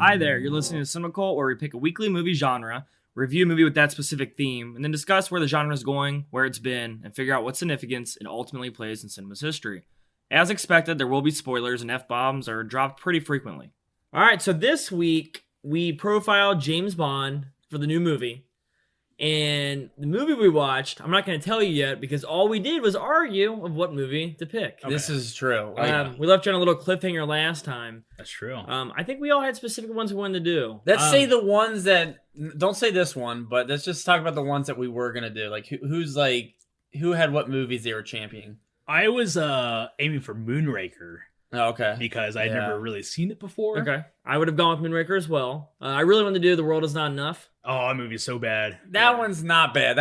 Hi there, you're listening to Cynical, where we pick a weekly movie genre, review a movie with that specific theme, and then discuss where the genre is going, where it's been, and figure out what significance it ultimately plays in cinema's history. As expected, there will be spoilers, and F-bombs are dropped pretty frequently. Alright, so this week, we profiled James Bond for the new movie. And the movie we watched, I'm not going to tell you yet, because all we did was argue of what movie to pick. Okay. This is true. We left you on a little cliffhanger last time. That's true. I think we all had specific ones we wanted to do. Let's say the ones that... Don't say this one, but let's just talk about the ones that we were going to do. Like, who had what movies they were championing? I was aiming for Moonraker. Oh, okay. Because I'd never really seen it before. Okay. I would have gone with Moonraker as well. I really wanted to do The World Is Not Enough. Oh, that movie is so bad. That one's not bad.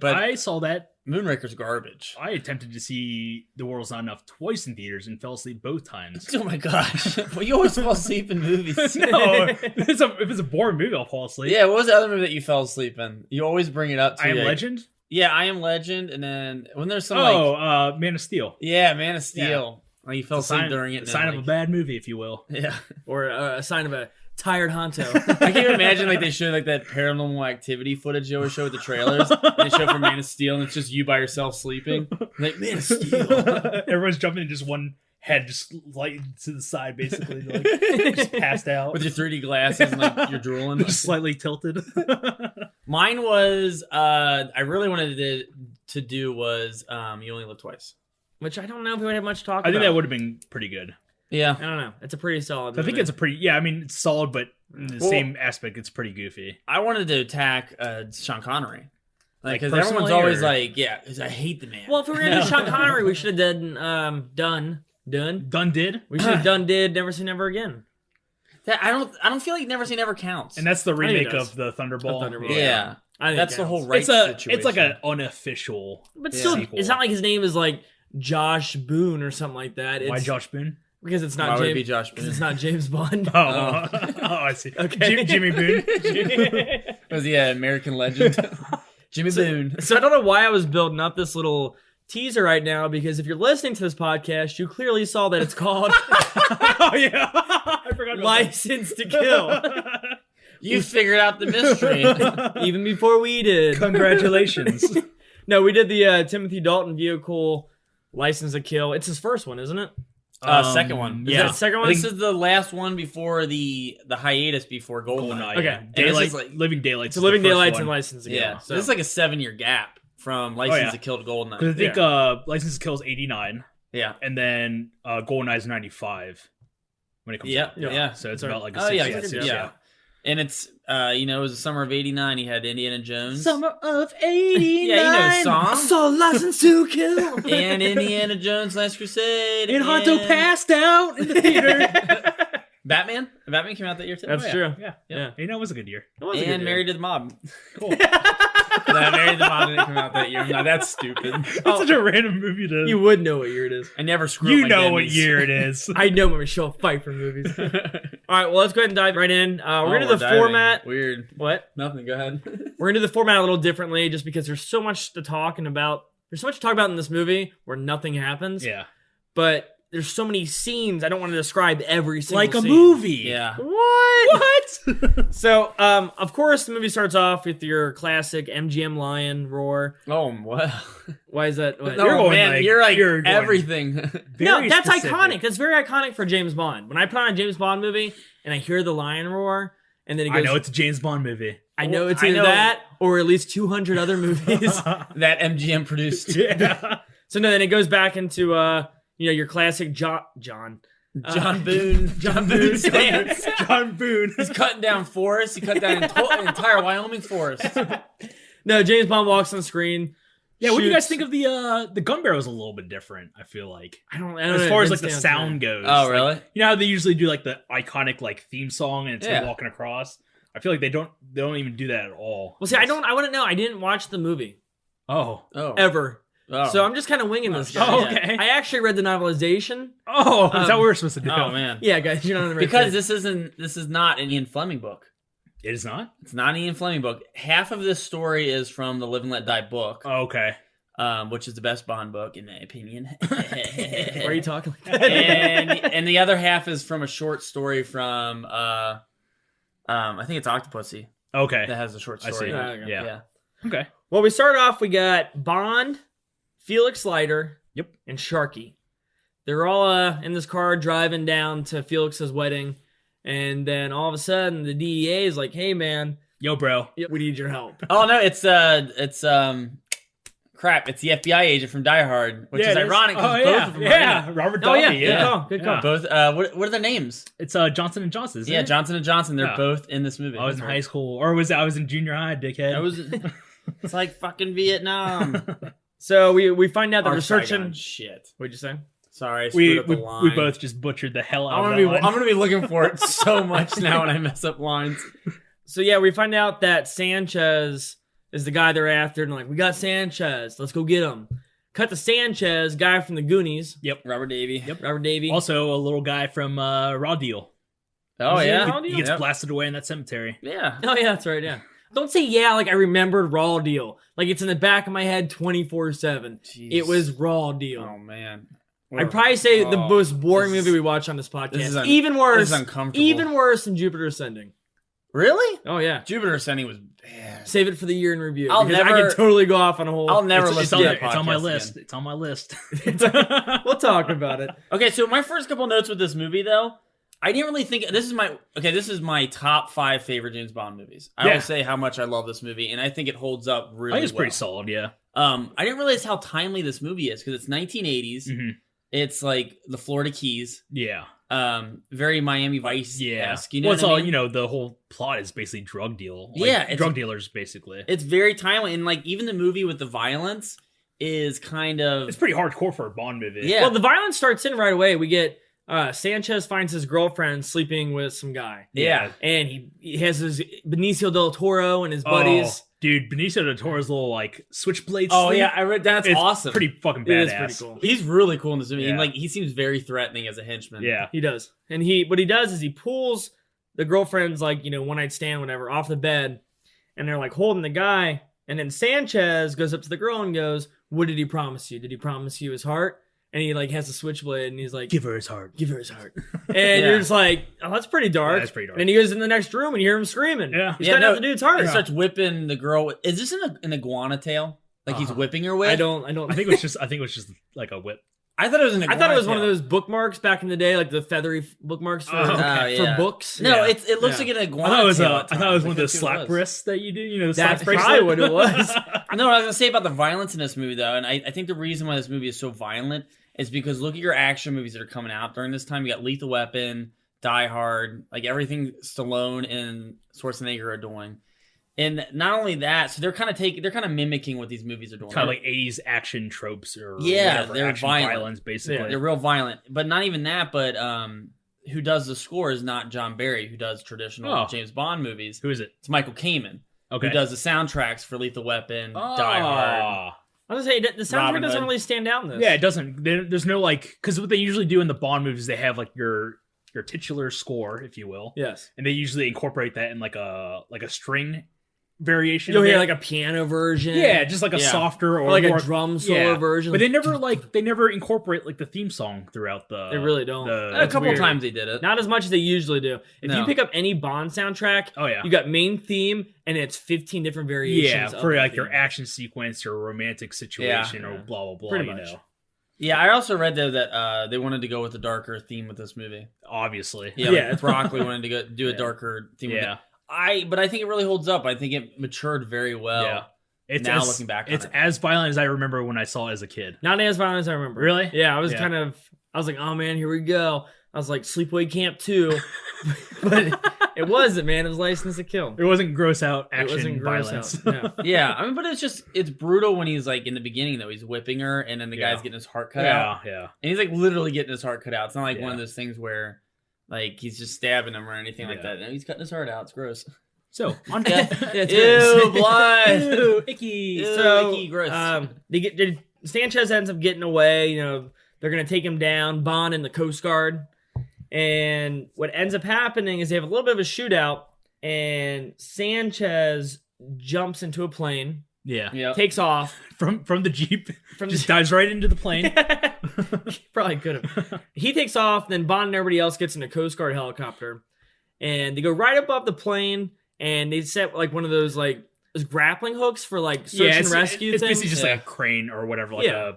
But I saw that. Moonraker's garbage. I attempted to see The World Is Not Enough twice in theaters and fell asleep both times. Oh my gosh. Well, you always fall asleep in movies. No, if it's a boring movie, I'll fall asleep. Yeah, what was the other movie that you fell asleep in? You always bring it up to I Am Legend? Yeah, I Am Legend, and then when there's some Man of Steel. Yeah, Man of Steel. Yeah. Like you fell asleep during it. A sign of a bad movie, if you will. Yeah. Or a sign of a tired Honto. I can't imagine like they show like that Paranormal Activity footage they always show with the trailers. And they show for Man of Steel, and it's just you by yourself sleeping. Like, Man of Steel. Everyone's jumping in just one head, just light to the side, basically. Like, just passed out. With your 3D glasses and like you're drooling. Just slightly tilted. Mine was, I really wanted to do was You Only Live Twice. Which I don't know if we would have much to talk about. I think that would have been pretty good. Yeah. I don't know. It's a pretty solid movie. I think it's a pretty... Yeah, I mean, it's solid, but in the same aspect, it's pretty goofy. I wanted to attack Sean Connery. Like because everyone's always like, yeah, because I hate the man. Well, if we were going to do Sean Connery, we should have done Done Did? We should have done Did Never Say Never Again. I don't feel like Never Say Never counts. And that's the remake of the Thunderball. Yeah. I think that's the whole right situation. It's like an unofficial But still, sequel. It's not like his name is like Josh Boone or something like that. Why Josh Boone? Because it's not Why would James. it be Josh Boone? Because it's not James Bond. Oh, I see. Okay. Jimmy Boone. Was he an American legend? Jimmy Boone. So I don't know why I was building up this little teaser right now, because if you're listening to this podcast, you clearly saw that it's called Oh yeah, I forgot about License to Kill. You figured out the mystery. Even before we did. Congratulations. No, we did the Timothy Dalton vehicle License to Kill. It's his first one, isn't it? Second one. Is that the second one? This is the last one before the hiatus before GoldenEye. Okay. Yeah. Daylight, Living Daylights. So Living the first Daylights one. and License to Kill. Yeah. So This is like a 7-year gap from License to Kill to GoldenEye. Because I think License to Kill is 89. Yeah. And then GoldenEye is 95 when it comes out. Yeah. So it's about like a 6 years. Yeah. And it's, it was the summer of 89. He had Indiana Jones. Summer of 89. Yeah, you know the song. I saw License to Kill. And Indiana Jones Last Crusade. And Honto passed out in the theater. Batman? Batman came out that year too. That's true. Yeah. 89 was a good year. It was a good And year. Married to the Mob. Cool. No, Married to the Mob didn't come out that year. No, that's stupid. It's such a random movie to... You would know what year it is. I never screw You up my know what Denny's. year it is. I know when we show a fight for movies. All right, well, let's go ahead and dive right in. We're going to do the format. Weird. What? Nothing. Go ahead. We're going to do the format a little differently just because there's so much to talk about. There's so much to talk about in this movie where nothing happens. Yeah. But there's so many scenes. I don't want to describe every single Like a scene. movie. Yeah. What? So, of course, the movie starts off with your classic MGM lion roar. Oh, well. Why is that? What? No, You're going man, like- you're like you're going everything. No, Very that's specific. iconic. That's very iconic for James Bond. When I put on a James Bond movie and I hear the lion roar, and then it goes, I know it's a James Bond movie. I know it's I either know- that or at least 200 other movies. That MGM produced. Yeah. So no, then it goes back into your classic John Boone. John Boone stance. John Boone. He's cutting down forests. He cut down an entire Wyoming forest. No, James Bond walks on the screen. Yeah, what do you guys shoots. think of the gun barrel? Is a little bit different, I feel like. I don't As know, far it as didn't like the stand sound out goes. Oh, like, really? you know how they usually do like the iconic like theme song and it's him Yeah. walking across? I feel like they don't even do that at all. Well, see, I wouldn't know. I didn't watch the movie Oh. ever. Oh. So I'm just kind of winging this guy. Oh, okay. I actually read the novelization. Oh, is that what we're supposed to do? Oh, man. Yeah, guys, you're not on the right Because page. this is not an Ian Fleming book. It is not? It's not an Ian Fleming book. Half of this story is from the Live and Let Die book, Oh, okay. which is the best Bond book in my opinion. Why are you talking like that? and the other half is from a short story from I think it's Octopussy Okay. that has a short I story. see. Yeah. Okay. Well, we start off, we got Bond, Felix Leiter, Yep. and Sharky. They're all in this car driving down to Felix's wedding, and then all of a sudden the DEA is like, "Hey, man, Yo, bro. we need your help." Oh no, it's crap. It's the FBI agent from Die Hard, which is ironic because both of them are in it. Robert Oh, Davi. yeah. Good call. Both. What are their names? It's Johnson and Johnson. Isn't Yeah, it? Johnson and Johnson. They're Yeah. both in this movie. I was in That's high school, or I was in junior high, dickhead. right. It's like fucking Vietnam. So we find out that Or we're searching. Saigon. Shit. What'd you say? Sorry, I screwed up the line. we both just butchered the hell out I'm of gonna that line. I'm gonna be looking for it so much now when I mess up lines. So yeah, we find out that Sanchez is the guy they're after, and like, we got Sanchez. Let's go get him. Cut to Sanchez, guy from the Goonies. Yep. Robert Davy. Yep. Robert Davy. Also, a little guy from Raw Deal. Oh Is he yeah. Raw Deal? He gets Yep. blasted away in that cemetery. Yeah. Oh yeah, that's right. Yeah. Don't say yeah like I remembered Raw Deal. Like it's in the back of my head 24/7. Jeez. It was Raw Deal. Oh man. I'd probably say the Oh, most boring this is- movie we watch on this podcast. this is Even worse. This is uncomfortable. Even worse than Jupiter Ascending. Really? Oh yeah. Jupiter Ascending was bad. Save it for the year in review. I'll because I never- could totally go off on a whole. I'll never It's listen on, to that it's on my podcast list. again. It's on my list. We'll talk about it. Okay, so my first couple notes with this movie, though, I didn't really think this is my top 5 favorite James Bond movies. I Yeah. will say how much I love this movie, and I think it holds up really I think it's well. pretty solid, yeah. I didn't realize how timely this movie is because it's 1980s. Mhm. It's like the Florida Keys, Yeah. very Miami Vice Yeah. esque. You know well, what it's I all, mean? the whole plot is basically drug deal. Yeah, it's- drug dealers, basically. It's very timely, and like even the movie with the violence is kind of It's pretty hardcore for a Bond movie. Yeah. Well, the violence starts in right away. We get Sanchez finds his girlfriend sleeping with some guy. yeah. And he has his Benicio del Toro and his buddies. Oh, dude, Benicio del Toro's little, like, switchblade Oh sleeve. yeah, I read that's It's awesome. pretty fucking It badass. is pretty cool. He's really cool in this movie, and Yeah. like he seems very threatening as a henchman. Yeah. He does. And what he does is he pulls the girlfriend's like, one night stand, whatever, off the bed, and they're like holding the guy. And then Sanchez goes up to the girl and goes, "What did he promise you? Did he promise you his heart?" And he like has a switchblade and he's like, Give her his heart. give her his heart. And Yeah. you're just like, oh, that's pretty dark. Yeah, that's pretty dark. And then he goes in the next room and you hear him screaming. Yeah. He's Yeah, cutting no, out the dude's heart. He starts whipping the girl. Is this an iguana tail? Like he's Uh-huh. whipping her with? I don't. I think it was just like a whip. I thought it was an I iguana thought it was one of tail. those bookmarks back in the day, like the feathery bookmarks for, Oh, okay. yeah. for books. No, Yeah. it looks Yeah. like an I iguana thought it was tail I at thought it was times. one of those That's what it slap was. wrists that you do. The That's slap probably bracelet. what it was. No, what I was gonna say about the violence in this movie, though, and I think the reason why this movie is so violent is because look at your action movies that are coming out during this time. You got Lethal Weapon, Die Hard, like everything Stallone and Schwarzenegger are doing. And not only that, so they're kind of mimicking what these movies are doing. Kind of like 80s action tropes or Yeah, whatever, they're action violent. violence, basically. They're real violent, but not even that. But who does the score is not John Barry, who does traditional Oh. James Bond movies. Who is it? It's Michael Kamen, Okay. who does the soundtracks for Lethal Weapon, Oh. Die Hard. I was gonna say the soundtrack Robin doesn't Hood. really stand out in this. Yeah, it doesn't. There's no like, because what they usually do in the Bond movies, they have like your titular score, if you will, Yes. and they usually incorporate that in like a string variation. You'll of hear it. like a piano version. yeah, just like a Yeah. softer or like more, a drum solo yeah. version. But they never incorporate like the theme song throughout the. They really don't. the- A That's couple weird. times they did it. Not as much as they usually do. If No. you pick up any Bond soundtrack, Oh yeah. you got main theme and it's 15 different variations. Yeah, of for that like your theme. action sequence or romantic situation or Yeah. blah blah blah. Pretty you much. know, Yeah, I also read though that they wanted to go with a darker theme with this movie. obviously. Yeah, Yeah. like Broccoli wanted to go do a Yeah. darker theme. With Yeah. it. But I think it really holds up. I think it matured very well. Yeah. It's Now as, looking back on it's it. as violent as I remember when I saw it as a kid. Not as violent as I remember. Really? Yeah, I was Yeah. I was like, oh man, here we go. I was like, Sleepaway Camp 2. But it wasn't, man. It was License to Kill. It wasn't gross out It action wasn't gross violence. out. No. Yeah, I mean, but it's brutal when he's like in the beginning though. He's whipping her, and then the Yeah. guy's getting his heart cut out, yeah. and he's like literally getting his heart cut out. It's not like one of Yeah. those things where like he's just stabbing him or anything like Yeah. that. No, he's cutting his heart out. It's gross. So on Yeah, it's Ew, gross. blood. Ew, icky. Ew. So icky, gross. Sanchez ends up getting away. They're gonna take him down. Bond and the Coast Guard. And what ends up happening is they have a little bit of a shootout, and Sanchez jumps into a plane, Yeah. Yeah. takes off From the Jeep. from Just dives right into the plane. Probably could have. He takes off, then Bond and everybody else gets in a Coast Guard helicopter. and they go right above the plane, and they set like one of those like those grappling hooks for like search and rescue it's things. basically just like a crane or whatever,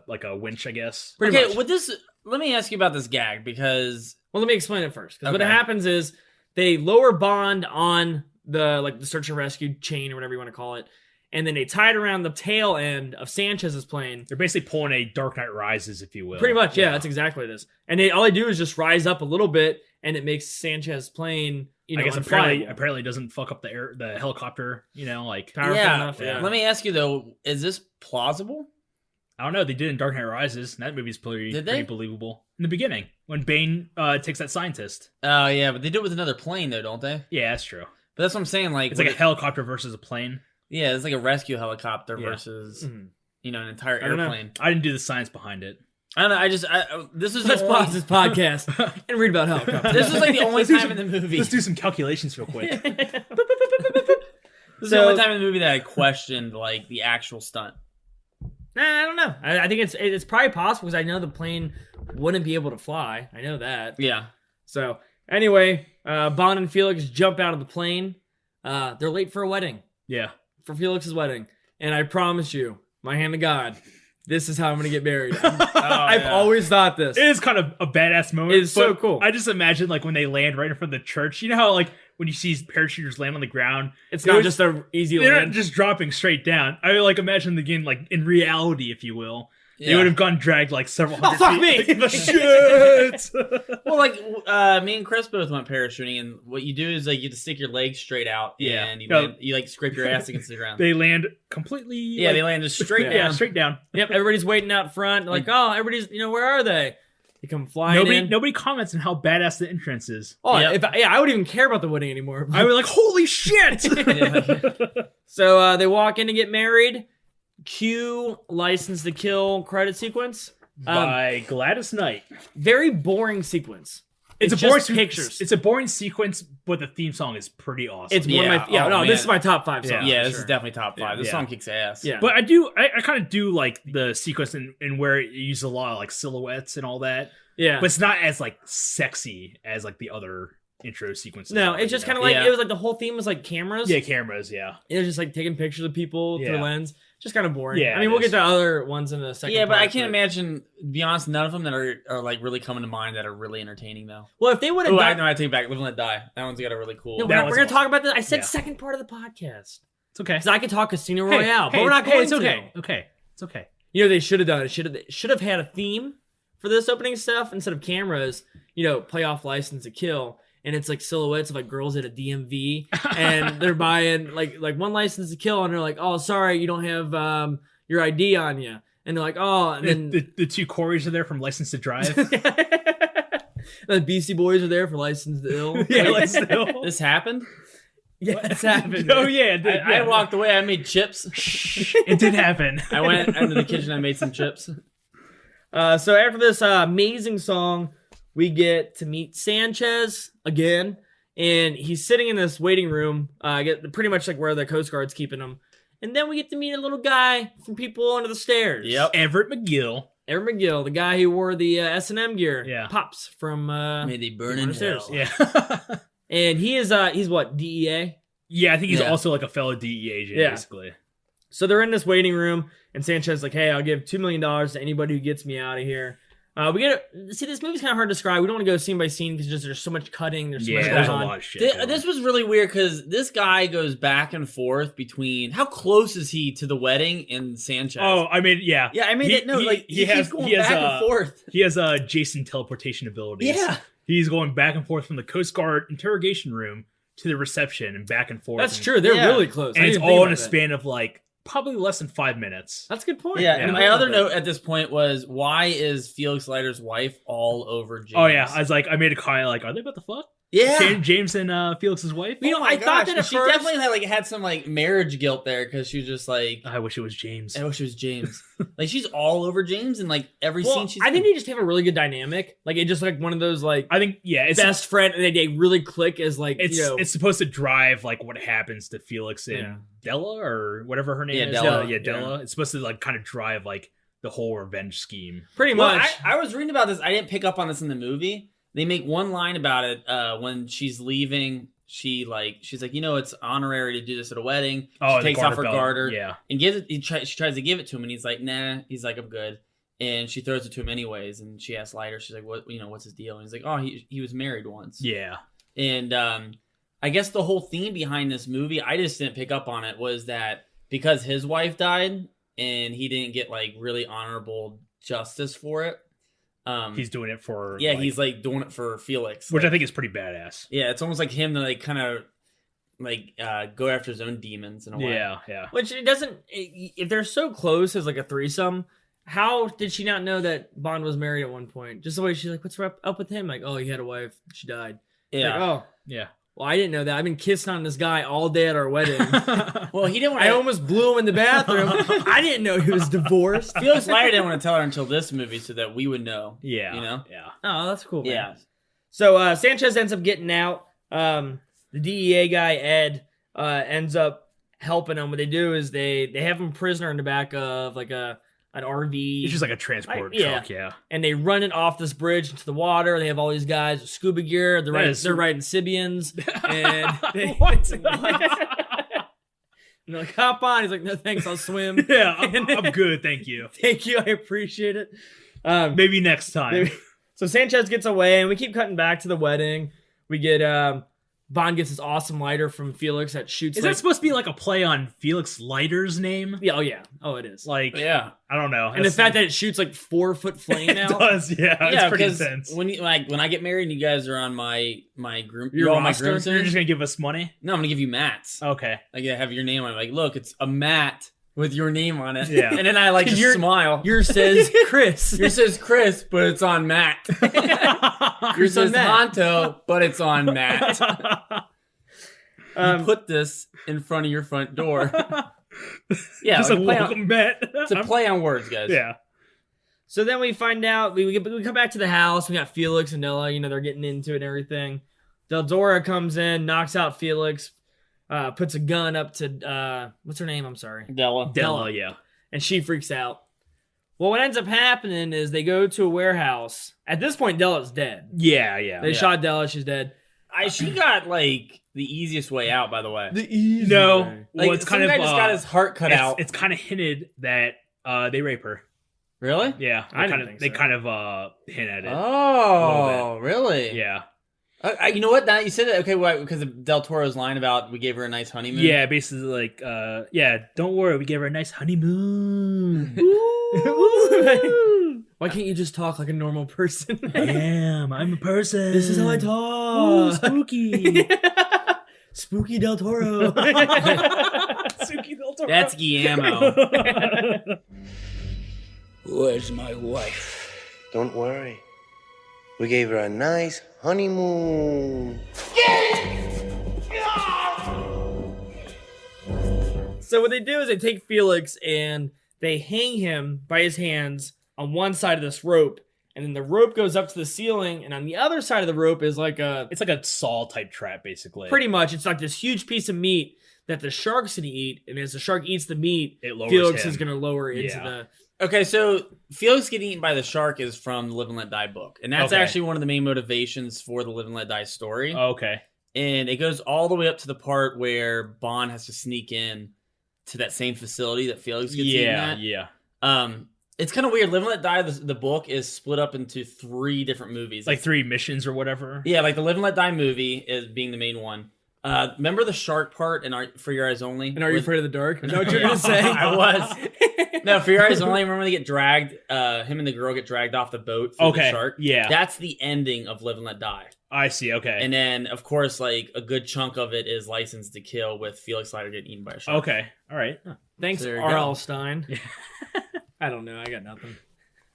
like a winch, I guess. Pretty Okay, much. with this, let me ask you about this gag because Well, let me explain it first. Because what Okay. happens is they lower Bond on the search and rescue chain or whatever you want to call it, and then they tie it around the tail end of Sanchez's plane. They're basically pulling a Dark Knight Rises, if you will. Pretty much, yeah, that's exactly what it is. And all they do is just rise up a little bit, and it makes Sanchez's plane, I guess unflyable. apparently it doesn't fuck up the helicopter, like Powerful enough. Yeah. Let me ask you though, is this plausible? I don't know. They did in Dark Knight Rises. And that movie's pretty believable. In the beginning, when Bane takes that scientist. Oh yeah, but they do it with another plane though, don't they? Yeah, that's true. But that's what I'm saying. Like It's like a helicopter versus a plane. yeah, it's like a rescue helicopter Yeah. versus Mhm. an entire I don't know. airplane. I didn't do the science behind it. I don't know. This is Let's the pause only, this podcast and read about helicopters. this is like the only Let's do time in the movie. Let's do some calculations real quick. This is the only time in the movie that I questioned like the actual stunt. Nah, I don't know. I think it's probably possible because I know the plane wouldn't be able to fly. I know that. Yeah. So anyway, Bond and Felix jump out of the plane. They're late for a wedding, Yeah. for Felix's wedding, and I promise you, my hand to God, this is how I'm gonna get married. I've always thought this. It is kind of a badass moment. It's so but cool. I just imagine like when they land right in front of the church. You know how like when you see parachuters land on the ground, It's It not was- just a easy they're land. not just dropping straight down. I like imagine the game like in reality, if you will. They Yeah. would have gone dragged like several hundred fuck feet. me! Shit! Well, like me and Chris both went parachuting, and what you do is like you have to stick your legs straight out, Yeah. and you, No. land, you like scrape your ass against the ground. They land completely. yeah, like, they land just straight yeah, down. straight down. Yep, everybody's waiting out front. Like, oh, everybody's, where are they? They come flying in. Nobody comments on how badass the entrance is. Oh, Yep. I wouldn't even care about the wedding anymore. I was like, holy shit! So they walk in to get married. Cue License to Kill credit sequence. By Gladys Knight. Very boring sequence. It's a just boring pictures. It's a boring sequence, but the theme song is pretty awesome. It's one of my Yeah, this is man. my top 5 songs. Yeah, for this sure. is definitely top 5. This Yeah. song kicks ass. Yeah. But I kind of do like the sequence in where it uses a lot of like silhouettes and all that. Yeah. But it's not as like sexy as like the other intro sequences. No, are, it's just you kind know? of like Yeah. it was like the whole theme was like cameras. Yeah, cameras. Yeah, It was just like taking pictures of people through Yeah. a lens. Just kind of boring. Yeah, I mean, it we'll get is. to other ones in a second. Yeah, but part, I can't imagine. To be honest, none of them that are like really coming to mind that are really entertaining though. Well, if they would have Oh, done, I take it back. Live and Let Die. That one's got a really cool. no, That we're was gonna talk awesome. about this. I said Yeah. second part of the podcast it's okay. because I could talk Casino Hey, Royale, but hey, we're not hey, going it's to. okay. Okay, it's okay. You know, they should have done it. Should have had a theme for this opening stuff instead of cameras. Play off License to Kill, and it's like silhouettes of like girls at a DMV, and they're buying like one License to Kill, and they're like, "Oh, sorry, you don't have your ID on you," and they're like, "Oh," and then The two Coreys are there from License to Drive. the Beastie Boys are there for License to Ill. Yeah, License to Ill. This happened. Yeah, it's happened. Oh yeah, it did, I walked away. I made chips. It did happen. I went into the kitchen. I made some chips. So after this amazing song, we get to meet Sanchez again, and he's sitting in this waiting room, pretty much like where the Coast Guard's keeping him. And then we get to meet a little guy from People Under the Stairs. Yep. Everett McGill. Everett McGill, the guy who wore the S&M gear. Yeah. Pops from May they burn in People Under hell. the Yeah. And he's what, DEA? Yeah, I think he's Yeah. also like a fellow DEA agent, Yeah. basically. So they're in this waiting room, and Sanchez is like, "Hey, I'll give $2 million to anybody who gets me out of here." This movie's kind of hard to describe. We don't want to go scene by scene because there's so much cutting. There's so much Yeah, there's going a on. lot of shit. This was really weird because this guy goes back and forth between how close is he to the wedding and Sanchez? Oh, I mean, yeah. yeah, I made He- it. No, he- like he he has- keeps going he has, back and forth. He has Jason teleportation abilities. Yeah, He's going back and forth from the Coast Guard interrogation room to the reception and back and forth. That's and, true. They're Yeah. really close. I And it's didn't think all in about a that. span of like probably less than 5 minutes. That's a good point. yeah. I And didn't my think other about that. note at this point was, why is Felix Leiter's wife all over James? Oh yeah, I made a comment like, are they about to fuck? yeah. James and Felix's wife. You know, Oh my I thought that at she first. definitely had some like marriage guilt there because she was just like, I wish it was James. I wish it was James. Like she's all over James and like every Well, scene she's. I think in. they just have a really good dynamic. Like it just like one of those like I think it's best friend, and they really click as like it's supposed to drive like what happens to Felix and Yeah. Della or whatever her name Yeah, is. Della. Yeah, Della. It's supposed to like kind of drive like the whole revenge scheme. pretty Well, much. I was reading about this. I didn't pick up on this in the movie. They make one line about it when she's leaving she's like, it's honorary to do this at a wedding. Oh, she takes off her garter, and gives it. She tries to give it to him, and he's like, nah. He's like, I'm good. And she throws it to him anyways. And she asks later, she's like, what's his deal? And he's like, oh, he was married once. Yeah. And I guess the whole theme behind this movie, I just didn't pick up on it, was that because his wife died and he didn't get like really honorable justice for it. He's doing it for he's like doing it for Felix, which I think is pretty badass. Yeah, it's almost like him to like kind of like go after his own demons in a way. Yeah. Which it doesn't. If they're so close as like a threesome, how did she not know that Bond was married at one point? Just the way she's like, "What's up with him?" Like, "Oh, he had a wife. She died." Yeah. Like, oh, yeah. Well, I didn't know that. I've been kissing on this guy all day at our wedding. Well, he didn't. I almost blew him in the bathroom. I didn't know he was divorced. Felix Leiter didn't want to tell her until this movie, so that we would know. Yeah, you know. Yeah. Oh, that's cool. Man. Yeah. So Sanchez ends up getting out. The DEA guy Ed ends up helping him. What they do is they have him prisoner in the back of like an RV. It's just like a transport truck, yeah. And they run it off this bridge into the water. They have all these guys with scuba gear. They're riding Sibians. And what? And they're like, hop on. He's like, no thanks, I'll swim. Yeah, I'm good, thank you. Thank you, I appreciate it. Maybe next time. So Sanchez gets away, and we keep cutting back to the wedding. We get Bond gets this awesome lighter from Felix that shoots. Is that supposed to be like a play on Felix Leiter's name? Yeah. Oh yeah. Oh, it is. Like, yeah. I don't know. And the fact that it shoots like 4-foot flame out. It does. Yeah. It's pretty intense. When I get married and you guys are on my groom, you're all my roster, groomsmen. You're just gonna give us money? No, I'm gonna give you mats. Okay. Like I have your name on it. Like, look, it's a mat with your name on it. Yeah. And then I like just smile. Yours says Chris. Yours says Chris, but it's on Matt. Yours says Honto, but it's on Matt. You put this in front of your front door. Yeah, just like a welcome bet. It's a play on words, guys. Yeah. So then we find out, we come back to the house. We got Felix and Nella, they're getting into it and everything. Del Dora comes in, knocks out Felix, puts a gun up to, what's her name? I'm sorry. Della, yeah. And she freaks out. Well, what ends up happening is they go to a warehouse. At this point, Della's dead. Yeah. They shot Della. She's dead. She got, like, the easiest way out, by the way. Way. Well, it's kind of guy just got his heart cut out. It's kind of hinted that they rape her. Really? Yeah. They kind of hint at it. Oh, really? Yeah. You know what? Now you said that. Okay, why? Because of Del Toro's line about we gave her a nice honeymoon. Yeah, basically like, don't worry, we gave her a nice honeymoon. Why can't you just talk like a normal person? I'm a person. This is how I talk. Ooh, spooky. Spooky Del Toro. Spooky Del Toro. That's Guillermo. Where's my wife? Don't worry. We gave her a nice honeymoon. So what they do is they take Felix and they hang him by his hands on one side of this rope, and then the rope goes up to the ceiling, and on the other side of the rope is it's like a saw type trap, basically. Pretty much. It's like this huge piece of meat that the shark's gonna eat, and as the shark eats the meat, Felix is gonna lower into the... Okay, so Felix getting eaten by the shark is from the Live and Let Die book, and that's actually one of the main motivations for the Live and Let Die story. Okay. And it goes all the way up to the part where Bond has to sneak in to that same facility that Felix gets eaten at. Yeah. It's kind of weird. Live and Let Die, the book, is split up into 3 different movies. Like 3 missions or whatever? Yeah, like the Live and Let Die movie is being the main one. Remember the shark part in For Your Eyes Only? And Are You Afraid of the Dark? Is that what you're going to say? I was. No, For Your Eyes Only, remember when they get dragged, him and the girl get dragged off the boat through the shark? Yeah. That's the ending of Live and Let Die. I see, okay. And then, of course, like, a good chunk of it is License to Kill with Felix Leiter getting eaten by a shark. Okay, all right. Thanks, So R.L. Stein. I don't know, I got nothing.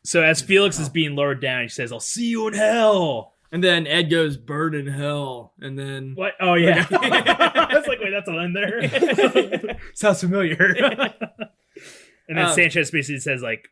So as Felix is being lowered down, he says, I'll see you in hell. And then Ed goes, bird in hell. And then... What? Oh, yeah. That's like, wait, that's a line there? Sounds familiar. And then Sanchez basically says, like,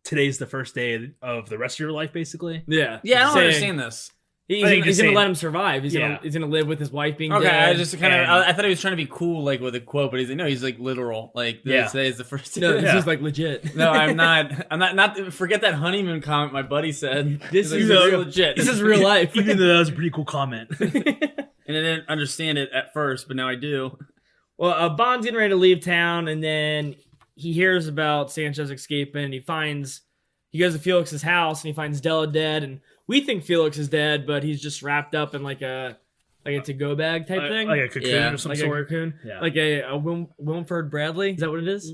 today's the first day of the rest of your life, basically. Yeah. Yeah, I don't understand this. He's going to let him survive. He's going to live with his wife being dead. I just I thought he was trying to be cool, like, with a quote, but he's like literal. Like, today is the first day. No, this is like legit. No, I'm not, forget that honeymoon comment my buddy said. This is real legit. This is real life. Even though that was a pretty cool comment. And I didn't understand it at first, but now I do. Well, Bond's getting ready to leave town, and then he hears about Sanchez escaping. He goes to Felix's house, and he finds Della dead. And we think Felix is dead, but he's just wrapped up in like a to-go bag type thing, like a cocoon of some sort. A cocoon, Yeah. like a Wilford Bradley. Is that what it is?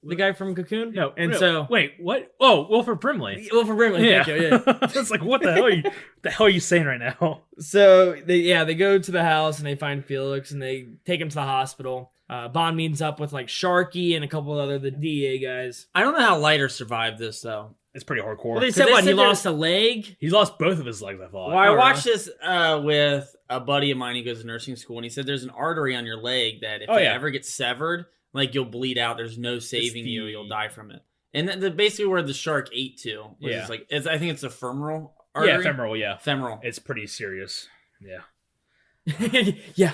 The guy from Cocoon? No. And no, so wait, what? Oh, Wilford Brimley. Wilford Brimley. Yeah. Thank you, yeah. It's like, what the hell are you saying right now? So they go to the house and they find Felix and they take him to the hospital. Bond meets up with like Sharky and a couple of the DEA guys. I don't know how Leiter survived this though. It's pretty hardcore. Well, they said they what? He said lost a leg. He's lost both of his legs, I thought. Well, I watched this with a buddy of mine who goes to nursing school, and he said there's an artery on your leg that if it ever gets severed, like you'll bleed out. There's no saving you. You'll die from it. And basically where the shark ate to. I think it's a femoral artery. Yeah, femoral. Yeah, femoral. It's pretty serious. Yeah. yeah.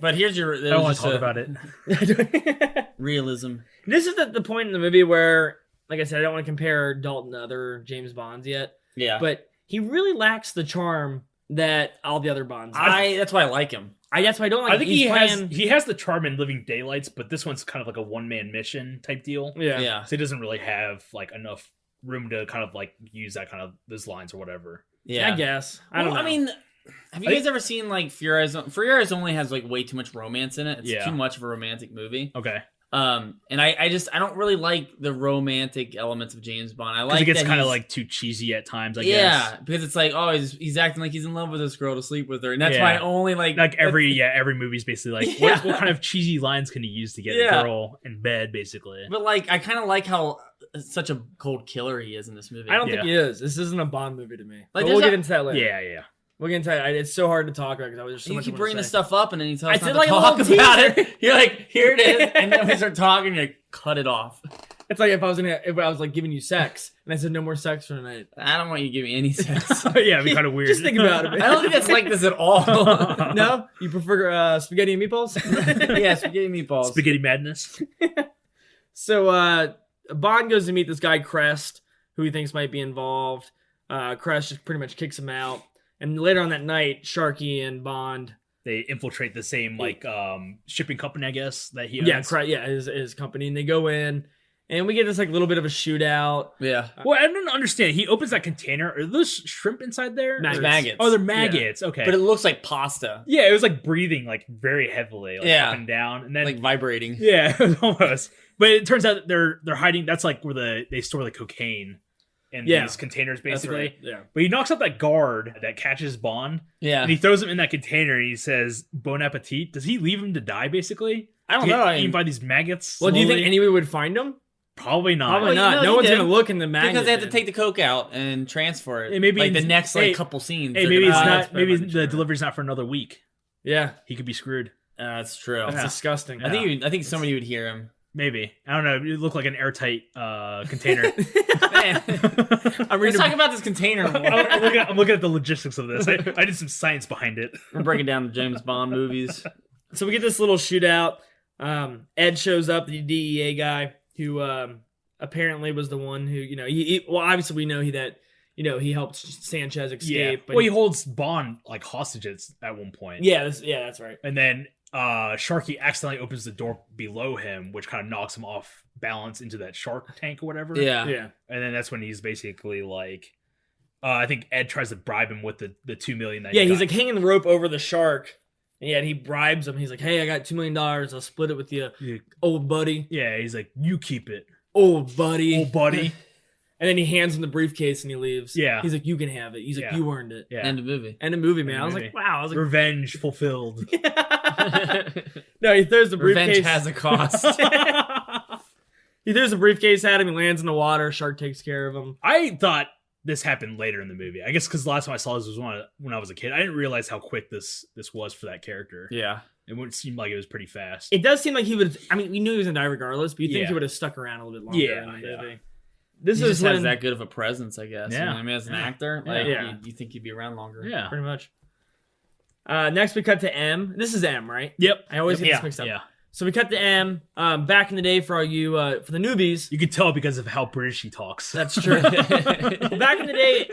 But here's your. I don't want to talk about it. Realism. This is the point in the movie where, like I said, I don't want to compare Dalton to other James Bonds yet. Yeah. But he really lacks the charm that all the other Bonds have. That's why I like him. That's why I don't like. I think he has the charm in Living Daylights, but this one's kind of like a one-man mission type deal. Yeah. So he doesn't really have like enough room to kind of like use that kind of those lines or whatever. Yeah. I guess. I don't know. I mean, have you guys ever seen like Fury Eyes? Fury Eyes only has like way too much romance in it. It's too much of a romantic movie. Okay. And I don't really like the romantic elements of James Bond. I like it gets that kind of like too cheesy at times. I guess. Yeah, because it's like, oh, he's acting like he's in love with this girl to sleep with her, and that's why I only like every movie's basically like what kind of cheesy lines can you use to get a girl in bed, basically. But like, I kind of like how such a cold killer he is in this movie. I don't think he is. This isn't a Bond movie to me. Like, but we'll get into that later. Yeah. We're gonna tell you, it's so hard to talk about because there's so much. You keep bringing this stuff up, and then you tell us I not like to talk about teaser. it. You're like, here it is, and then we start talking, you're like, cut it off. It's like if I was like giving you sex, and I said no more sex for tonight. I don't want you to give me any sex. Yeah, it'd be kind of weird. Just think about it. I don't think it's like this at all. No, you prefer spaghetti and meatballs? Yeah, spaghetti meatballs. Spaghetti madness. So Bond goes to meet this guy Crest, who he thinks might be involved. Crest just pretty much kicks him out. And later on that night, Sharky and Bond, they infiltrate the same like shipping company, I guess, that he owns. His company, and they go in, and we get this like little bit of a shootout. Yeah. Well, I don't understand. He opens that container. Are those shrimp inside there? Maggots. Oh, they're maggots. Yeah. Okay, but it looks like pasta. Yeah, it was like breathing like very heavily, like up and down, and then like vibrating. Yeah, almost. But it turns out they're hiding. That's like where they store the cocaine. In these containers, basically. Right. Yeah. But he knocks out that guard that catches Bond. Yeah. And he throws him in that container and he says, Bon appetit. Does he leave him to die, basically? I don't know. Eaten by these maggots? Well, do you think anyone would find him? Probably not. Probably not. No one's going to look in the magnet. Because they have to take the coke out and transfer it. Hey, maybe like the next couple scenes. Hey, maybe it's not. Maybe the delivery's not for another week. Yeah. He could be screwed. That's true. That's disgusting. I think somebody would hear him. Maybe. I don't know. It looked like an airtight container. Man. Let's talk about this container more. I'm looking at the logistics of this. I did some science behind it. We're breaking down the James Bond movies. So we get this little shootout. Ed shows up, the DEA guy, who apparently was the one who, well, obviously we know he helped Sanchez escape. Yeah. But well, he holds Bond like hostages at one point. Yeah, that's right. And then Sharky accidentally opens the door below him, which kind of knocks him off balance into that shark tank or whatever. Yeah. And then that's when he's basically like, I think Ed tries to bribe him with the $2 million. He's like hanging the rope over the shark. And he bribes him. He's like, "Hey, I got $2 million. I'll split it with you, old buddy." Yeah, he's like, "You keep it, old buddy." Old buddy. And then he hands him the briefcase and he leaves. Yeah. He's like, "You can have it." He's like, "You earned it." Yeah. End of movie. End of movie, man. I was like, "Wow." I was like, revenge fulfilled. No, he throws the briefcase. Revenge has a cost. He throws the briefcase at him. He lands in the water. Shark takes care of him. I thought this happened later in the movie. I guess because the last time I saw this was when I was a kid. I didn't realize how quick this was for that character. Yeah. It seemed like it was pretty fast. It does seem like he would. I mean, we knew he was gonna die regardless, but you think he would have stuck around a little bit longer in the movie. This he just has that good of a presence, I guess. Yeah. I mean, as an actor, you think he'd be around longer. Yeah, pretty much. Next, we cut to M. This is M, right? Yep. I always get this mixed up. Yeah. So we cut to M. Back in the day, for all you for the newbies, you could tell because of how British he talks. That's true. Back in the day,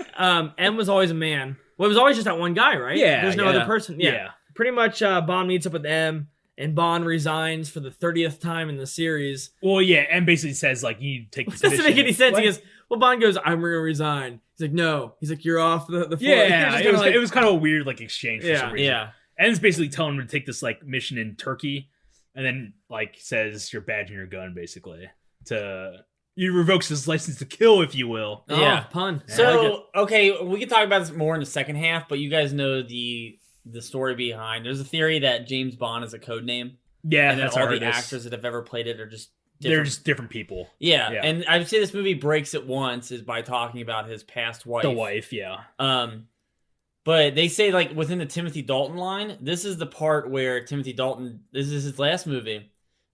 M was always a man. Well, it was always just that one guy, right? Yeah. There's no other person. Yeah. pretty much Bond meets up with M, and Bond resigns for the 30th time in the series. Well, yeah, M basically says, like, you take this Doesn't mission. make any sense. What? He goes, well, Bond goes, I'm going to resign. He's like, no. He's like, you're off the floor. Yeah, It it was kind of a weird, like, exchange for some reason. Yeah. M's basically telling him to take this, like, mission in Turkey, and then, like, says your badge and your gun, basically. He revokes his license to kill, if you will. Yeah. Pun. So, okay, we can talk about this more in the second half, but you guys know the story behind. There's a theory that James Bond is a code name. Yeah, And then that's all how the actors that have ever played it are just different. They're just different people. Yeah. Yeah. And I would say this movie breaks it once is by talking about his past wife. The wife, yeah. But they say, like, within the Timothy Dalton line, this is the part where Timothy Dalton, this is his last movie.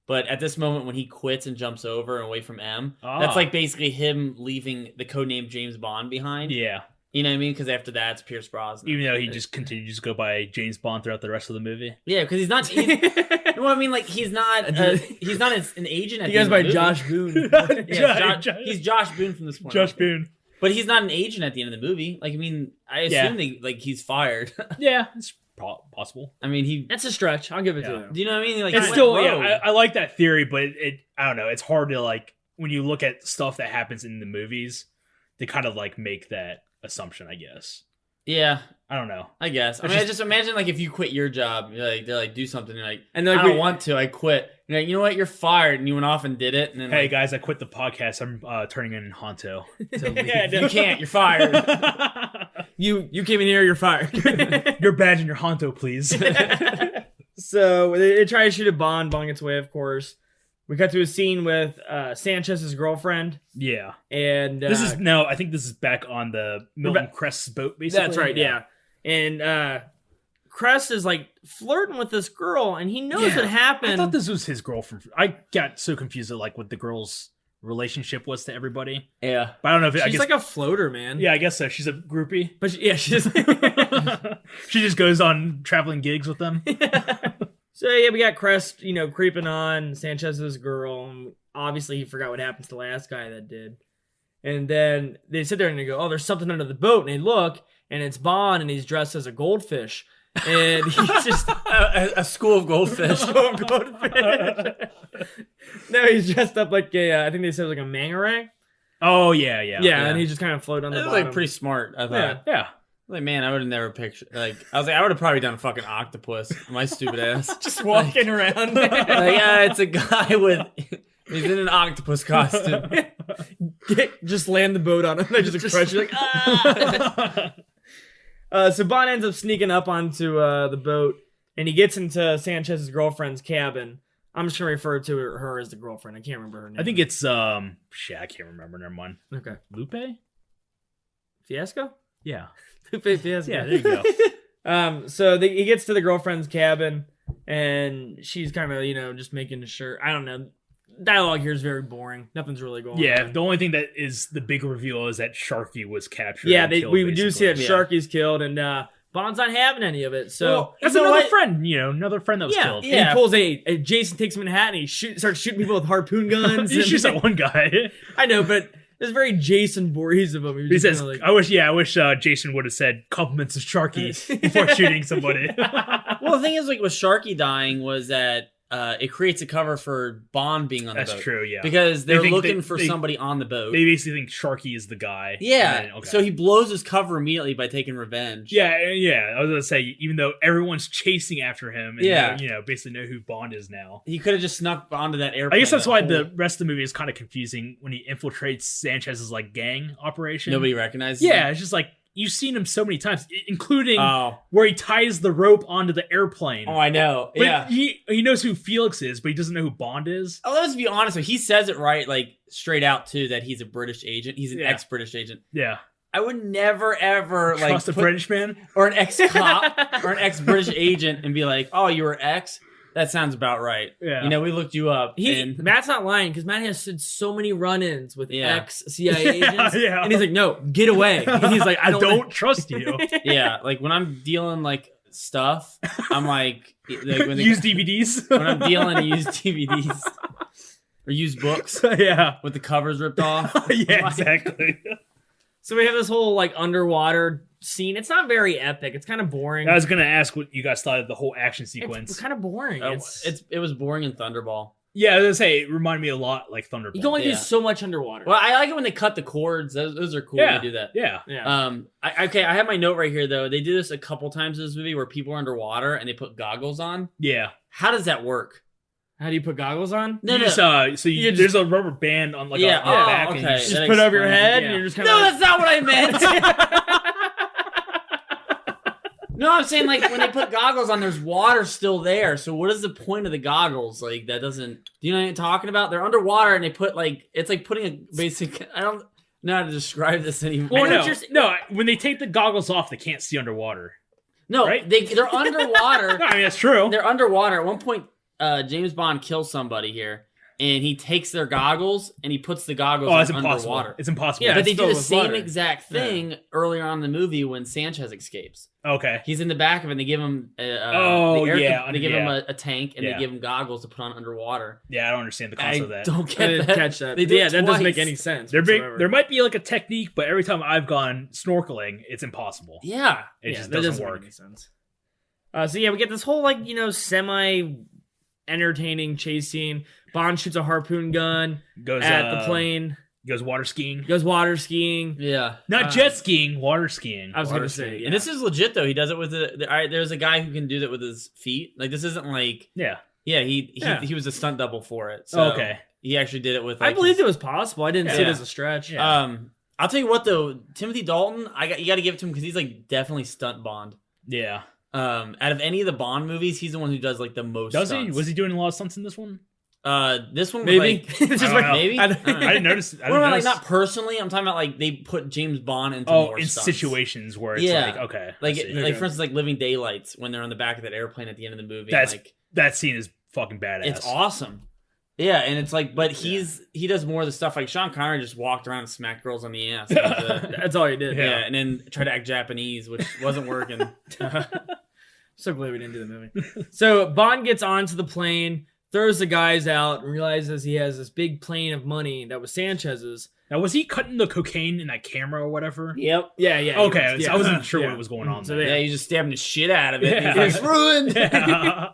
But at this moment when he quits and jumps over and away from M, that's like basically him leaving the codename James Bond behind. Yeah. You know what I mean? Because after that, it's Pierce Brosnan. Even though he just continues to go by James Bond throughout the rest of the movie. Yeah, because he's not. No, I mean, like, he's not an agent. At He goes the by end of the Josh Boone. Yeah, he's Josh Boone from this point. Josh Boone. But he's not an agent at the end of the movie. Like, I mean, I assume he's fired. Yeah, it's possible. I mean, That's a stretch. I'll give it to you. do you know what I mean? Like, It's he still, went yeah, rogue. I like that theory, but I don't know. It's hard to, like, when you look at stuff that happens in the movies, to kind of, like, make that assumption, I guess. Yeah, I don't know. I guess. I mean, I just imagine, like, if you quit your job, they're like, do something. You're like, And they're like, I don't want to. I quit. You're like, you know what? You're fired. And you went off and did it. And then, Hey, guys, I quit the podcast. I'm turning in Honto. you can't. You're fired. You came in here, you're fired. Your badge and your Honto, please. So they try to shoot at Bond. Bond gets away, of course. We cut to a scene with Sanchez's girlfriend. Yeah. And I think this is back on the Milton Crest's boat, basically. That's right, yeah. And Crest is like flirting with this girl, and he knows what happened. I thought this was his girlfriend. I got so confused at, like, what the girl's relationship was to everybody. Yeah. But I don't know if She's like a floater, man. Yeah, I guess so. She's a groupie. But she's She just goes on traveling gigs with them. So yeah, we got Crest, creeping on Sanchez's girl. Obviously, he forgot what happened to the last guy that did. And then they sit there and they go, "Oh, there's something under the boat." And they look, and it's Bond, and he's dressed as a goldfish. And he's just a school of goldfish. No, he's dressed up like I think they said like a McRae. Oh yeah. And he's just kind of floating on the That was bottom. like pretty smart, I thought. Yeah. Like, man, I would have never pictured. Like, I was like, I would have probably done a fucking octopus. My stupid ass. just walking around. It's a guy with. He's in an octopus costume. Just land the boat on him. They just crush you like, ah! So Bond ends up sneaking up onto the boat, and he gets into Sanchez's girlfriend's cabin. I'm just going to refer to her as the girlfriend. I can't remember her name. I think it's, I can't remember. Never mind. Okay. Lupe? Fiasco? Yeah. Lupe Fiasco. Yeah, there you go. So he gets to the girlfriend's cabin, and she's kind of, just making sure. I don't know. Dialogue here is very boring. Nothing's really going on. Yeah, the only thing that is the big reveal is that Sharky was captured. Yeah, and killed, we do see that basically. Sharky's killed, and Bond's not having any of it. So That's another friend, another friend that was killed. Yeah. He pulls a Jason takes him in a hat, and he starts shooting people with harpoon guns. He shoots that one guy. I know, but it's very Jason Voorhees of him. He says, I wish Jason would have said compliments to Sharky before shooting somebody. Well, the thing is, like, with Sharky dying was that it creates a cover for Bond being on the boat. That's true, yeah. Because they're looking they- for somebody on the boat. They basically think Sharky is the guy. Yeah. And then- okay. So he blows his cover immediately by taking revenge. Yeah. I was gonna say, even though everyone's chasing after him, and basically know who Bond is now. He could have just snuck onto that airplane. I guess that's why the rest of the movie is kind of confusing when he infiltrates Sanchez's like gang operation. Nobody recognizes Yeah, him. it's just like you've seen him so many times, including Oh, where he ties the rope onto the airplane. I know. But Yeah. he knows who Felix is, but he doesn't know who Bond is. Oh, let's be honest. He says it right, like, straight out, too, that he's a British agent. He's an ex-British agent. Yeah, I would never, ever, like... trust a British man. Or an ex-cop, or an ex-British agent, and be like, oh, you were ex? That sounds about right. Yeah. We looked you up. Matt's not lying, because Matt has had so many run-ins with Yeah. ex-CIA agents. Yeah. And he's like, no, get away. And he's like, I don't trust you. Yeah, like, when I'm dealing, like, stuff, I'm like when Use DVDs. when I'm dealing used DVDs or used books Yeah. with the covers ripped off. Yeah, exactly. So we have this whole, like, underwater scene. It's not very epic. It's kind of boring. I was gonna ask what you guys thought of the whole action sequence. It's kind of boring. It was boring in Thunderball. Yeah, I was gonna say it reminded me a lot like Thunderball. You can only do so much underwater. Well, I like it when they cut the cords. Those are cool when they do that. Yeah. I have my note right here though. They do this a couple times in this movie where people are underwater and they put goggles on. Yeah. How does that work? How do you put goggles on? There's a rubber band on like on the back. Okay. And you just put over your head and you're just kind of that's not what I meant. No, I'm saying like when they put goggles on, there's water still there. So what is the point of the goggles? Like that doesn't. Do you know what I'm talking about? They're underwater and they put like it's like putting a basic. I don't know how to describe this anymore. Well, no. When they take the goggles off, they can't see underwater. No, right? They're underwater. No, I mean that's true. They're underwater. At one point, James Bond kills somebody here. And he takes their goggles and he puts the goggles on underwater. It's impossible. Yeah, but they do the same exact thing earlier on in the movie when Sanchez escapes. Okay. He's in the back of it and they give him they give him a tank and they give him goggles to put on underwater. Yeah, I don't understand the concept of that. Don't get I didn't that. catch that. They did that doesn't make any sense. There might be like a technique, but every time I've gone snorkeling, it's impossible. Yeah. It just doesn't work. Make any sense. So we get this whole semi entertaining chase scene. Bond shoots a harpoon gun at the plane. Goes water skiing. Yeah. Not jet skiing, water skiing. I was going to say. Yeah. And this is legit, though. He does it with there's a guy who can do that with his feet. Like, this isn't like... Yeah. Yeah, he was a stunt double for it. So okay. He actually did it with... I believed it was possible. I didn't see it as a stretch. Yeah. I'll tell you what, though. Timothy Dalton, you got to give it to him because he's, like, definitely stunt Bond. Yeah. Out of any of the Bond movies, he's the one who does, like, the most Does stunts. he? Was he doing a lot of stunts in this one? This one was maybe. Maybe. I didn't notice. Like not personally. I'm talking about like they put James Bond into more in stunts. situations where it's like okay, like for instance, like Living Daylights when they're on the back of that airplane at the end of the movie. That scene is fucking badass. It's awesome. Yeah, and it's like, but he does more of the stuff like Sean Connery just walked around and smacked girls on the ass. That's all he did. Yeah, and then tried to act Japanese, which wasn't working. So glad we didn't do the movie. So Bond gets onto the plane, throws the guys out, and realizes he has this big plane of money that was Sanchez's. Now, was he cutting the cocaine in that camera or whatever? Yep. Yeah. Okay, I wasn't sure what was going on there. Yeah, he's just stabbing the shit out of it. Yeah. He's like, it's ruined. Yeah.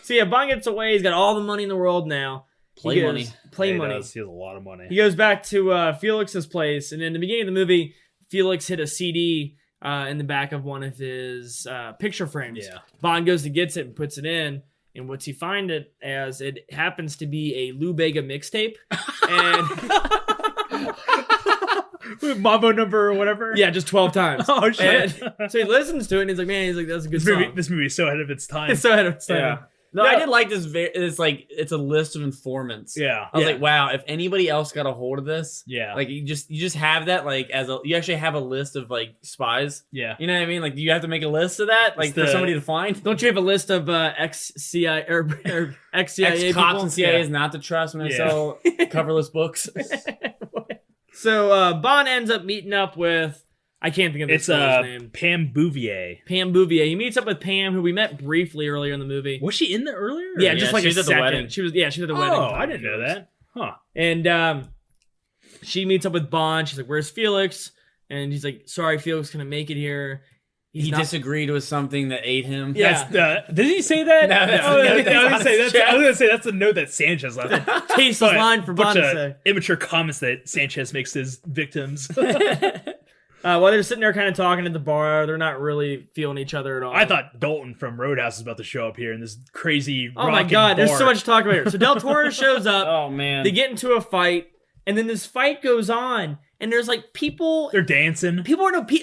So Bond gets away. He's got all the money in the world now. Play money. Play He money. does. He has a lot of money. He goes back to Felix's place, and in the beginning of the movie, Felix hit a CD in the back of one of his picture frames. Yeah. Bond goes to gets it and puts it in, and what's he find it as? It happens to be a Lou Bega mixtape, and Mambo number or whatever. yeah, just 12 times. Oh shit! And so he listens to it, and he's like, "Man, that's a good song." This movie is so ahead of its time. It's so ahead of its time. Yeah. No, I did like this. It's like it's a list of informants. Yeah. I was like, wow, if anybody else got a hold of this, Yeah. like you just have that like you actually have a list of like spies. Yeah. You know what I mean? Like, do you have to make a list of that, like for somebody to find? Don't you have a list of ex-CIA or ex-CIA Ex-cops people? and CIAs not to trust when they sell coverless books. So Bond ends up meeting up with, I can't think of this girl's name. Pam Bouvier. Pam Bouvier. He meets up with Pam, who we met briefly earlier in the movie. Was she in there earlier? Yeah, just like she was a at the second. wedding. She was at the wedding. Oh, I didn't know that. Huh. And she meets up with Bond. She's like, "Where's Felix?" And he's like, "Sorry, Felix couldn't make it here. He disagreed with something that ate him. Yeah. Did he say that? No, that's I was the note gonna say that's the note that Sanchez left. Tasteless line for Bond to Bunch say." of immature comments that Sanchez makes to his victims. While they're sitting there kind of talking at the bar, they're not really feeling each other at all. I thought Dalton from Roadhouse was about to show up here in this crazy. Oh my god, there's so much to talk about here. So Del Toro shows up. Oh man. They get into a fight, and then this fight goes on, and there's like people. They're dancing.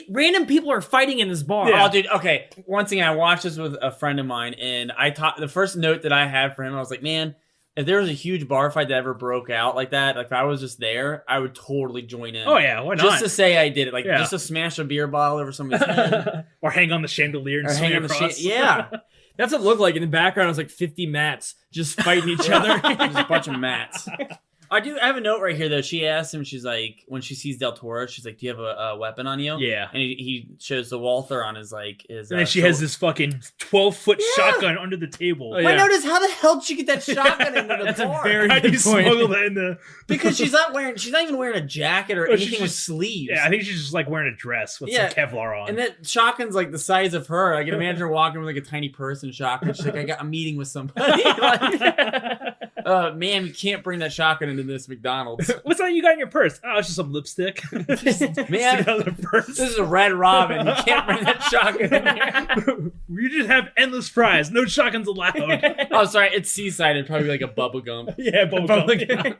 Random people are fighting in this bar. Oh, dude. Okay. One thing, I watched this with a friend of mine, and the first note that I had for him, I was like, man, if there was a huge bar fight that ever broke out like that, like if I was just there, I would totally join in. Oh yeah, why not? Just to say I did it, like just to smash a beer bottle over somebody's head, or hang on the chandelier and or swing hang on across. yeah, That's what it looked like. In the background, it was like 50 mats just fighting each other. just a bunch of mats. I have a note right here though. She asks him, she's like, when she sees Del Toro, she's like, "Do you have a weapon on you?" Yeah. And he shows the Walther on his and then she has this fucking 12-foot shotgun under the table. Oh, yeah. My note is, how the hell did she get that shotgun into the That's bar? a very How do you good point. smuggle that in the? Because she's not even wearing a jacket or anything with sleeves. Yeah, I think she's just like wearing a dress with some Kevlar on. And that shotgun's like the size of her. I can imagine her walking with like a tiny person shotgun. She's like, I got a meeting with somebody. Man, you can't bring that shotgun into this McDonald's. What's that you got in your purse? Oh, it's just some lipstick. Man, this is a Red Robin. You can't bring that shotgun in here. We just have endless fries. No shotguns allowed. Oh, sorry. It's Seaside. It'd probably be like a bubble gum. Yeah, bubble gum.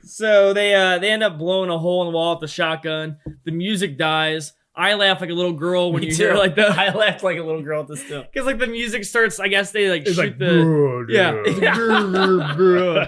So they end up blowing a hole in the wall with the shotgun. The music dies. I laugh like a little girl when you hear like the. I laughed like a little girl at this too. Because like the music starts, I guess they like it's shoot like, the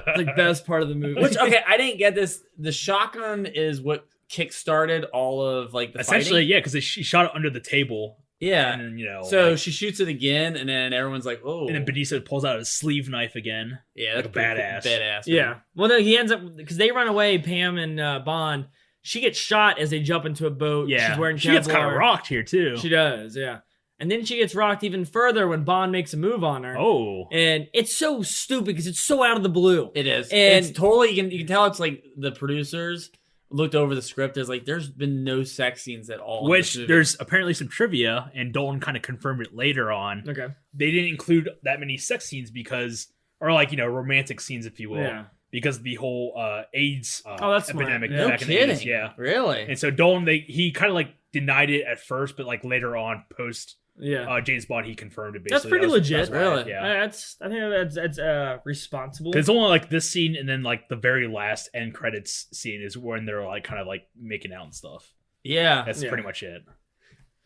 it's like best part of the movie. Which I didn't get this. The shotgun is what kick-started all of like the essentially fighting. Yeah, because she shot it under the table. Yeah, and so like, she shoots it again, and then everyone's like, "Oh!" And then Benicio pulls out his sleeve knife again. Yeah, that's like badass. Badass. Yeah. Man. Well, no, he ends up because they run away. Pam and Bond. She gets shot as they jump into a boat. Yeah, she's wearing. She gets kind of rocked here too. She does. Yeah. And then she gets rocked even further when Bond makes a move on her. Oh. And it's so stupid because it's so out of the blue. It is. And it's totally, you can tell it's like the producers looked over the script. There's like, there's been no sex scenes at all. Which there's apparently some trivia, and Dalton kind of confirmed it later on. Okay. They didn't include that many sex scenes because, or like, romantic scenes, if you will. Yeah. Because of the whole AIDS that's epidemic smart. back No in the kidding. 80s. Yeah. Really? And so Dalton, he kind of like denied it at first, but like later on, post James Bond, he confirmed it. Basically, that's pretty legit. Really? Yeah. I think that's responsible. It's only like this scene, and then like the very last end credits scene is when they're like kind of like making out and stuff. Yeah. That's pretty much it.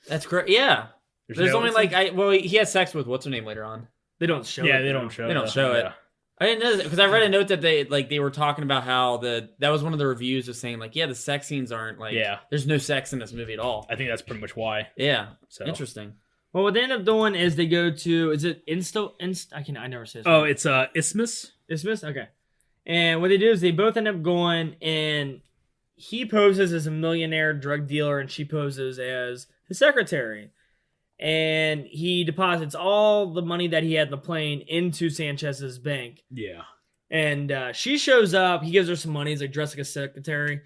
That's great. Yeah. There's only like he had sex with what's her name later on. They don't show it. Yeah, they don't show it. They don't show it. I didn't know that because I read a note that they were talking about how that was one of the reviews of saying like, yeah, the sex scenes aren't like, there's no sex in this movie at all. I think that's pretty much why. Yeah. So interesting. Well, what they end up doing is they go to, is it I never say this. Oh, it's Isthmus. Isthmus? Okay. And what they do is they both end up going, and he poses as a millionaire drug dealer and she poses as his secretary. And he deposits all the money that he had in the plane into Sanchez's bank. Yeah. And she shows up. He gives her some money. He's like, dressed like a secretary.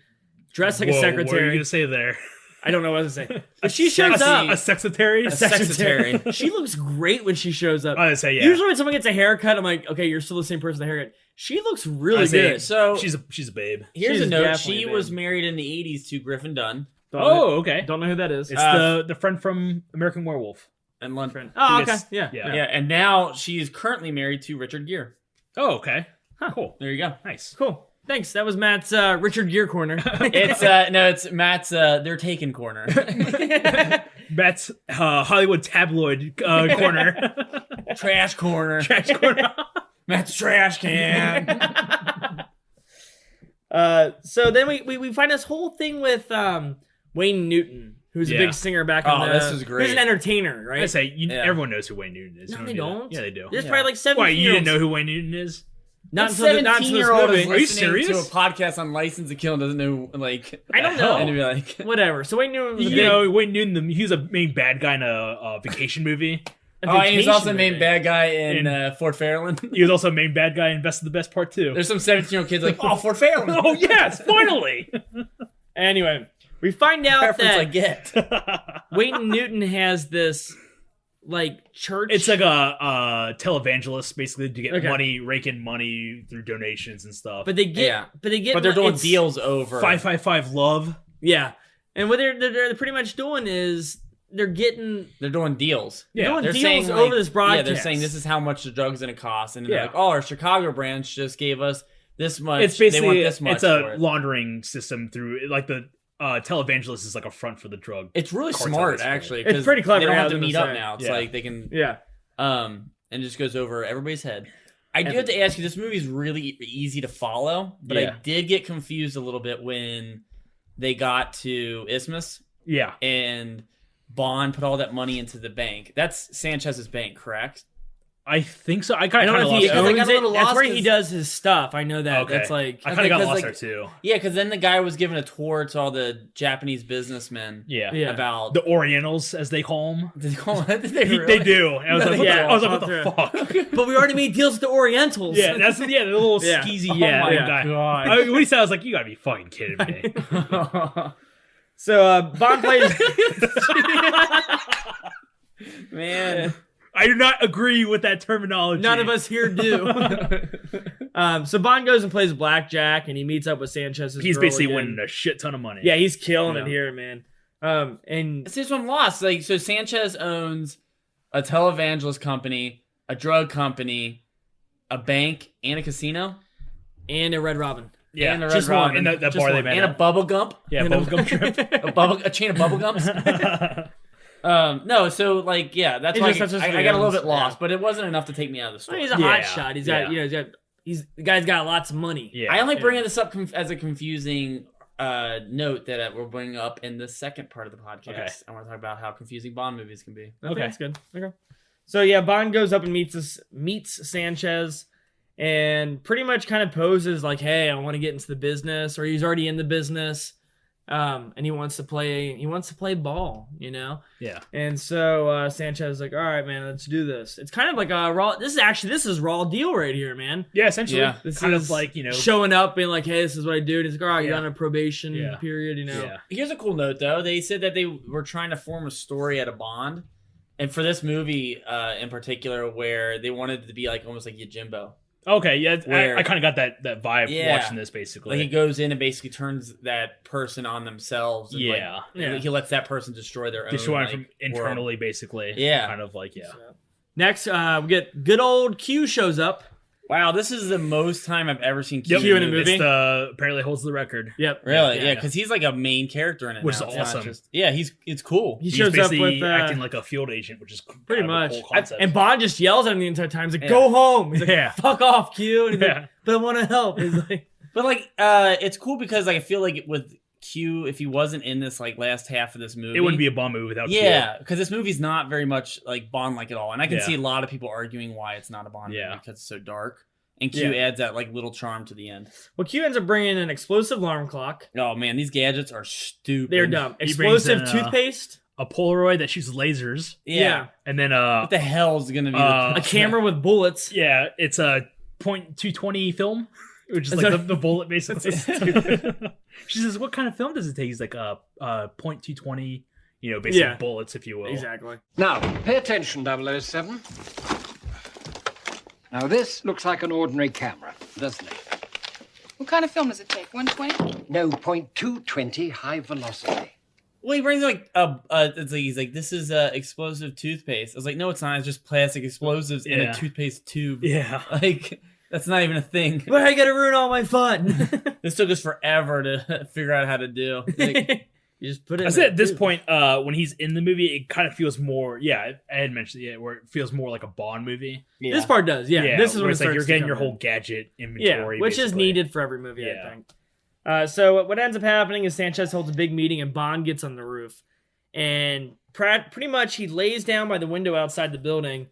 Dressed like a secretary. What are you going to say there? I don't know what to say. But she shows up. A secretary? A secretary. She looks great when she shows up. I would say, yeah. Usually when someone gets a haircut, I'm like, okay, you're still the same person with the haircut. She looks really good. So she's a babe. Here's She's a note. definitely She a babe. was married in the 80s to Griffin Dunn. Okay. Don't know who that is. It's the friend from American Werewolf. And Lundgren. Oh, okay. Yeah. Yeah. And now she is currently married to Richard Gere. Oh, okay. Huh. Cool. There you go. Nice. Cool. Thanks. That was Matt's Richard Gere corner. It's Matt's they're taken corner. Matt's Hollywood tabloid corner. Trash corner. Trash corner. Matt's trash can. So then we find this whole thing with Wayne Newton, who's a big singer back in the... this is great. He's an entertainer, right? I say, everyone knows who Wayne Newton is. No, You they need that. don't. Yeah, they do. There's probably like 17 Why, you didn't know who Wayne Newton is? Not until this 17-year-old movie. is Are you listening serious? to a podcast on License to Kill and doesn't know, like... I don't know. And to be like... Whatever. So Wayne Newton was a You big... know, Wayne Newton, he was a main bad guy in a vacation movie. Oh, and he's also the movie. main bad guy in Fort Fairland. He was also a main bad guy in Best of the Best Part 2. There's some 17-year-old kids like, oh, Fort Fairland. Oh, yes, finally! Anyway, we find out Reference I that get. Wayne Newton has this, like, church... It's like a televangelist, basically, to get Okay. money, rake in money through donations and stuff. But they get... But they're doing it's- deals over. 555 Love. Yeah. And what they're pretty much doing is they're getting... They're doing deals. They're doing They're deals saying over this broadcast. Yeah, they're saying this is how much the drug's going to cost. And they're Yeah. like, oh, our Chicago branch just gave us this much. It's basically, they want this much it's a for it. laundering system through, like the televangelist is like a front for the drug. It's really cartel, smart, basically. actually. It's 'cause pretty clever, They don't yeah, have I to was meet gonna up say. now. It's Yeah. like they can... Yeah. And it just goes over everybody's head. I do have to ask you, this movie is really easy to follow, but I did get confused a little bit when they got to Isthmus Yeah. and Bond put all that money into the bank. That's Sanchez's bank, correct? I think so. I I kind don't of know if he lost because I owns got a it. little That's lost where he 'cause- does his stuff. I know that. Okay. That's like I kind of got 'cause, lost like, there too. Yeah, because then the guy was giving a tour to all the Japanese businessmen. Yeah. Yeah. About The Orientals, as they call them. did they call it? Did they, They really? do. And I was No, like, they I was like, don't. what the fuck? but we already made deals with the Orientals. Yeah, that's the little Yeah. skeezy Oh my guy. God. I mean, when he said, I was like, you gotta be fucking kidding me. So Bond plays. Man. I do not agree with that terminology. None of us here do. So Bond goes and plays blackjack, and he meets up with Sanchez's. He's girl basically again. winning a shit ton of money. Yeah, he's killing Yeah. it here, man. And It's just one lost. Like, so Sanchez owns a televangelist company, a drug company, a bank, and a casino, a Red Robin. Yeah, and a Red just one. Robin. And that Just bar they one. met and a at. bubble gump. Yeah, and a- bubblegum trip. A chain of bubble gums. No, so like, yeah, that's It's why just- that's just I got a little what he bit lost, owns. but it wasn't enough to take me out of the I story. mean, he's a Yeah. hot shot. He's got, Yeah. the guy's got lots of money. Yeah. I only bring this up as a confusing note that we'll bring up in the second part of the podcast. Okay. I want to talk about how confusing Bond movies can be. Okay, Okay. that's good. Okay. So yeah, Bond goes up and meets Sanchez, and pretty much kind of poses like, "Hey, I want to get into the business," or he's already in the business, and he wants to play ball, you know. Yeah. And so Sanchez is like, "All right, man, let's do this." It's kind of like a raw. This is raw deal right here, man. Yeah, essentially. Yeah. This kind is of like, showing up being like, "Hey, this is what I do." And he's like, "All right, you're Yeah. on a probation Yeah. period, you know." Yeah. Here's a cool note, though. They said that they were trying to form a story out of Bond, and for this movie in particular, where they wanted it to be like almost like Yojimbo. Okay, yeah, Where- I kind of got that vibe Yeah. watching this, basically. Like he goes in and basically turns that person on themselves. And Yeah. Yeah. He lets that person destroy their own. Destroying like, from internally, basically. Yeah. Kind of like, yeah. Next, we get good old Q shows up. Wow, this is the most time I've ever seen Q, Yep. Q in a movie. It's apparently holds the record. Yep. Really? Yeah, Yeah, yeah. because he's like a main character in it. Which now. is It's not awesome. just- it's cool. He He's shows up basically with acting like a field agent, which is pretty kind of a much, cool concept. and Bond just yells at him the entire time. He's like, Yeah. "Go home." He's like, Yeah. "Fuck off, Q." And he's Yeah. like, "But I want to help." He's like, But like, it's cool because like I feel like with Q, if he wasn't in this like last half of this movie, it wouldn't be a Bond movie without Yeah, because this movie's not very much like Bond like at all, and I can Yeah. see a lot of people arguing why it's not a Bond Yeah. movie because it's so dark. And Q Yeah. adds that like little charm to the end. well, Q ends up bringing an explosive alarm clock. Oh man, these gadgets are stupid. They're dumb. He brings Explosive in, toothpaste. A Polaroid that shoots lasers, Yeah. and then What the hell's gonna be? A camera with bullets. yeah, it's a .220 film, which is Is like that- the bullet basically. She says, "What kind of film does it take?" He's like, .220, basically Yeah. bullets, if you will. Exactly. Now, pay attention, 007. Now, this looks like an ordinary camera, doesn't it? What kind of film does it take? 120? No, .220 high velocity. Well, he brings like it's like he's like, this is explosive toothpaste. I was like, no, it's not. It's just plastic explosives in Yeah. a toothpaste tube. Yeah. Like that's not even a thing. But I gotta ruin all my fun. This took us forever to figure out how to do. Like, You just put it. I in said a at this tube. point, when he's in the movie, it kind of feels more. Yeah, I had mentioned where it feels more like a Bond movie. This part does. Yeah. This is where when it it's like starts you're to getting come your in. whole gadget inventory. Yeah, which is basically. needed for every movie, Yeah. I think. So what ends up happening is Sanchez holds a big meeting and Bond gets on the roof. And pretty much he lays down by the window outside the building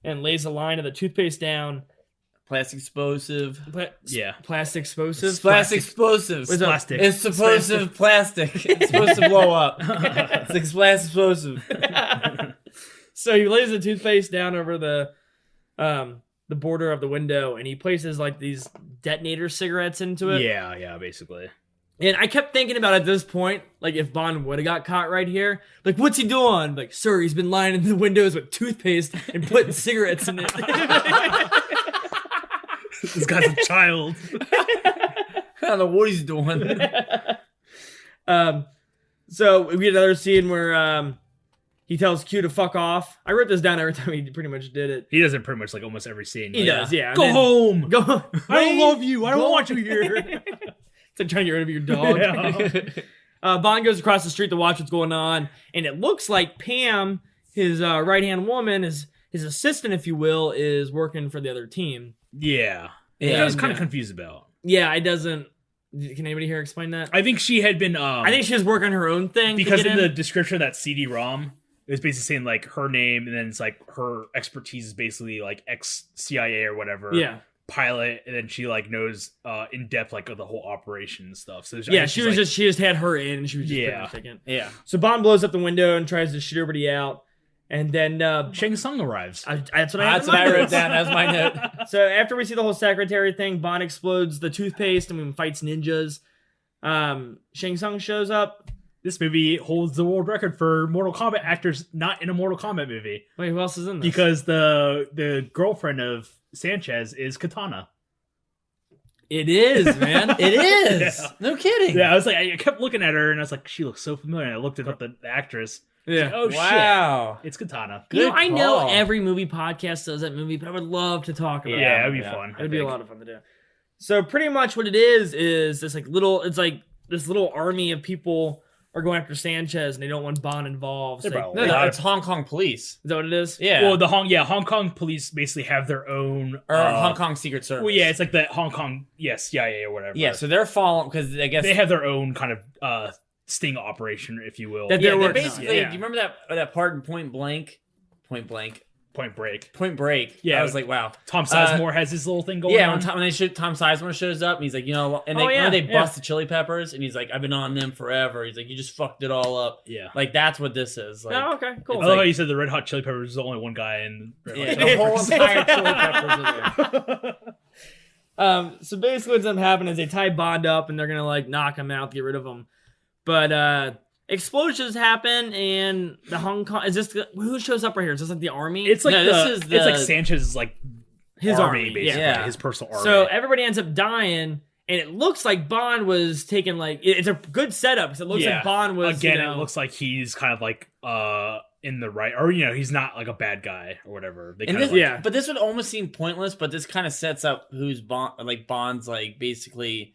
and lays a line of the toothpaste down. plastic explosive. Yeah. Plastic explosive. Plastic explosives. What's up? Plastic. It's supposed to plastic. It's supposed to blow up. It's like plastic explosive. So he lays the toothpaste down over the border of the window and he places like these detonator cigarettes into it. Yeah, basically. And I kept thinking about at this point, like if Bond would have got caught right here, like what's he doing? Like, sir, he's been lying in the windows with toothpaste and putting cigarettes in it. This guy's a child. I don't know what he's doing. So we get another scene where he tells Q to fuck off. I wrote this down every time he pretty much did it. He does it pretty much like almost every scene. He does, yeah. Go And then- home. Go. I don't love you. I don't Go- want you here. It's like trying to get rid of your dog. Yeah. Bond goes across the street to watch what's going on, and it looks like Pam, his right-hand woman, his assistant, if you will, is working for the other team. Yeah. Yeah. I was kind of confused about. Yeah, it doesn't. Can anybody here explain that? I think she had been. I think she was working her own thing. because to get in the description of that CD-ROM, It's basically saying like her name, and then it's like her expertise is basically like ex-CIA or whatever. Yeah. Pilot, and then she like knows in depth like of the whole operation and stuff. So Yeah, she just had her in, and she was just pretty much taking. Yeah. So Bond blows up the window and tries to shoot everybody out, and then Shang Tsung arrives. That's what I wrote down as my note. So after we see the whole secretary thing, Bond explodes the toothpaste and we fights ninjas. Shang Tsung shows up. This movie holds the world record for Mortal Kombat actors not in a Mortal Kombat movie. Wait, who else is in this? Because the girlfriend of Sanchez is Katana. It is, man. It is. Yeah. No kidding. Yeah, I was like, I kept looking at her and I was like, she looks so familiar. And I looked up the actress. Yeah. Like, oh Wow. shit, it's Katana. You know, Good I know call. every movie podcast does that movie, but I would love to talk about it. Yeah, it'd be fun. It'd be a lot of fun to do. So pretty much what it is this like little, it's like this little army of people are going after Sanchez and they don't want Bond involved. So No, it's Hong Kong police. is that what it is? Yeah. Well, Hong Kong police basically have their own Or Hong Kong Secret Service. Well, yeah, it's like the Hong Kong, CIA or whatever. Yeah, so they're following because I guess they have their own kind of sting operation, if you will. That Yeah, they're they working on. basically. Yeah. Do you remember that part in Point Break? Point Break. Yeah, Yeah, I was like, wow. Tom Sizemore has his little thing going Yeah, on. when Tom Sizemore shows up, and he's like, and Oh, yeah, they yeah. bust the chili peppers, and he's like, I've been on them forever. He's like, you just fucked it all up. Yeah. Like that's what this is. Like, Oh, okay, cool. I love how you said the Red Hot Chili Peppers is only one guy in Red yeah, Hot the Chili whole Peppers. entire chili peppers is there. So basically what's gonna happen is they tie Bond up and they're gonna like knock him out, get rid of him. But explosions happen and the Hong Kong who shows up right here? Is this like the army? It's like No, this is it's like the- Sanchez's like his army, basically, yeah. his personal army. So everybody ends up dying, and it looks like Bond was taking like it's a good setup because it looks like Bond was again. It looks like he's kind of like in the right, or he's not like a bad guy or whatever. They And kind this, of like, yeah. but this would almost seem pointless. But this kind of sets up who's Bond's like basically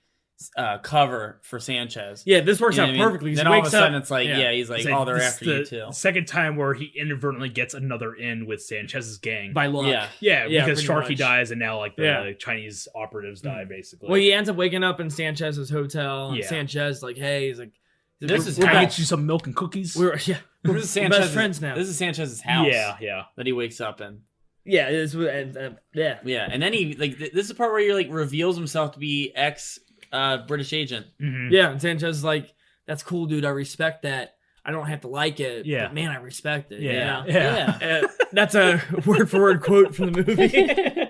cover for Sanchez. Yeah, this works You know out what I mean? perfectly. Then He all of a wakes sudden up, it's like, he's like, It's like, they're this after is you the too. second time where he inadvertently gets another in with Sanchez's gang. by luck. Yeah. Yeah, Yeah, because pretty Sharky much. dies, and now like the Yeah. Chinese operatives die, basically. Well, he ends up waking up in Sanchez's hotel. And Yeah. Sanchez like, hey, he's like, This is Can I how- get you some milk and cookies? we're This is we're Sanchez's, best friends now. This is Sanchez's house. yeah. That he wakes up in. Yeah, it is. Yeah. Yeah, and then he like this is the part where he like reveals himself to be ex British agent. Mhm. Yeah, and Sanchez is like, that's cool, dude. I respect that. I don't have to like it. Yeah. But man, I respect it. Yeah. You know? Yeah. That's a word for word quote from the movie.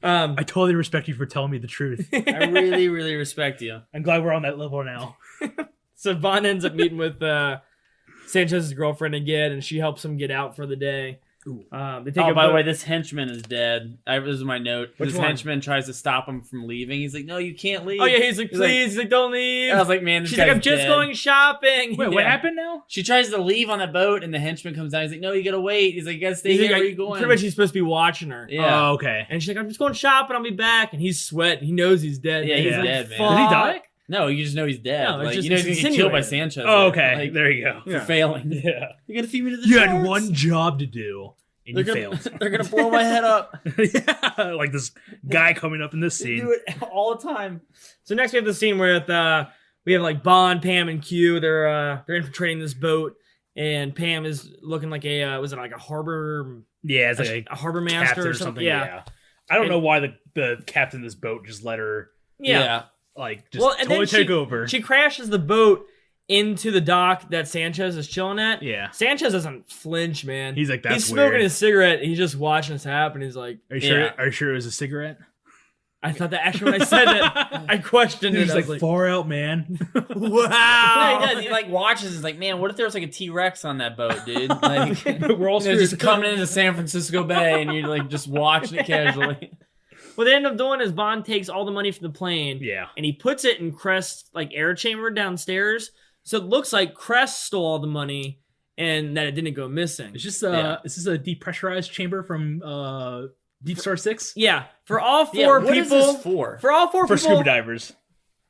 I totally respect you for telling me the truth. I really, really respect you. I'm glad we're on that level now. So Bond ends up meeting with Sanchez's girlfriend again, and she helps him get out for the day. They take Oh, a by the boat- way, this henchman is dead. This is my note. Which This one? henchman tries to stop him from leaving. He's like, "No, you can't leave." Oh yeah, he's like, He's like- please, he's like, don't leave. I was like, "Man, this She's like, guy's I'm just dead." going shopping. Wait, what happened now? She tries to leave on the boat, and the henchman comes down. He's like, "No, you gotta wait." He's like, "You gotta stay He's here. like, Where are you going?" pretty much he's supposed to be watching her. Yeah. Oh, okay. And she's like, I'm just going shopping, I'll be back. And he's sweating. He knows he's dead. Yeah, man. he's like, dead, man. "Fuck." Did he die? No, you just know he's dead. No, it's like, just- you know he's it's gonna get killed by insinuated. Sanchez. Oh, okay. Like, There you go. for failing. Yeah. You gotta feed me to the You had sharks. one job to do, and you They're failed. gonna, they're gonna blow my head up. Yeah, like this guy coming up in this They scene. do it all the time. So next we have the scene where we have like Bond, Pam, and Q. They're infiltrating this boat, and Pam is looking like was it like a harbor? Yeah, it's like a harbor a master captain or or something? something. Yeah. Yeah. I don't And- know why the captain of this boat just let her Yeah. like just Well, and totally then take over. She crashes the boat into the dock that Sanchez is chilling at. Yeah. Sanchez doesn't flinch, man. He's like, he's "That's smoking weird." his cigarette. He's just watching this happen. He's like, Are you sure? yeah. Are you sure it was a cigarette? I thought that actually when I said that, I questioned it. He's I like, was far out, man. wow. Yeah, he does. He like watches. He's like, man, what if there was like a T-Rex on that boat, dude? Like, We're all just screwed. coming into San Francisco Bay, and you're like just watching it casually. What they end up doing is Bond takes all the money from the plane, Yeah. and he puts it in Crest's like air chamber downstairs. So it looks like Crest stole all the money and that it didn't go missing. It's just Yeah. Is this a depressurized chamber from Deep Star 6? Yeah, for all Yeah, four what is people. this for? For all four For people. scuba divers.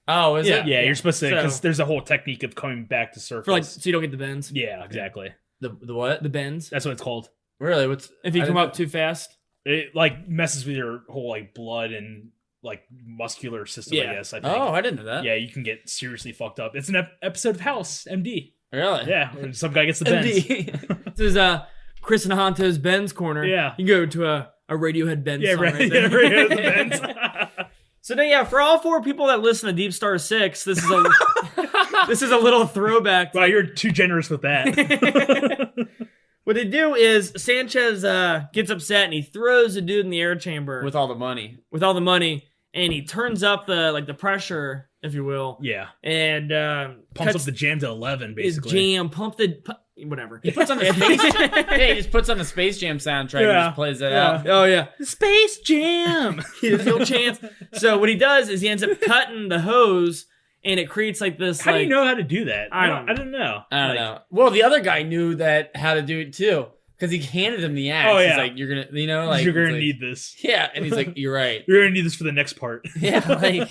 Oh, is Yeah. it? Yeah, you're supposed to, because So- there's a whole technique of coming back to surface. For like, so you don't get the bends. Yeah, exactly. The what? The bends. That's what it's called. Really? What's If you I come didn't- up too fast. It like messes with your whole like blood and like muscular system, Yeah. I guess. I think. Oh, I didn't know that. Yeah, you can get seriously fucked up. It's an episode of House, MD. Really? Yeah, where some guy gets the bends. MD. This is Chris and Honto's Ben's corner. Yeah. You can go to a Radiohead Ben song right, right there. Radiohead Ben's. So then, yeah, for all 4 people that listen to Deep Star 6, this is a this is a little throwback. Wow, you're too generous with that. What they do is Sanchez gets upset and he throws the dude in the air chamber with all the money. And he turns up the pressure, if you will. Yeah. And pumps up the jam to 11, basically. Jam, whatever. He puts on the Space he just puts on the Space Jam soundtrack and just plays that out. Oh, yeah. Space Jam! He has no chance. So what he does is he ends up cutting the hose, and it creates like this. How do you know how to do that? I don't know. I don't know. Well, the other guy knew how to do it too. Because he handed him the axe. Oh, yeah. He's like, you're going to, you're going to need this. Yeah. And he's like, you're right. You're going to need this for the next part. Yeah. Like,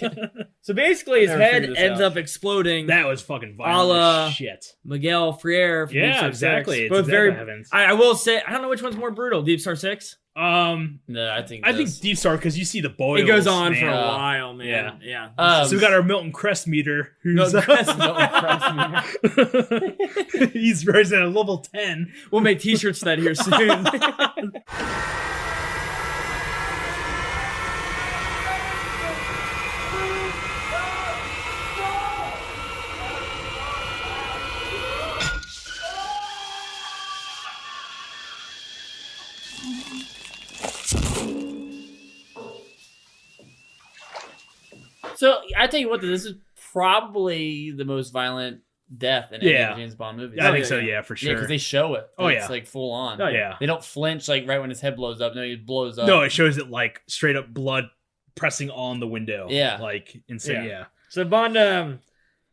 so basically his Never head figured this ends out. up exploding. That was fucking A violent la as shit. Miguel Freire from Deep Star 6. Exactly. It's Both exactly very. what happens. I will say, I don't know which one's more brutal. Deep Star 6? no, I think Deep Star, because you see the boils. It goes on man. for a while, man. Yeah. So we got our Milton Crest meter. Who's he's rising at level 10. We'll make t-shirts that here soon. So I tell you what, this is probably the most violent death in any of the James Bond movies. I think so, yeah, for sure. Yeah, because they show it. Oh, It's yeah. like full on. Oh, yeah. They don't flinch like right when his head blows up. No, he blows up. No, it shows it like straight up blood pressing on the window. Yeah. Like insane, Yeah. yeah. So Bond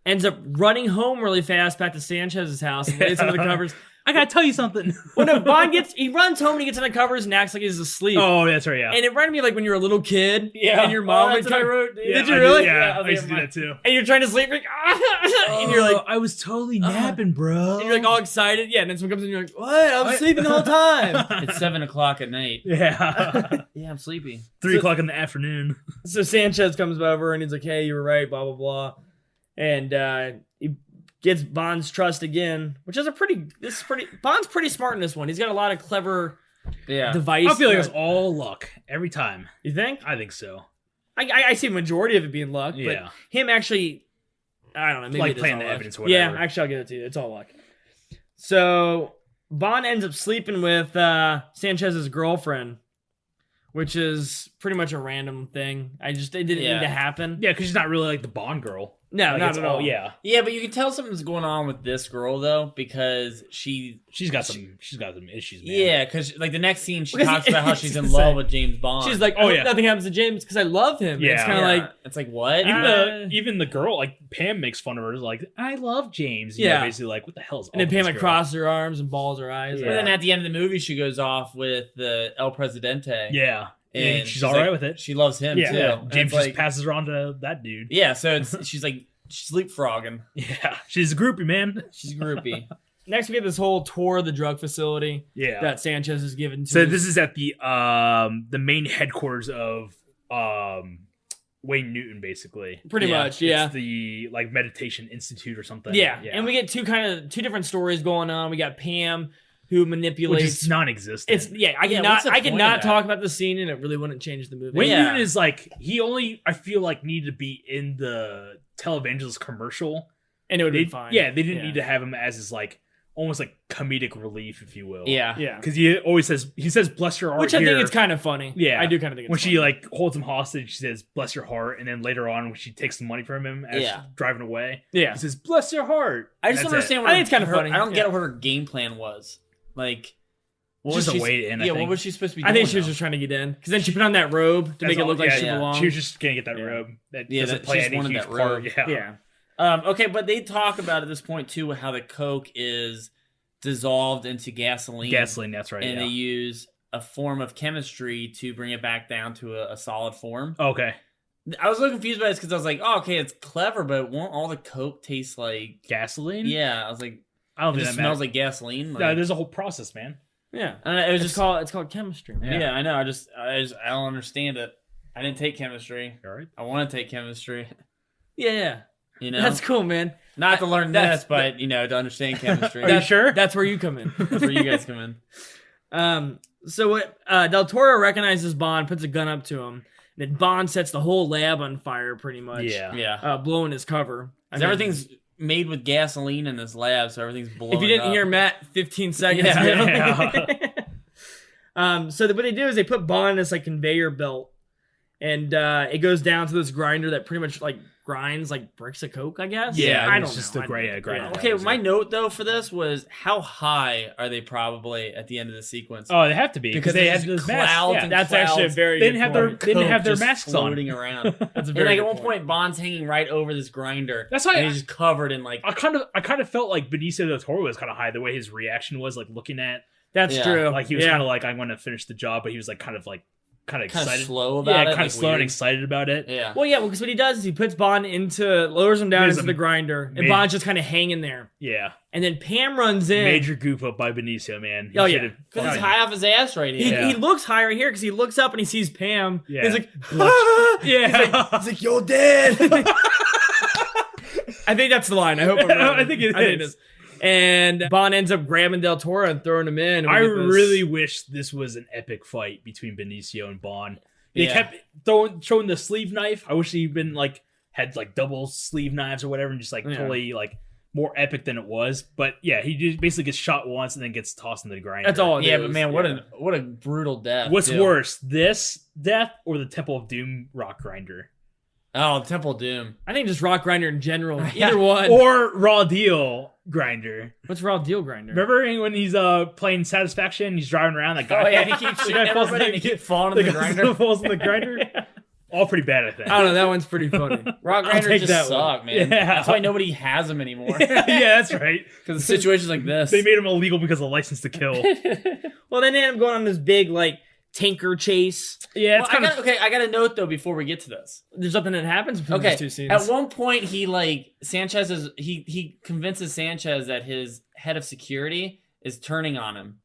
ends up running home really fast back to Sanchez's house and lays under the covers. I gotta tell you something. Well, no, he runs home and he gets under the covers and acts like he's asleep. Oh, that's right, yeah. And it reminded me of like when you were a little kid. Yeah. And your mom would that's what I wrote. Yeah, Did you I really? Yeah, I used to do that too. And you're trying to sleep, like, and you're like, I was totally napping, bro. and you're like all excited. Yeah, and then someone comes in and you're like, what? I'm sleeping the whole time. It's 7:00 at night. Yeah. Yeah, I'm sleepy. 3 o'clock in the afternoon. So Sanchez comes over and he's like, hey, you were right, blah, blah, blah. And he gets Bond's trust again, which is Bond's pretty smart in this one. He's got a lot of clever device. I feel like it's all luck every time. You think? I think so. I see a majority of it being luck, Yeah. but him actually, I don't know, maybe Like it is playing all the luck. evidence or whatever. Yeah, actually, I'll give it to you. It's all luck. So Bond ends up sleeping with Sanchez's girlfriend, which is pretty much a random thing. It didn't need to happen. Yeah, because she's not really like the Bond girl. No, Like, not it's at all. Yeah. Yeah, but you can tell something's going on with this girl though, because she's got some issues, man. Yeah, because like the next scene, she Because talks about how she's in it's love like- with James Bond. She's like, Oh, yeah. nothing happens to James because I love him. Yeah. It's kind of like, it's like what? Even the girl, like Pam, makes fun of her. Like, I love James. You Yeah. know, basically, like, what the hell's and then up Pam with like this girl? crosses her arms and balls her eyes. Yeah. And then at the end of the movie, she goes off with the El Presidente. Yeah, and she's all like- right with it. She loves him Yeah, too. yeah. And James it's just passes her on to that dude. Yeah, so she's like sleepfrogging. Yeah, she's a groupie, man. She's a groupie. Next, we get this whole tour of the drug facility Yeah. that Sanchez is given to. So this is at the main headquarters of Wayne Newton, basically. pretty much, yeah. It's the like meditation institute or something. Yeah, and we get two different stories going on. We got Pam, who manipulates. which is non-existent. It's I Yeah, cannot what's the I point cannot of that? talk about the scene, and it really wouldn't change the movie. Wayne Yeah. Newton is like he only I feel like needed to be in the televangelist commercial. and it would be They, fine. yeah, they didn't need to have him as his like almost like comedic relief, if you will. Yeah. yeah. because he always says bless your heart, Which I here. think it's kind of funny. Yeah. I do kind of think it's when funny. she like holds him hostage, she says bless your heart, and then later on when she takes the money from him as Yeah. she's driving away, yeah. he says bless your heart. I just That's don't it. understand. I think it's kinda her- funny. I don't Yeah. get what her game plan was. Like, what Just was a she? way in, I Yeah, what think. was she supposed to be? I think doing, she was though? just trying to get in because then she put on that robe to That's make it all- look like yeah, she yeah. belonged. She was just gonna get that Yeah. robe that Yeah, doesn't that- play she just any wanted huge that part. robe. Yeah. yeah. Okay, but they talk about at this point too how the coke is dissolved into gasoline. Gasoline, that's right. and yeah. they use a form of chemistry to bring it back down to a solid form. Okay, I was a little confused by this because I was like, oh, okay, it's clever, but won't all the coke taste like? gasoline. Yeah, I was like, I don't it think just that smells matters. like gasoline. No, Like, there's a whole process, man. Yeah. I don't know, it was just It's called chemistry. man. yeah, I know. I don't understand it. I didn't take chemistry. All right. I want to take chemistry. Yeah. You know, That's cool, man. Not to learn this, but to understand chemistry. Are you sure? That's where you come in. That's where you guys come in. So what? Del Toro recognizes Bond, puts a gun up to him, and then Bond sets the whole lab on fire, pretty much. Yeah. Blowing his cover. Everything's made with gasoline in this lab, so everything's blowing. If you didn't hear Matt 15 seconds ago. So what they do is they put Bond in this like conveyor belt, and it goes down to this grinder that pretty much like grinds like bricks of coke, I guess. Yeah, I don't it's just know. a grinder. Okay, my note though for this was how high are they probably at the end of the sequence? Oh, they have to be because they there's had those clouds masks. and That's clouds. actually a very They good didn't have point. they didn't have their Just masks floating on. around. That's a And very like good at one point. point, Bond's hanging right over this grinder. That's why and he's just covered in like. I kind of felt like Benicio del Toro was kind of high the way his reaction was, like looking at. That's Yeah. true. Like he was kind of like, I'm going to finish the job, but he was like kind of excited, slow about it. kind like of slow and weird. excited about it. Yeah. Well, yeah, because what he does is he puts Bond lowers him down There's into a the grinder, and major- Bond's just kind of hanging there. Yeah, And then Pam runs in. major goof up by Benicio, man. He Oh, yeah. should've Because he's fucking- high off his ass right He, here. Yeah. he looks high right here because he looks up and he sees Pam. Yeah. He's like, ah! Yeah. He's like, you're dead. I think that's the line. I hope I'm wrong. I think it is. And Bond ends up grabbing Del Toro and throwing him in. and we I get this- really wish this was an epic fight between Benicio and Bond. They Yeah. kept showing the sleeve knife. I wish he'd been had double sleeve knives or whatever, and just totally more epic than it was. But yeah, he just basically gets shot once and then gets tossed into the grinder. That's all it Yeah, is. but man, what a brutal death. What's too. worse, this death or the Temple of Doom rock grinder? Oh, Temple of Doom. I think just Rock Grinder in general. Either one. Or Raw Deal grinder. What's Raw Deal Grinder? Remember when he's playing Satisfaction, he's driving around, that guy Oh yeah, he keeps the shooting guy falls everybody in and the- he keeps falling in the guy grinder. falls in the grinder. All pretty bad, I think. I don't know. That one's pretty funny. Rock I'll grinders take just that one. suck, man. Yeah. That's why nobody has them anymore. Yeah, that's right. Because of situations like this. They made him illegal because of license to kill. Well, then they end up going on this big, tanker chase. Yeah, Well, it's kind of. I got a note though before we get to this. There's nothing that happens between Okay, these two scenes. at one point he convinces Sanchez that his head of security is turning on him,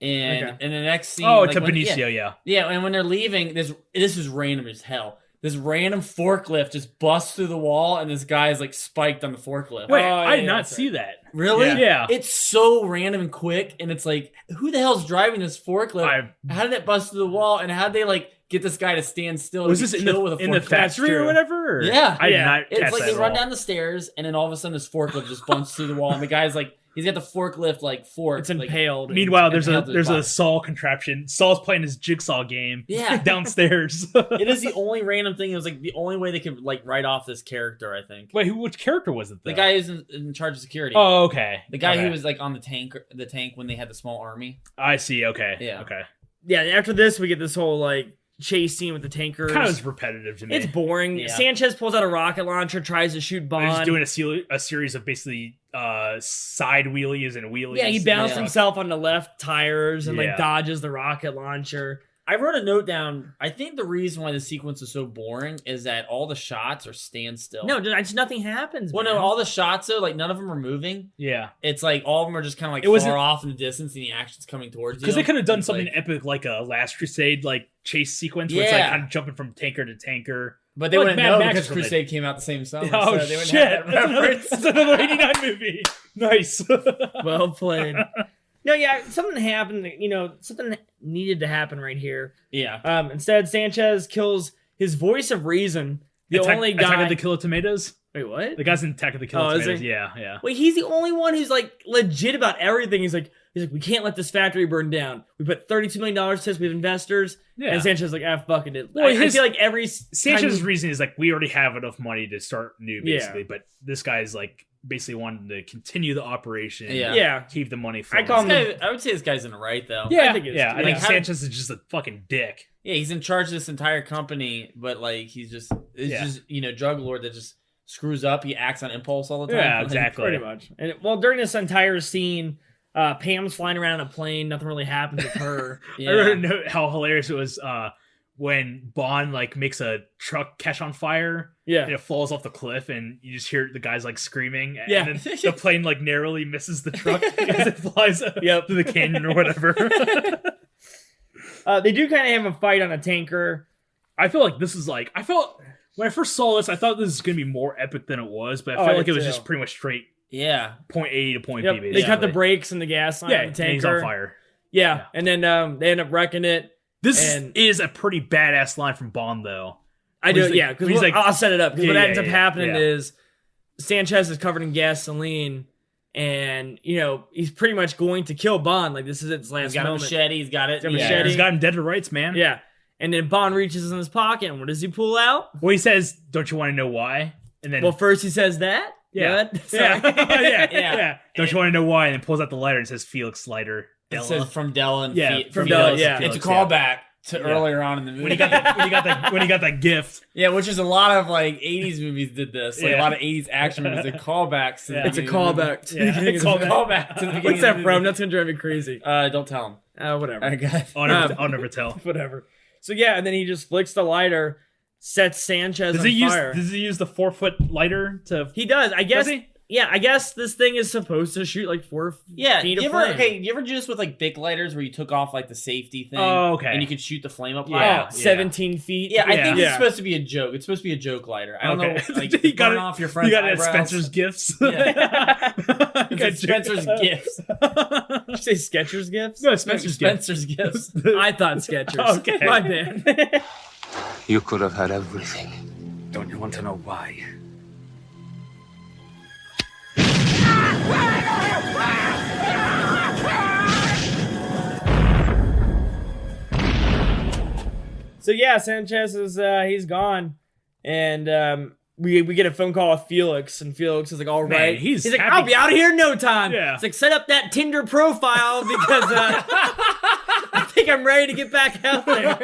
and Okay. in the next scene, Oh, like, to when- Benicio, yeah. yeah, and when they're leaving, this is random as hell. This random forklift just busts through the wall, and this guy is spiked on the forklift. Wait, Oh, I did yeah, not that's see that. Really? Yeah. It's so random and quick, and it's like, who the hell's driving this forklift? How did it bust through the wall, and how did they get this guy to stand still? Was to this get in the, killed with a in the forklift? factory or whatever? Or? Yeah. I did Yeah. not It's catch like that they at run all. down the stairs, and then all of a sudden this forklift just bunts through the wall, and the guy's he's got the forklift fork. It's impaled. Meanwhile, there's impaled to the a bottom. Saul contraption. Saul's playing his jigsaw game. Yeah. Downstairs. It is the only random thing. It was the only way they could write off this character. I think Wait, which character was it? Though? the guy who's in charge of security. Oh, okay. The guy Okay. who was on the tank when they had the small army. I see. Okay. Yeah. Okay. Yeah, after this, we get this whole, chase scene with the tankers. Kind of was repetitive to me. It's boring. Yeah. Sanchez pulls out a rocket launcher, tries to shoot They're just Bond. doing a series of basically side wheelies and wheelies. Yeah, he bounced Yeah. himself on the left tires and Yeah. dodges the rocket launcher. I wrote a note down. I think the reason why the sequence is so boring is that all the shots are standstill. No, just nothing happens. Well, man. no, all the shots though, none of them are moving. Yeah. It's all of them are just kind of It wasn't- far off in the distance, and the action's coming towards you. Because they could have done It's something epic like a Last Crusade chase sequence where it's Yeah. kind of jumping from tanker to tanker. but they like wouldn't Mad know Max because or something. Crusade came out the same summer. Oh so they wouldn't shit! have that That's another, reference. that's another 89 movie. Nice. Well played. No, yeah, something happened. Something needed to happen right here. Yeah. Instead, Sanchez kills his voice of reason. The only Attack guy. of the Killer Tomatoes. Wait, what? The guy's in Attack of the Killer Oh, is Tomatoes. he? Yeah. Wait, he's the only one who's legit about everything. He's like, we can't let this factory burn down. We put $32 million to this. We have investors. Yeah. And Sanchez's like, fucking it. Well, I his- feel like every Sanchez's time- reason is we already have enough money to start new, Yeah. basically. But this guy's basically wanting to continue the operation. Yeah. Yeah. Keep the money. I call him I would say this guy's in the right though. Yeah, I think it's- yeah. I like, think how- Sanchez is just a fucking dick. Yeah, he's in charge of this entire company, but he's just drug lord that just screws up. He acts on impulse all the time. Yeah, exactly. Pretty much. And during this entire scene, Pam's flying around in a plane. Nothing really happens with her. Yeah. I wrote a note how hilarious it was when Bond makes a truck catch on fire. Yeah. And it falls off the cliff, and you just hear the guys screaming. Yeah. And then the plane narrowly misses the truck as it flies Yep. through the canyon or whatever. They do kind of have a fight on a tanker. I feel like this is I felt When I first saw this, I thought this was going to be more epic than it was, but I Oh, felt I like did it was too. just pretty much straight Yeah. point A to point Yep, B, they basically. cut the brakes and the gas line Yeah, of the and he's tanker. on fire. Yeah, and then they end up wrecking it. This And- is a pretty badass line from Bond, though. I do, He's like- yeah, because he's like- I'll set it up. Because what Yeah, ends up happening yeah. is Sanchez is covered in gasoline, and he's pretty much going to kill Bond. Like this is its last He's got a moment. machete. He's got it. He's got a yeah. machete. He's got him dead to rights, man. Yeah, and then Bond reaches in his pocket, and what does he pull out? Well, he says, "Don't you want to know why?" And then, Well, first he says that. yeah, Good. yeah, Sorry. yeah. Don't you want to know why? And then pulls out the lighter and says, "Felix lighter." It Della. says from Della and Yeah, from from Della. Della, yeah. It's a Felix, yeah. callback to earlier on in the movie. when he got that gift. Yeah, which is a lot of like 80s movies did this. Like Yeah. a lot of 80s action movies, the callbacks. To the It's a beginning of the movie. callback. To Yeah, the beginning of the movie. Callback to the beginning. What's of that the from? movie. That's gonna drive me crazy. Don't tell him. Whatever. Okay. I'll never tell. Whatever. So yeah, and then he just flicks the lighter, sets Sanchez Does on he use? fire. Does he use the 4-foot lighter to? He does. I guess. Does he? Yeah, I guess this thing is supposed to shoot like 4 Yeah, feet you of ever flame. you ever do this with like Bic lighters where you took off like the safety thing? Oh, okay. And you could shoot the flame up Yeah. high? 17 feet. Yeah, I think Yeah. it's supposed to be a joke. It's supposed to be a joke lighter. I don't know, like You got burn it- off your friend's You got it at eyebrows. Spencer's Gifts. Yeah. You got It's Spencer's gifts. Did you say Skechers gifts? No, Spencer's Gifts. Spencer's gifts. I thought Skechers. Okay. My bad. You could have had everything. Don't you want to know why? So yeah, Sanchez is he's gone, and we get a phone call with Felix, and Felix is like, "All Man, right." he's like, happy. "I'll be out of here in no time." Yeah. It's like, set up that Tinder profile because I think I'm ready to get back out there.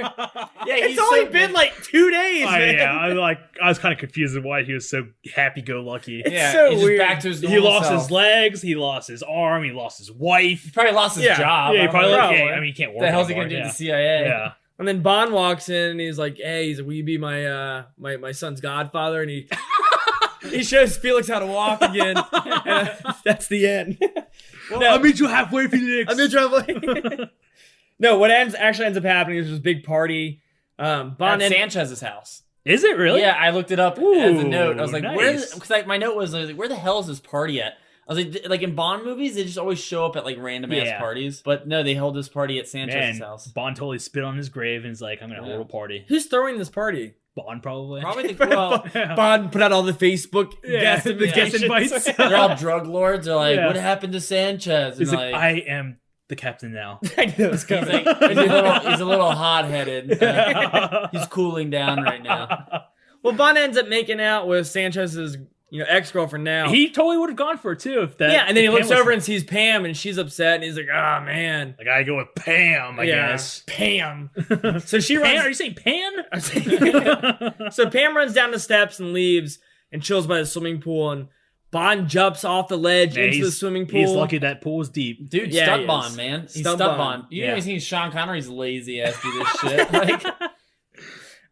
Yeah, It's only been like 2 days, Oh, man. yeah, I was kind of confused with why he was so happy-go-lucky. Yeah, so he's weird. just back to his He normal lost self. his legs, he lost his arm, he lost his wife. He probably lost his Yeah. job. Yeah, I he don't probably. know. Probably. Yeah, I mean, he can't work. What the hell's he gonna anymore, do at the CIA? Yeah. And then Bond walks in and he's like, "Hey, he's like, will you be my my son's godfather?" And he he shows Felix how to walk again. And that's the end. Well, I'll meet you halfway, Felix. I'm in trouble. No, what actually ends up happening is this big party. Bond At and Sanchez's house. Is it really? Yeah, I looked it up as a note. I was like, nice. because my note was like, where the hell is this party at? I was like in Bond movies, they just always show up at like random ass Yeah. parties. But no, they hold this party at Sanchez's Man, house. Bond totally spit on his grave and is like, I'm gonna Yeah. hold a party. who's throwing this party? Bond probably. Probably the well, Bond put out all the Facebook Yeah, guest the guest invitations. invites. they're all drug lords. They're like, Yeah. what happened to Sanchez? And He's like, I am the captain now. I knew it was he's, coming. like, he's a little hot headed. He's cooling down right now. Well, Bond ends up making out with Sanchez's ex-girlfriend now. He totally would have gone for it too if that. yeah, and then he if looks Pam was- over and sees Pam, and she's upset, and he's like, "Ah, man." I gotta go with Pam, I guess. Pam. So she Pan? Are runs. you saying Pan? So Pam runs down the steps and leaves and chills by the swimming pool, and Bond jumps off the ledge Man, into the he's- swimming pool. He's lucky that pool was deep. Dude, Yeah, stunt he Bond, is. man. He's Stunt stunt Bond. Bond. You Yeah. ever seen Sean Connery's lazy ass do this shit?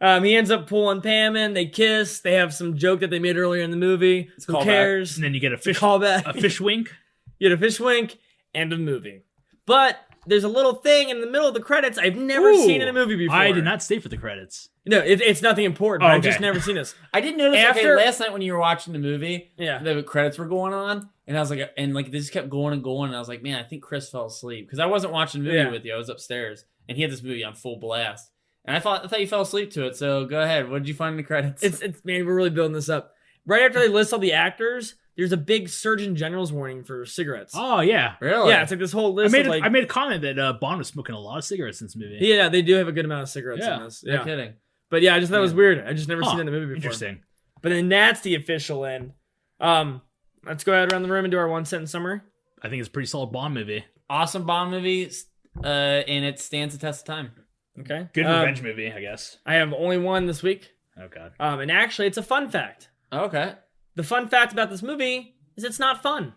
Like, He ends up pulling Pam in. They kiss. They have some joke that they made earlier in the movie. Who callback. cares? And then you get a fish Callback. a fish wink. You get a fish wink and a movie. But there's a little thing in the middle of the credits I've never Ooh, seen in a movie before. I did not stay for the credits. No, it's nothing important. Oh, I've okay. just never seen this. I didn't notice. After- Okay, last night when you were watching the movie, Yeah. the credits were going on, and I was like, and like they just kept going and going, and I was like, man, I think Chris fell asleep because I wasn't watching the movie Yeah. with you. I was upstairs, and he had this movie on full blast, and I thought you fell asleep to it. So go ahead. What did you find in the credits? It's man, we're really building this up. Right after they list all the actors, there's a big Surgeon General's warning for cigarettes. Oh yeah. really? Yeah, it's like this whole list of like. I made a comment that Bond was smoking a lot of cigarettes in this movie. Yeah, they do have a good amount of cigarettes Yeah, in this. No Yeah, kidding. but yeah, I just thought it was Yeah. weird. I just never Huh, seen it in the movie before. Interesting. But then that's the official end. Let's go ahead around the room and do our one sentence summary. I think it's a pretty solid Bond movie. Awesome Bond movie, and it stands the test of time. Okay, Good revenge movie, I guess. I have only one this week. Oh god. And actually, it's a fun fact. Okay. The fun fact about this movie is it's not fun.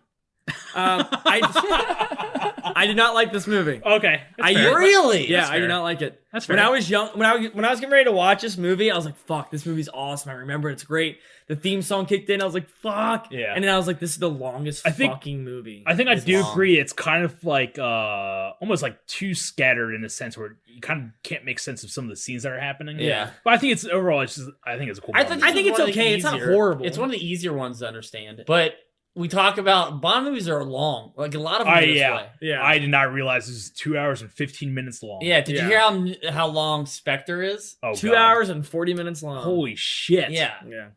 I I did not like this movie. Okay. I fair. Really? Yeah, That's I did fair. not like it. That's fair. When I was young, when I was getting ready to watch this movie, I was like, "Fuck, this movie's awesome." I remember it's great. The theme song kicked in. I was like, "Fuck!" Yeah. And then I was like, "This is the longest fucking movie." I think I It's do long. agree. It's kind of like almost like too scattered in a sense where you kind of can't make sense of some of the scenes that are happening. Yeah. But I think it's overall. It's just I think it's a cool. I Bond think movie. I think it's one of the okay. It's not easier- horrible. It's one of the easier ones to understand. But we talk about Bond movies are long. Like a lot of them are this way. Yeah. I did not realize this was 2 hours and 15 minutes long. Yeah, did you hear how long Spectre is? Oh, 2 God. hours and 40 minutes long. Holy shit. Yeah. Yeah.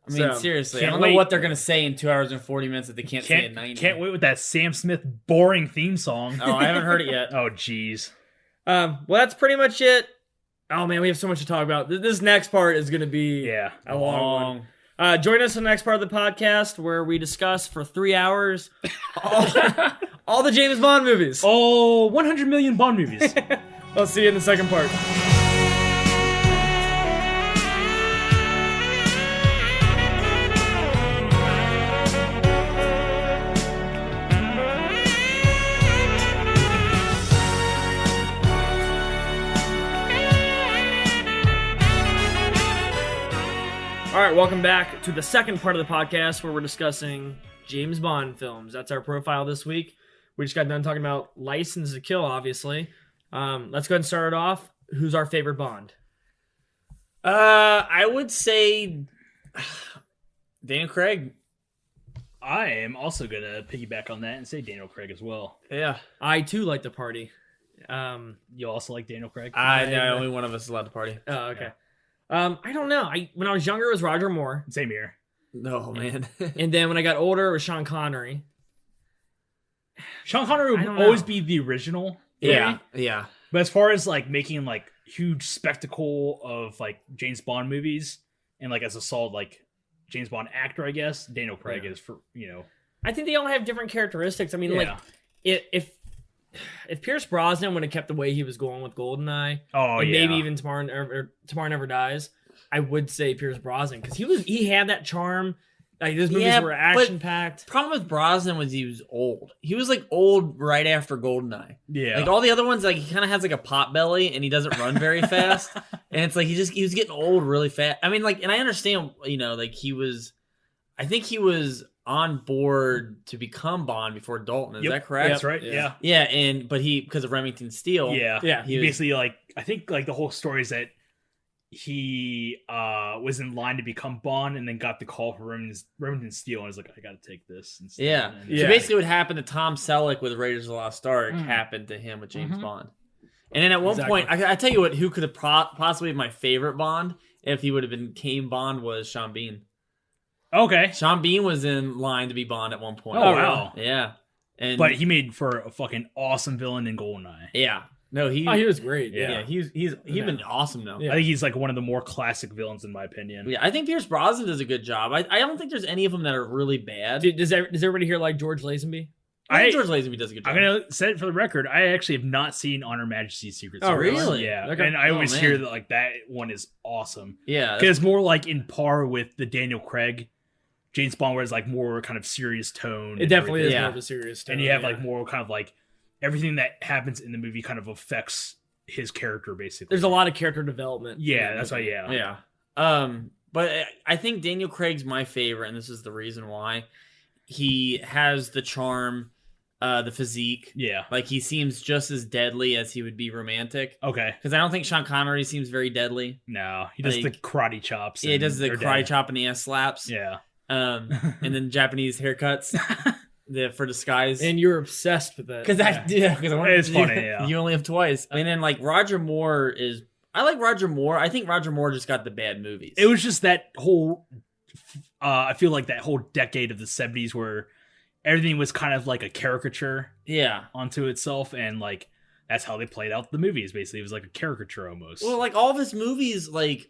I mean, So, seriously, I can't don't wait. know what they're going to say in 2 hours and 40 minutes that they can't say in 90. Can't wait with that Sam Smith boring theme song. Oh, I haven't heard it yet. Oh, jeez. Well, that's pretty much it. Oh man, we have so much to talk about. This next part is going to be Yeah. a long one. Join us in the next part of the podcast where we discuss for 3 hours all the James Bond movies. Oh, 100 million Bond movies. I'll see you in the second part. All right, welcome back to the second part of the podcast where we're discussing James Bond films. That's our profile this week. We just got done talking about License to Kill, obviously. Let's go ahead and start it off. Who's our favorite Bond? I would say Daniel Craig. I am also going to piggyback on that and say Daniel Craig as well. Yeah. I, too, like the party. You also like Daniel Craig? Only one of us is allowed to party. Oh, okay. I don't know. When I was younger, it was Roger Moore. Same here. No, man. And then when I got older, it was Sean Connery. Sean Connery I would don't know. always be the original. for Yeah. me. Yeah. But as far as like making like huge spectacle of like James Bond movies and like as a solid like James Bond actor, I guess Daniel Craig is for I think they all have different characteristics. I mean, like, Yeah. if Pierce Brosnan would have kept the way he was going with GoldenEye, Oh and yeah. maybe even Tomorrow Never Dies, I would say Pierce Brosnan because he had that charm. Like those movies Yeah, were but- action packed. Problem with Brosnan was he was old. He was like old right after Goldeneye. Yeah. Like all the other ones, like he kind of has like a pot belly and he doesn't run very fast. And it's like he was getting old really fast. I mean, like, and I understand, like I think he was on board to become Bond before Dalton. Is Yep, that correct? That's right. Yeah. Yeah. Yeah, but because of Remington Steele. Yeah. Yeah, He basically like I think like the whole story is that he was in line to become Bond and then got the call for Remington Steele and was like, I gotta take this instead. Yeah. And Yeah. So basically what happened to Tom Selleck with Raiders of the Lost Ark Mm. happened to him with James Mhm. Bond. And then at one Exactly. point, I tell you what, who could have possibly been my favorite Bond if he would have became Bond was Sean Bean. Okay. Sean Bean was in line to be Bond at one point. Oh, wow. Yeah. And But he made for a fucking awesome villain in GoldenEye. yeah. No, he was great. Yeah. yeah, he's been awesome though. Yeah. I think he's like one of the more classic villains in my opinion. Yeah, I think Pierce Brosnan does a good job. I don't think there's any of them that are really bad. Does everybody here like George Lazenby? I think George Lazenby does a good job. I'm gonna say it for the record. I actually have not seen On Her Majesty's Secret Oh, Service. really? Yeah, Okay. and I Oh, always man. hear that like that one is awesome Yeah. because it's more like in par with the Daniel Craig James Bond, where it's like more kind of serious tone. It and definitely is everything. Yeah. more of a serious tone. And you have yeah. like more kind of like everything that happens in the movie kind of affects his character basically. There's a lot of character development. Yeah, that's why. Yeah, Yeah. But I think Daniel Craig's my favorite, and this is the reason why. He has the charm, the physique. yeah. Like he seems just as deadly as he would be romantic. Okay. Because I don't think Sean Connery seems very deadly. No, he does Like- the karate chops. Yeah, he and does the they're karate dead. chop and the ass slaps. Yeah. And then Japanese haircuts for disguise. And you're obsessed with that. Because I wanted It's to funny, do- yeah. You only have twice. And then like Roger Moore is. I like Roger Moore. I think Roger Moore just got the bad movies. It was just that whole I feel like that whole decade of the 70s where everything was kind of like a caricature yeah. onto itself, and like that's how they played out the movies. Basically, it was like a caricature almost. Well, like all of his movies, like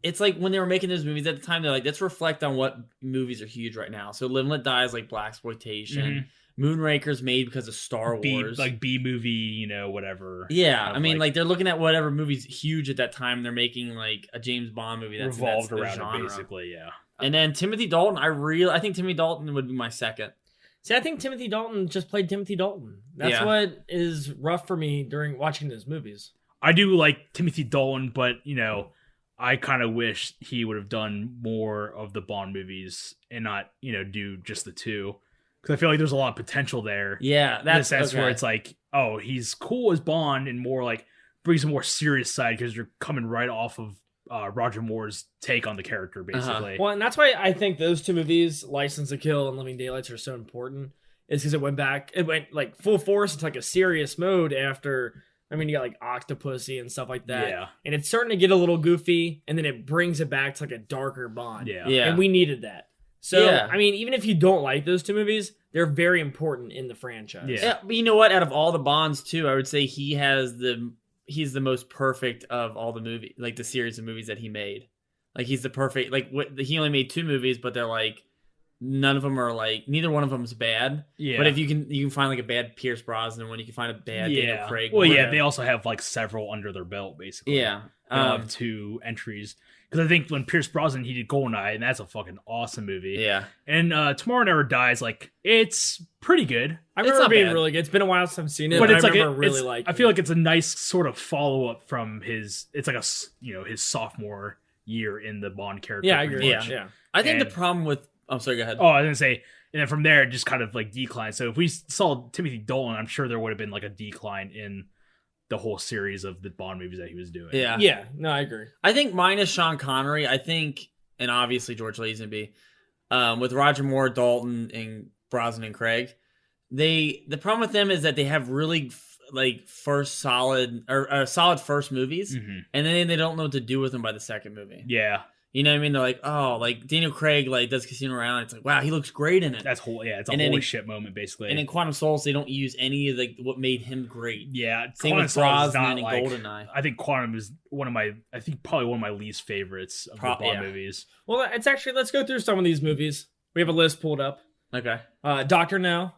it's like when they were making those movies at the time, they're like, let's reflect on what movies are huge right now. So Live and Let Die is like blaxploitation. Moonraker's made because of Star Wars. B movie, whatever. Yeah, Kind I of mean, like they're looking at whatever movie's huge at that time. And they're making like a James Bond movie that's revolved the around genre. it, basically. Yeah. And then Timothy Dalton, I think Timothy Dalton would be my second. See, I think Timothy Dalton just played Timothy Dalton. That's what is rough for me during watching those movies. I do like Timothy Dalton, but I kind of wish he would have done more of the Bond movies and not do just the two, because I feel like there's a lot of potential there. Yeah, in the sense where it's like, oh, he's cool as Bond, and more like brings a more serious side because you're coming right off of Roger Moore's take on the character, basically. Well, and that's why I think those two movies, License to Kill and Living Daylights, are so important. Is because it went like full force into like a serious mode after. I mean, you got like Octopussy and stuff like that. Yeah. And it's starting to get a little goofy, and then it brings it back to like a darker Bond. Yeah. And we needed that. So, I mean, even if you don't like those two movies, they're very important in the franchise. Yeah, but you know what? Out of all the Bonds, too, I would say he's the most perfect of all the movies, like the series of movies that he made. Like, he's the perfect, like, he only made 2 movies, but they're like, none of them are like, neither one of them is bad. Yeah. But if you can find like a bad Pierce Brosnan one, you can find a bad Daniel Craig one. Well, they also have like several under their belt, basically. Yeah. They have 2 entries. Because I think when Pierce Brosnan, he did Goldeneye, and that's a fucking awesome movie. Yeah. And Tomorrow Never Dies, like, it's pretty good. I remember it being really good. It's been a while since I've seen it, but it's I like remember really liking it. I feel like it's a nice sort of follow-up from his his sophomore year in the Bond character. Yeah, I agree. Yeah. I think the problem with... Oh, sorry, go ahead. Oh, I was going to say, and then from there, it just kind of like declined. So if we saw Timothy Dalton, I'm sure there would have been like a decline in the whole series of the Bond movies that he was doing. Yeah. Yeah, no, I agree. I think minus Sean Connery, and obviously George Lazenby, with Roger Moore, Dalton, and Brosnan and Craig, the problem with them is that they have really solid first movies, and then they don't know what to do with them by the second movie. Yeah. You know what I mean? They're like, oh, like Daniel Craig does Casino Royale. It's like, wow, he looks great in it. It's a holy shit moment, basically. And in Quantum of Solace, they don't use any of what made him great. Yeah, same with Brosnan and Goldeneye. I think Quantum is probably one of my least favorites of the Bond movies. Well, it's actually, let's go through some of these movies. We have a list pulled up. Okay. Doctor No.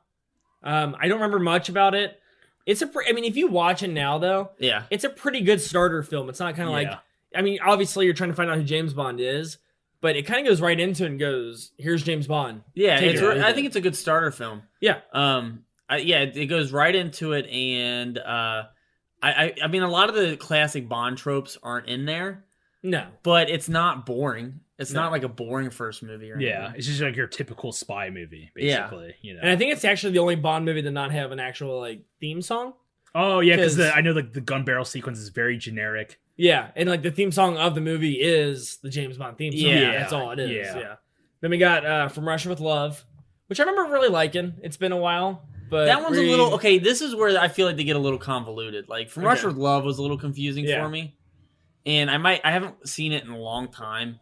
I don't remember much about it. It's if you watch it now though, it's a pretty good starter film. It's not kind of like. I mean, obviously, you're trying to find out who James Bond is, but it kind of goes right into it and goes, "Here's James Bond." Yeah, I think it's a good starter film. Yeah, it goes right into it, and I mean, a lot of the classic Bond tropes aren't in there. No, but it's not boring. It's not like a boring first movie or anything. Yeah, it's just like your typical spy movie, basically. Yeah. And I think it's actually the only Bond movie to not have an actual theme song. Oh yeah, because I know the gun barrel sequence is very generic. Yeah, and the theme song of the movie is the James Bond theme song. Yeah, that's all it is. Yeah. Then we got From Russia with Love, which I remember really liking. It's been a while, but that one's a little okay. This is where I feel like they get a little convoluted. Like From Russia with Love was a little confusing for me, and I haven't seen it in a long time.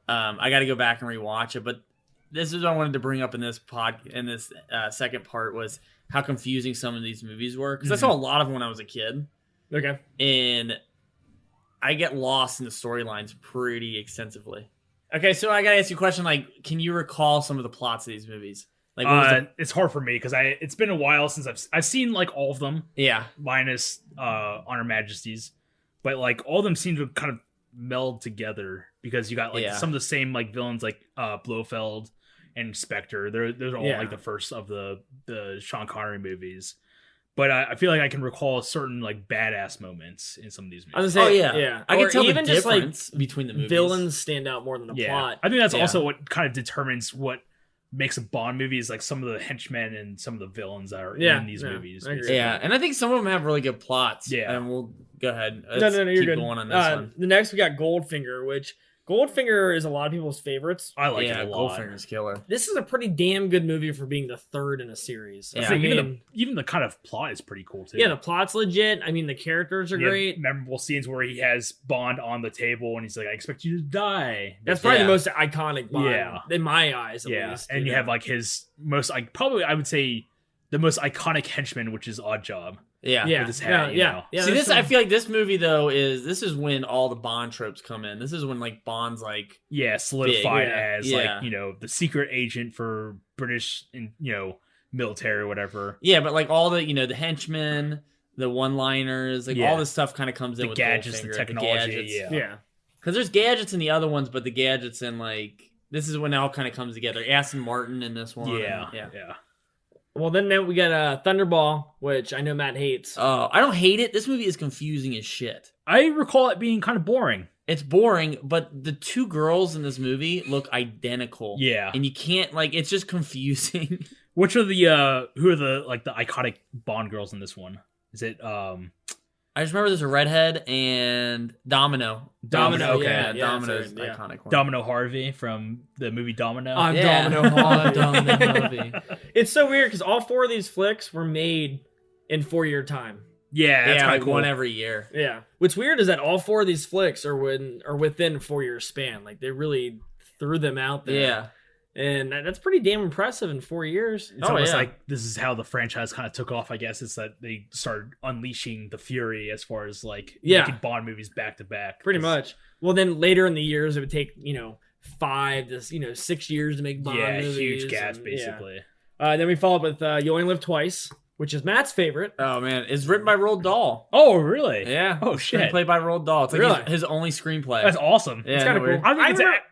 I got to go back and rewatch it, but this is what I wanted to bring up in this second part was how confusing some of these movies were, because I saw a lot of them when I was a kid. Okay, and I get lost in the storylines pretty extensively. Okay, so I gotta ask you a question. Can you recall some of the plots of these movies? It's hard for me because it's been a while since I've seen all of them. Yeah, minus On Her Majesty's, but all of them seem to kind of meld together because you got some of the same villains Blofeld and Spectre. They're all the first of the Sean Connery movies. But I feel like I can recall certain badass moments in some of these movies. I was gonna say, I can tell even the difference between the movies. Villains stand out more than the plot. I think that's also what kind of determines what makes a Bond movie is some of the henchmen and some of the villains that are in these movies. Yeah, and I think some of them have really good plots. Yeah, and we'll go ahead. No, you're good. Going on this one. The next we got Goldfinger, which Goldfinger is a lot of people's favorites. I like it a lot. Goldfinger's killer. This is a pretty damn good movie for being the third in a series. Yeah, even the kind of plot is pretty cool too. Yeah, the plot's legit. I mean, the characters are great. Memorable scenes where he has Bond on the table and he's like, "I expect you to die." That's probably the most iconic Bond in my eyes. At least, and you have his most I would say the most iconic henchman, which is Oddjob. Yeah. With his hat, See, this I feel like this movie though this is when all the Bond tropes come in. This is when Bond's solidified as the secret agent for British and military or whatever. Yeah, but all the the henchmen, the one-liners, all this stuff kind of comes in with gadgets, Goldfinger, the technology. The gadgets. Yeah. Because there's gadgets in the other ones, but the gadgets in this is when it all kind of comes together. Aston Martin in this one. Yeah. Well, then we got Thunderball, which I know Matt hates. Oh, I don't hate it. This movie is confusing as shit. I recall it being kind of boring. It's boring, but the two girls in this movie look identical. Yeah. And you can't, it's just confusing. Which are who are the iconic Bond girls in this one? Is it, I just remember there's a redhead and Domino. Okay. Yeah, Domino's iconic one. Domino Harvey from the movie Domino. Domino Harvey. Domino Harvey. It's so weird because all 4 of these flicks were made in 4-year time. Yeah, that's kind of cool. One every year. Yeah. What's weird is that all 4 of these flicks are within a 4-year span. Like, they really threw them out there. Yeah. And that's pretty damn impressive in 4 years. It's almost like this is how the franchise kind of took off, I guess. It's that they started unleashing the fury as far as making Bond movies back to back. Pretty much. Well, then later in the years, it would take, 5 to 6 years to make Bond movies. Yeah, huge gaps, basically. Then we follow up with You Only Live Twice, which is Matt's favorite. Oh, man. It's written by Roald Dahl. Oh, really? Yeah. Oh, shit. Played by Roald Dahl. It's like his only screenplay. That's awesome. Yeah, it's kind of cool.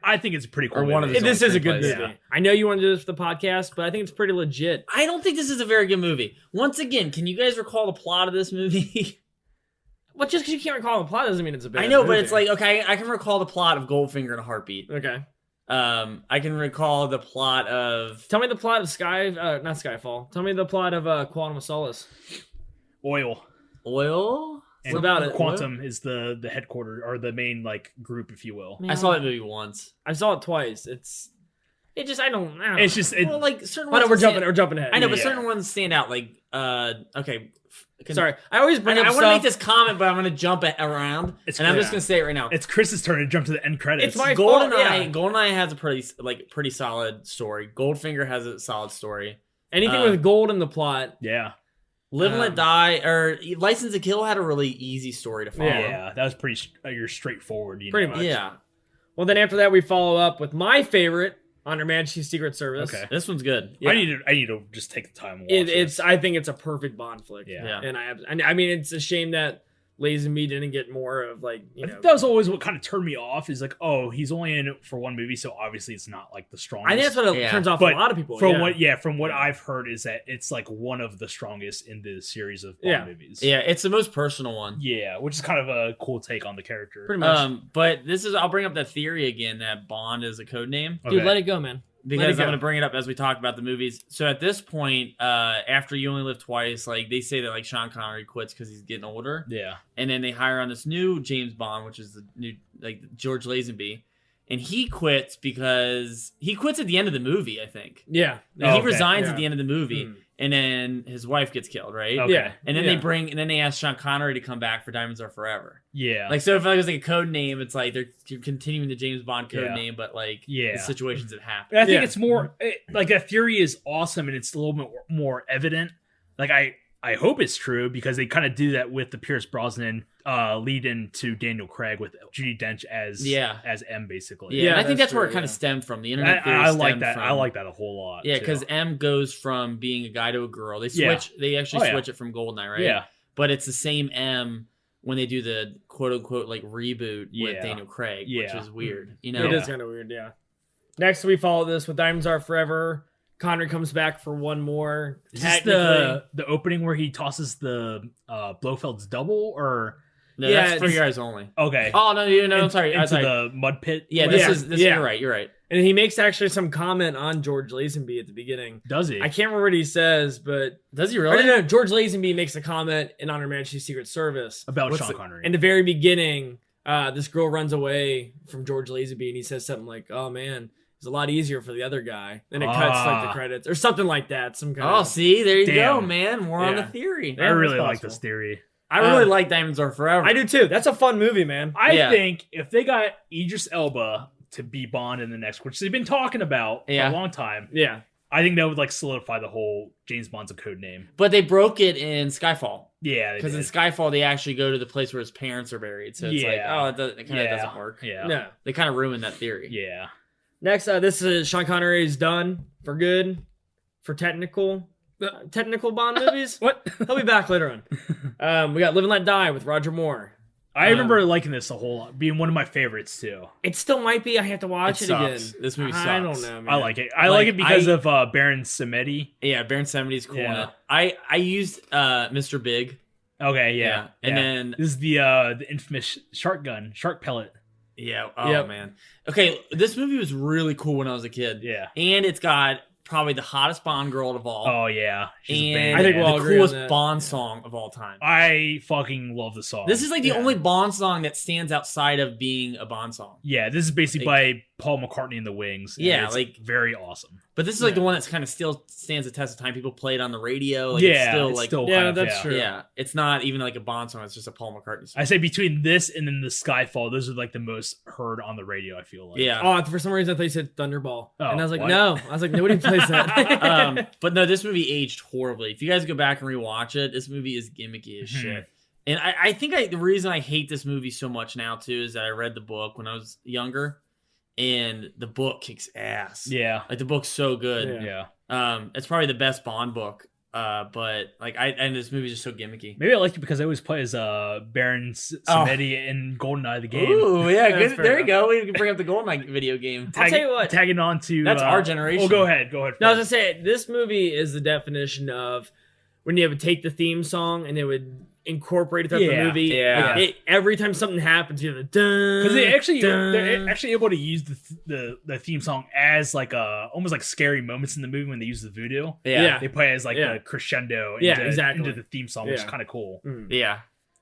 I think it's a pretty cool movie. This is a good movie. Yeah. I know you want to do this for the podcast, but I think it's pretty legit. I don't think this is a very good movie. Once again, can you guys recall the plot of this movie? Well, just because you can't recall the plot doesn't mean it's a bad movie. I know, but it's okay, I can recall the plot of Goldfinger in a heartbeat. Okay. I can recall the plot of... Tell me the plot of not Skyfall. Tell me the plot of Quantum of Solace. Oil. And what about it? Quantum is the headquarters, or the main group, if you will. Man, I saw that movie once. I saw it twice. I don't know. It's just... certain ones... We're jumping ahead. I know, but certain ones stand out. Okay... Sorry, I always bring up I stuff. want to make this comment, but I'm going to jump it around, I'm just going to say it right now. It's Chris's turn to jump to the end credits. It's my fault. GoldenEye has a pretty solid story. Goldfinger has a solid story. Anything with gold in the plot. Yeah. Live and Let Die, or License to Kill had a really easy story to follow. Yeah, that was pretty straightforward. Pretty much. Yeah. Well, then after that, we follow up with my favorite, On Her Majesty's Secret Service. Okay. This one's good. Yeah. I need to just take the time and watch this. I think it's a perfect Bond flick. Yeah. And I mean, it's a shame that Lazenby didn't get more of I think that was always what kind of turned me off. Is he's only in it for one movie, so obviously it's not the strongest. I think that's what it turns off a lot of people. From what I've heard is that it's one of the strongest in the series of Bond movies. Yeah, it's the most personal one. Yeah, which is kind of a cool take on the character. Pretty much. But I'll bring up that theory again that Bond is a code name. Dude, let it go, man. Because I'm going to bring it up as we talk about the movies. So at this point, after You Only Live Twice, they say that Sean Connery quits because he's getting older. Yeah. And then they hire on this new James Bond, which is the new George Lazenby. And he quits because he quits at the end of the movie, I think. Yeah. He resigns at the end of the movie. And then his wife gets killed, right? Okay. Yeah. And then they ask Sean Connery to come back for Diamonds Are Forever. Yeah. So if it was a code name, it's they're continuing the James Bond code name, but the situations that happen. I think it's more that theory is awesome, and it's a little bit more evident. I hope it's true because they kind of do that with the Pierce Brosnan lead into Daniel Craig with Judi Dench as M, basically. Yeah, and I think that's where it kind of stemmed from. The internet theory I like that. I like that a whole lot. Yeah, because M goes from being a guy to a girl. They switch. They actually switch it from Goldeneye, right? Yeah, but it's the same M when they do the quote unquote reboot with Daniel Craig, which is weird. It is kind of weird. Yeah. Next, we follow this with Diamonds Are Forever. Connery comes back for one more. Is this the opening where he tosses the Blofeld's double, or no, that's for your eyes only? Okay. Oh no, I'm sorry. Into the mud pit. Yeah, this is. You're right. You're right. And he makes actually some comment on George Lazenby at the beginning. Does he? I can't remember what he says, but does he really? No. George Lazenby makes a comment in On Her Majesty's Secret Service about Sean Connery. In the very beginning, this girl runs away from George Lazenby, and he says something like, "Oh man, it's a lot easier for the other guy." Then it cuts the credits or something like that. Some kind of. See, there you go, man. More on the theory. I really like this theory. I really like Diamonds Are Forever. I do too. That's a fun movie, man. I think if they got Idris Elba to be Bond in the next, which they've been talking about for a long time, I think that would solidify the whole James Bond's a code name. But they broke it in Skyfall. Yeah, because in Skyfall they actually go to the place where his parents are buried. So it's it kind of doesn't work. Yeah, no, they kind of ruined that theory. Yeah. Next, this is Sean Connery is done for good for technical Bond movies. What? He'll be back later on. We got Live and Let Die with Roger Moore. I remember liking this a whole lot, being one of my favorites too. It still might be. I have to watch it again. This movie sucks. I don't know, man. I like it. I like it because of Baron Samedi. Yeah, Baron Samedi's cool in it. I used Mr. Big. Okay, yeah. And then this is the infamous shark pellet. Yeah. Oh man. Okay, this movie was really cool when I was a kid. Yeah. And it's got probably the hottest Bond girl of all. Oh yeah, she's I think we'll the coolest Bond song of all time. I fucking love the song. This is like the only Bond song that stands outside of being a Bond song. Yeah, this is basically by Paul McCartney and the Wings. Yeah, like very awesome. But this is like the one that's kind of still stands the test of time. People play it on the radio. Like, it's still that's true. Yeah, it's not even like a Bond song. It's just a Paul McCartney song. I say between this and then the Skyfall, those are like the most heard on the radio. I feel like. Yeah. Oh, for some reason I thought you said Thunderball, and I was like, no. I was like, nobody plays that. But no, this movie aged horribly. If you guys go back and rewatch it, this movie is gimmicky as shit. And I think the reason I hate this movie so much now too is that I read the book when I was younger. And the book kicks ass. Yeah. Like the book's so good. Yeah. It's probably the best Bond book. But like and this movie's just so gimmicky. Maybe I liked it because I always play as Baron Samedi in GoldenEye the game. Ooh, yeah, good. There you go. We can bring up the GoldenEye video game. I'll tell you what. Tagging on to that's our generation. Oh, go ahead. No, I was gonna say this movie is the definition of when you would take the theme song and they would incorporate it throughout the movie. Yeah. Like every time something happens, you have the dun. Because they're actually able to use the theme song as like almost like scary moments in the movie when they use the voodoo. Yeah. They play as like a crescendo into the theme song, which is kind of cool. Yeah.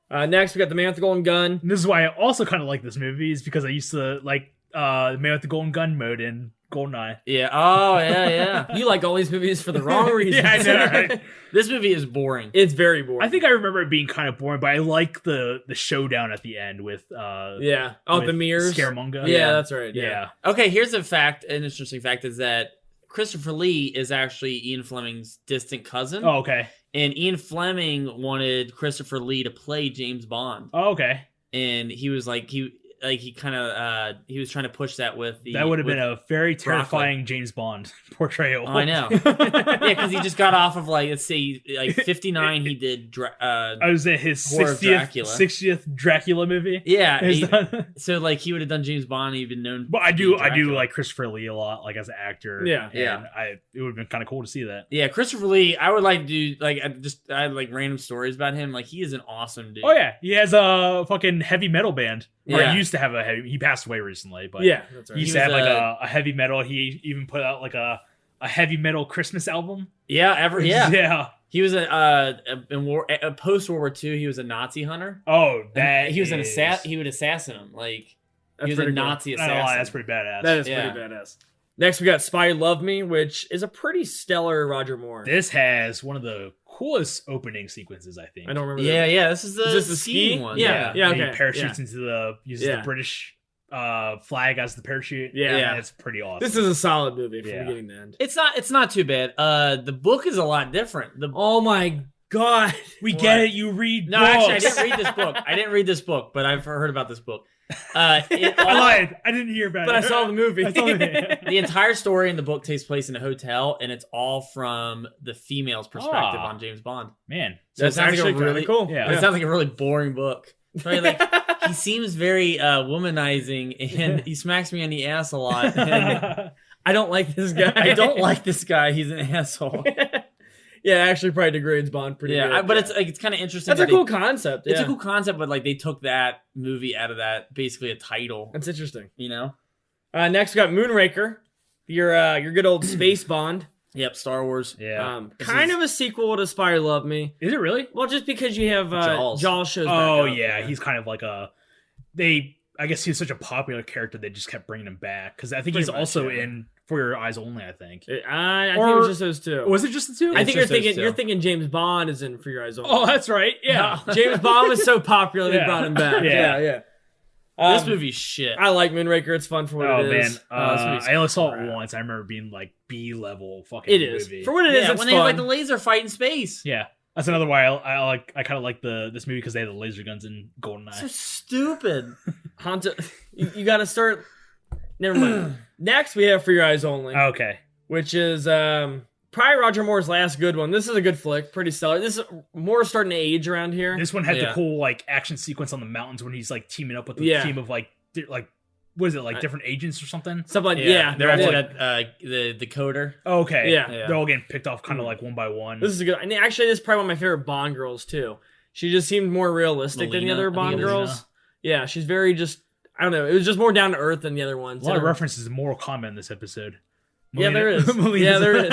Next, we got the Man with the Golden Gun. And this is why I also kind of like this movie, is because I used to like the Man with the Golden Gun mode in GoldenEye. Yeah. Oh, yeah. You like all these movies for the wrong reasons. Yeah, I know, right? This movie is boring. It's very boring. I think I remember it being kind of boring, but I like the showdown at the end with the with mirrors. Scaramanga. Yeah, that's right. Yeah. Okay, here's an interesting fact is that Christopher Lee is actually Ian Fleming's distant cousin. Oh, okay. And Ian Fleming wanted Christopher Lee to play James Bond. Oh, okay. And he was like he was trying to push that with the. That would have been a very terrifying James Bond portrayal. I know. Yeah, because he just got off of like, let's say, like 59. He did. I was at his 60th Dracula movie. Yeah. So like he would have done James Bond. He'd been known. But I do like Christopher Lee a lot, like as an actor. Yeah. It would have been kind of cool to see that. Yeah, Christopher Lee. I would like to do like I had like random stories about him. Like he is an awesome dude. Oh yeah, he has a fucking heavy metal band. Or Yeah. he used to have he passed away recently, but that's right. He used to have like a heavy metal. He even put out like a heavy metal Christmas album. Yeah, Everett. Yeah. Yeah. He was in post World War II. He was a Nazi hunter. Oh, he was an assassin. He would assassin him. Like he was a Nazi assassin. That's pretty badass. That is pretty badass. Next, we got Spy Love Me, which is a pretty stellar Roger Moore. This has one of the coolest opening sequences, I think. I don't remember. Yeah. This is the skiing one. Yeah. Okay. He parachutes into uses the British flag as the parachute. Yeah. It's pretty awesome. This is a solid movie from beginning to end. It's not too bad. The book is a lot different. Oh my god. We get it. You read No, books. actually, I didn't read this book. I didn't read this book, but I've heard about this book. I lied. I didn't hear about it. But I saw the movie. The entire story in the book takes place in a hotel, and it's all from the female's perspective on James Bond. Man, so that's actually really cool. Yeah, it sounds like a really boring book. Right, like he seems very womanizing, and he smacks me on the ass a lot. And I don't like this guy. I don't like this guy. He's an asshole. Yeah, actually probably degrades Bond pretty good. But it's kind of interesting. That's a cool concept. It's a cool concept, but like they took that movie out of that, basically a title. That's interesting. You know? Next we got Moonraker. Your good old space Bond. Yep, Star Wars. Yeah. Kind of a sequel to Spy Love Me. Is it really? Well, just because you have Jaws shows back Oh up. yeah, he's kind of like I guess he's such a popular character they just kept bringing him back because I think he's also in For Your Eyes Only. I think. I think it was just those two. Was it just the two? I think you're thinking James Bond is in For Your Eyes Only. Oh, that's right. Yeah, James Bond was so popular they brought him back. Yeah. This movie's shit. I like Moonraker. It's fun for what it is. I only saw it once. I remember being like B-level fucking It is. movie. For what it is, it's when fun. they have like the laser fight in space. Yeah. That's another why I kind of like this movie because they have the laser guns in GoldenEye. So stupid. You got to start. Never mind. Next, we have For Your Eyes Only. Okay. Which is probably Roger Moore's last good one. This is a good flick, pretty stellar. This is Moore's starting to age around here. This one had the cool like action sequence on the mountains when he's like teaming up with the team of like what is it, like different agents or something? Stuff like they're actually at the decoder. Oh, okay, they're all getting picked off kind of like one by one. This is a good. And actually, this is probably one of my favorite Bond girls too. She just seemed more realistic than the other Bond girls. Yeah, she's very just. I don't know. It was just more down to earth than the other ones. A lot of references to Mortal Kombat in this episode. Yeah, there is. There is.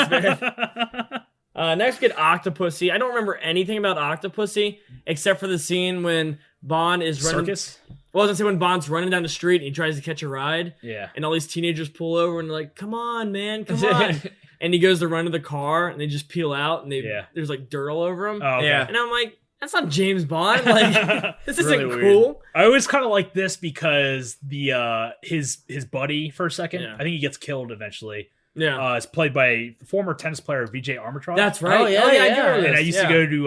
Next, we get Octopussy. I don't remember anything about Octopussy except for the scene when Bond is running. Circus? Well, I was gonna say when Bond's running down the street and he tries to catch a ride. Yeah. And all these teenagers pull over and they're like, "Come on, man, come on!" And he goes to run to the car and they just peel out and there's like dirt all over him. Oh, okay. Yeah. And I'm like, that's not James Bond. Like, this isn't really cool. Weird. I always kind of like this because the his buddy for a second. I think he gets killed eventually. Yeah, it's played by former tennis player Vijay Armitage. That's right. Oh yeah, I do remember and this. I used to go to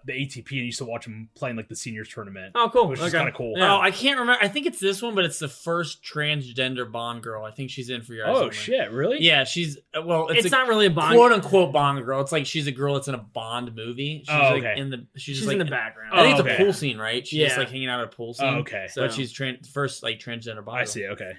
the ATP and used to watch him playing like the seniors tournament. Oh, cool. Which is kind of cool. Yeah. Oh, I can't remember. I think it's this one, but it's the first transgender Bond girl. I think she's in For Your Eyes Only. Shit, really? Yeah, she's it's not really a Bond, quote unquote Bond girl. It's like she's a girl that's in a Bond movie. She's like she's like in the background. I think it's a pool scene, right? She's just like hanging out at a pool scene. Oh, okay. But she's first like transgender Bond. I see. Okay.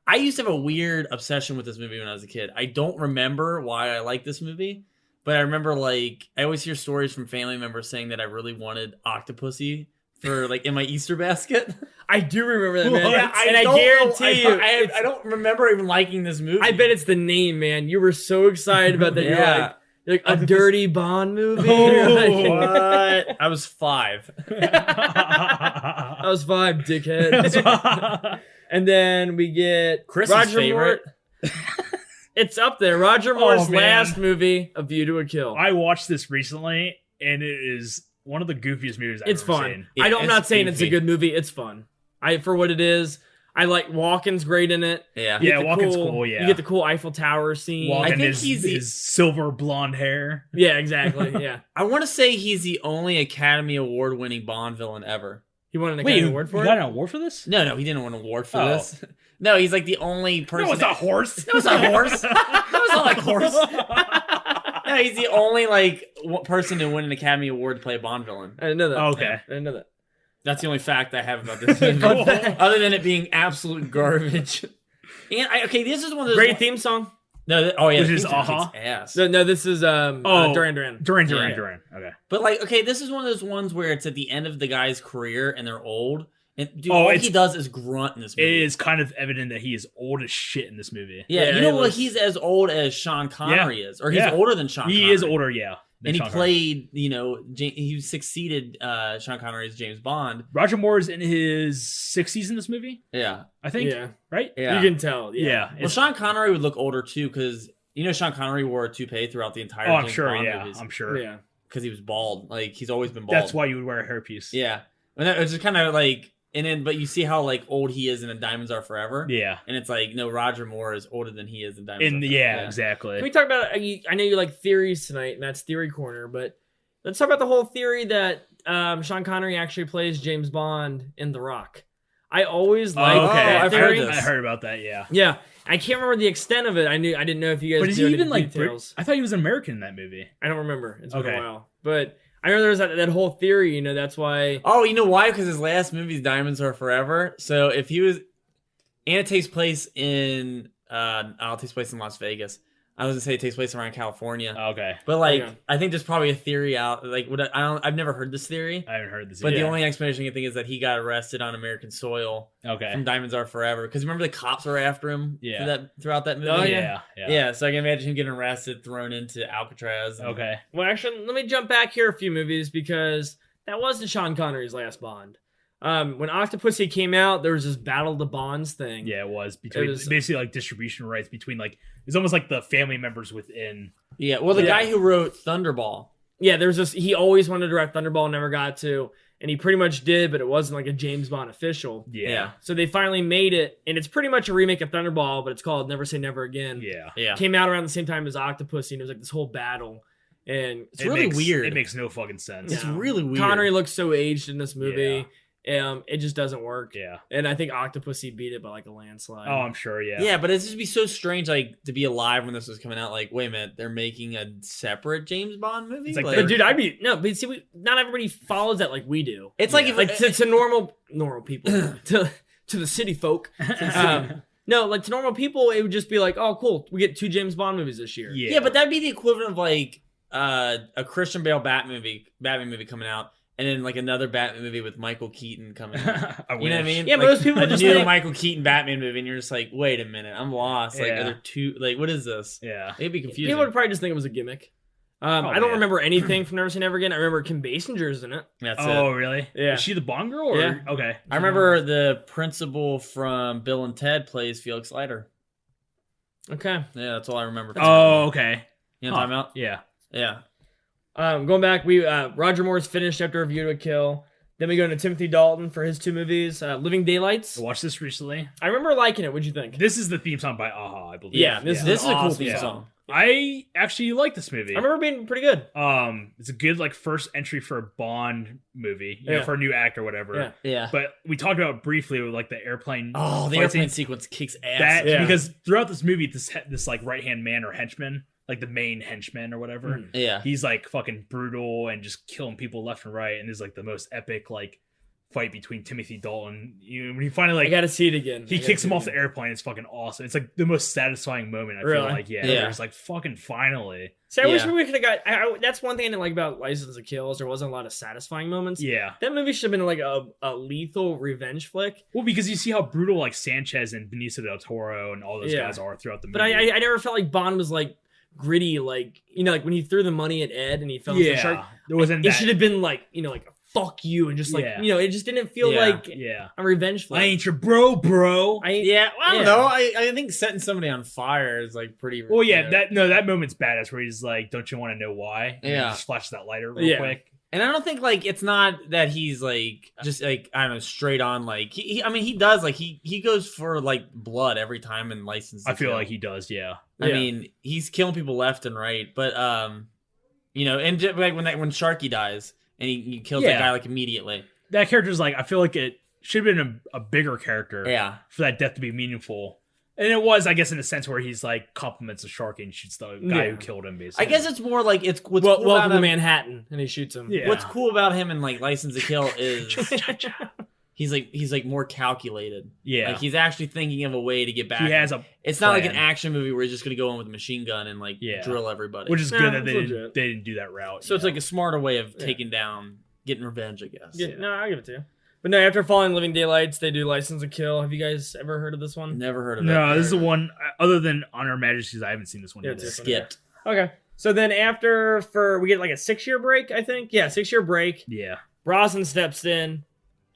I used to have a weird obsession with this movie when I was a kid. I don't remember why I liked this movie, but I remember like I always hear stories from family members saying that I really wanted Octopussy for like in my Easter basket. I do remember that, man. Yeah, I guarantee you, I don't remember even liking this movie. I bet it's the name, man. You were so excited about that. You're like a dirty Bond movie. What? I was 5. I was 5, dickhead. And then we get Chris's Roger favorite. Moore. It's up there. Roger Moore's last movie, A View to a Kill. I watched this recently, and it is one of the goofiest movies I've ever fun. seen. I'm not saying it's a good movie. It's fun. For what it is. I like Walken's great in it. Yeah, Walken's cool. Yeah, you get the cool Eiffel Tower scene. Walken, I think his silver blonde hair. Yeah, exactly. Yeah, I want to say he's the only Academy Award winning Bond villain ever. He won an Academy Award for it? He got an award for this? No, he didn't win an award for this. No, he's like the only person. No, it's a horse. No, it's not a horse. No, it's not like horse. No, he's the only like person to win an Academy Award to play a Bond villain. I didn't know that. Oh, okay. I didn't know that. That's the only fact I have about this movie. Other than it being absolute garbage. And this is one of those great theme song. No, this is ass. No, this is Duran Duran. Duran. Okay. But this is one of those ones where it's at the end of the guy's career and they're old. And dude, all he does is grunt in this movie. It is kind of evident that he is old as shit in this movie. Yeah, you know what? He's as old as Sean Connery is, or he's older than Sean Connery. He is older, yeah. And he played, he succeeded Sean Connery as James Bond. Roger Moore is in his 60s in this movie. Yeah, I think. Yeah, right. Yeah, you can tell. Yeah. Well, Sean Connery would look older too, because Sean Connery wore a toupee throughout the entire. I'm sure. Yeah, movies. I'm sure. Yeah, because he was bald. Like he's always been bald. That's why you would wear a hairpiece. Yeah, and it's just kind of like. And then, but you see how like old he is in Diamonds Are Forever. Yeah, and it's like no, Roger Moore is older than he is in Diamonds. Are Forever. Yeah, exactly. Can we talk about? I know you like theories tonight, Matt's Theory Corner, but let's talk about the whole theory that Sean Connery actually plays James Bond in The Rock. I always liked that theory. I heard about that. Yeah, yeah. I can't remember the extent of it. I didn't know if you guys. But is he even like details. I thought he was American in that movie. I don't remember. It's been a while, but. I know there was that whole theory, that's why. Oh, you know why? Because his last movie is Diamonds Are Forever. So if he was, and it takes place in, takes place in Las Vegas. I was gonna say it takes place around California. Okay, but I think there's probably a theory out. Like, I've never heard this theory. I haven't heard this. But the only explanation I can think is that he got arrested on American soil. Okay, from Diamonds Are Forever. Because remember the cops were after him. Yeah. Throughout that movie. Oh yeah. Yeah. So I can imagine him getting arrested, thrown into Alcatraz. Okay. Well, actually, let me jump back here a few movies because that wasn't Sean Connery's last Bond. When Octopussy came out, there was this Battle of the Bonds thing. Yeah, it was basically like distribution rights between it's almost like the family members within. Yeah, well, the guy who wrote Thunderball. Yeah, there was this. He always wanted to direct Thunderball, never got to, and he pretty much did, but it wasn't like a James Bond official. Yeah. So they finally made it, and it's pretty much a remake of Thunderball, but it's called Never Say Never Again. Yeah. Came out around the same time as Octopussy, and it was like this whole battle. And it's really weird. It makes no fucking sense. It's really weird. Connery looks so aged in this movie. Yeah. It just doesn't work. Yeah. And I think Octopussy beat it by like a landslide. Oh, I'm sure, yeah. Yeah, but it's just be so strange, like, to be alive when this was coming out. Like, wait a minute, they're making a separate James Bond movie? It's like But dude, but see, not everybody follows that like we do. It's like, to normal people, to the city folk. No, like to normal people, it would just be like, oh, cool, we get 2 James Bond movies this year. Yeah, but that'd be the equivalent of like a Christian Bale Batman movie coming out, and then like another Batman movie with Michael Keaton coming out. You know what I mean? Yeah, like, most people just think Michael Keaton Batman movie, and you're just like, wait a minute, I'm lost. Like, are there 2? Like, what is this? Yeah, it'd be confusing. People would probably just think it was a gimmick. I don't remember anything from Never Say Never Again. I remember Kim Basinger's in it. That's it. Oh, really? Yeah. Is she the Bond girl? Or? Yeah. Okay. I remember the principal from Bill and Ted plays Felix Leiter. Okay. Yeah, that's all I remember. Oh, okay. You know what I'm talking about? Yeah. Yeah. Going back, Roger Moore's finished after A View to a Kill. Then we go into Timothy Dalton for his 2 movies, Living Daylights. I watched this recently. I remember liking it. What'd you think? This is the theme song by Aha, I believe. Yeah, this is a cool awesome theme song. I actually like this movie. I remember being pretty good. It's a good like first entry for a Bond movie, you know, for a new act or whatever. Yeah. But we talked about it briefly with like the airplane. Oh, the airplane sequence kicks ass. Because throughout this movie, this like right hand man or henchman, like the main henchman or whatever, he's like fucking brutal and just killing people left and right, and there's like the most epic like fight between Timothy Dalton. You know, when he finally like, I gotta see it again. He kicks him off the airplane. It's fucking awesome. It's like the most satisfying moment. I feel like, it's like fucking finally. See, I wish we could have got. That's one thing I didn't like about License to Kill is there wasn't a lot of satisfying moments. Yeah, that movie should have been like a lethal revenge flick. Well, because you see how brutal like Sanchez and Benicio del Toro and all those guys are throughout the movie. But I never felt like Bond was like gritty, like like when he threw the money at Ed and he fell into the shark. There wasn't. It should have been like like fuck you and just like it just didn't feel like a revenge flick. I ain't your bro. I don't know. I think setting somebody on fire is like pretty. Well, that moment's badass where he's like, "Don't you want to know why?" And he just flashes that lighter real quick. And I don't think like it's not that he's like just like I don't know straight on like he does like he goes for like blood every time in License to I feel Kill. like he does. Yeah. I mean he's killing people left and right, but and like when Sharky dies. And he kills that guy like immediately. That character's like, I feel like it should have been a bigger character for that death to be meaningful. And it was, I guess, in a sense where he's like compliments the shark and shoots the guy who killed him, basically. I guess it's more like it's what's cool welcome about to Manhattan, and he shoots him. Yeah. What's cool about him in like License to Kill is he's like more calculated. Yeah, like he's actually thinking of a way to get back. He has It's not like an action movie where he's just going to go in with a machine gun and like drill everybody. Which is good that they didn't do that route. So it's like a smarter way of taking down, getting revenge, I guess. Yeah, no, I'll give it to you. But no, after following Living Daylights, they do License to Kill. Have you guys ever heard of this one? Never heard of it. No, this is the one, other than On Her Majesty's, I haven't seen this one yet. Skipped. Okay. So then we get like a 6-year break, I think. Yeah, 6-year break. Yeah. Brosnan steps in.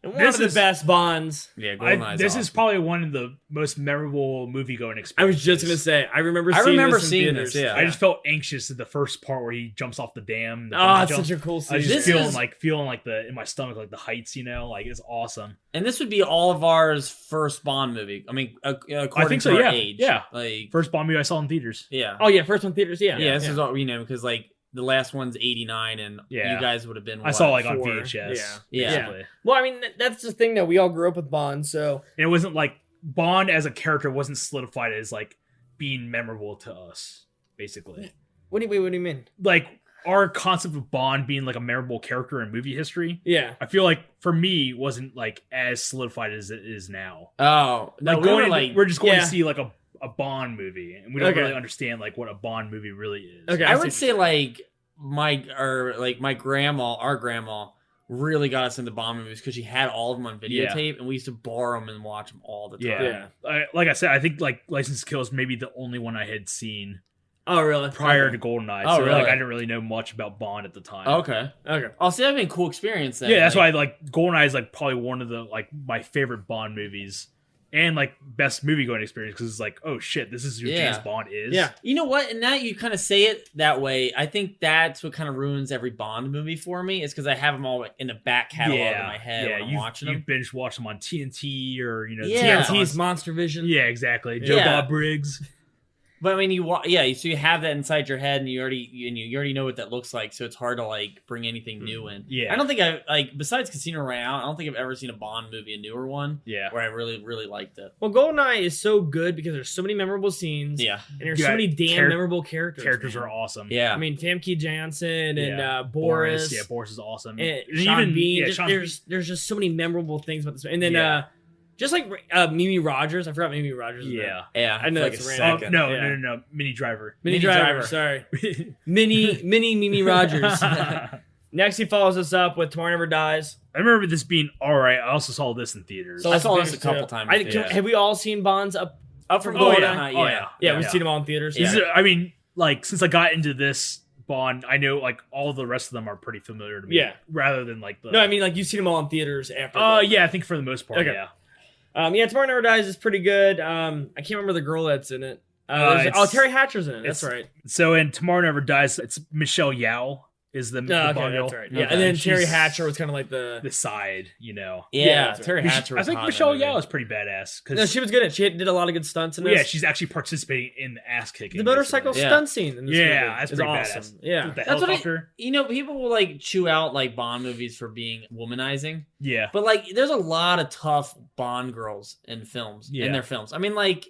And one of the best Bonds. Yeah, this is probably one of the most memorable movie-going experiences. I was just going to say, I remember seeing this. Yeah. I just felt anxious at the first part where he jumps off the dam. It's such a cool scene. I was just feeling like in my stomach, like the heights, like it's awesome. And this would be all of ours first Bond movie. I mean, according I think so, to our age. Yeah. Like, first Bond movie I saw in theaters. Yeah. Oh, yeah, first one theaters, yeah. Yeah, this is all, because like, the last one's 89, and you guys would have been. I saw like on VHS. Yeah. Well, I mean, that's the thing that we all grew up with Bond, so and it wasn't like Bond as a character wasn't solidified as like being memorable to us, basically. What do you mean? Like our concept of Bond being like a memorable character in movie history. Yeah, I feel like for me wasn't like as solidified as it is now. Oh no, we're just going to see like a Bond movie, and we don't really understand like what a Bond movie really is. Okay, I would say like our grandma really got us into Bond movies because she had all of them on videotape, and we used to borrow them and watch them all the time. Yeah. Like I said, I think like License to Kill is maybe the only one I had seen. Oh, really? Prior to GoldenEye. Oh, so really? Like I didn't really know much about Bond at the time. Okay. Oh, see, that'd be a cool experience then. Yeah, that's why like GoldenEye is like probably one of the like my favorite Bond movies. And like best movie going experience because it's like, oh shit, this is who James Bond is. Yeah, you know what? And now you kind of say it that way. I think that's what kind of ruins every Bond movie for me is because I have them all in the back catalog in my head when I'm watching them. You binge watch them on TNT or TNT's Monster Vision. Yeah, exactly. Joe Bob Briggs. But I mean, so you have that inside your head, and you already know what that looks like. So it's hard to like bring anything new in. Yeah, I don't think besides Casino Royale, I don't think I've ever seen a Bond movie, a newer one, where I really really liked it. Well, GoldenEye is so good because there's so many memorable scenes. Yeah, and there's so many damn memorable characters. Characters are awesome. Yeah, I mean Famke Janssen and Boris. Yeah, Boris is awesome. And Sean Bean. There's just so many memorable things about this. And then just like Mimi Rogers. I forgot Mimi Rogers. Yeah. I know like that's random. No. Mini Driver. Mini Driver. Sorry. Mini Mimi Rogers. Next, he follows us up with Tomorrow Never Dies. I remember this being all right. I also saw this in theaters. So I saw this a couple times. Have we all seen Bonds up from GoldenEye? Yeah, we've seen them all in theaters. Yeah. I mean, like since I got into this Bond, I know like all the rest of them are pretty familiar to me. Yeah. Rather than like the... No, I mean like you've seen them all in theaters after. Yeah, I think for the most part, okay. Tomorrow Never Dies is pretty good. I can't remember the girl that's in it. Terry Hatcher's in it. That's right. So in Tomorrow Never Dies, it's Michelle Yeoh is the Bond girl. That's right. Yeah, and then Terry Hatcher was kind of like the side, you know. Yeah, Terry Hatcher was I think Michelle Yeoh is pretty badass. No, she was good at it. She did a lot of good stunts in this. Yeah, she's actually participating in the ass kicking. The motorcycle stunt scene in this movie that's pretty awesome. badass. Yeah. The helicopter. People will like chew out like Bond movies for being womanizing. Yeah. But like there's a lot of tough Bond girls in films, in their films. I mean, like,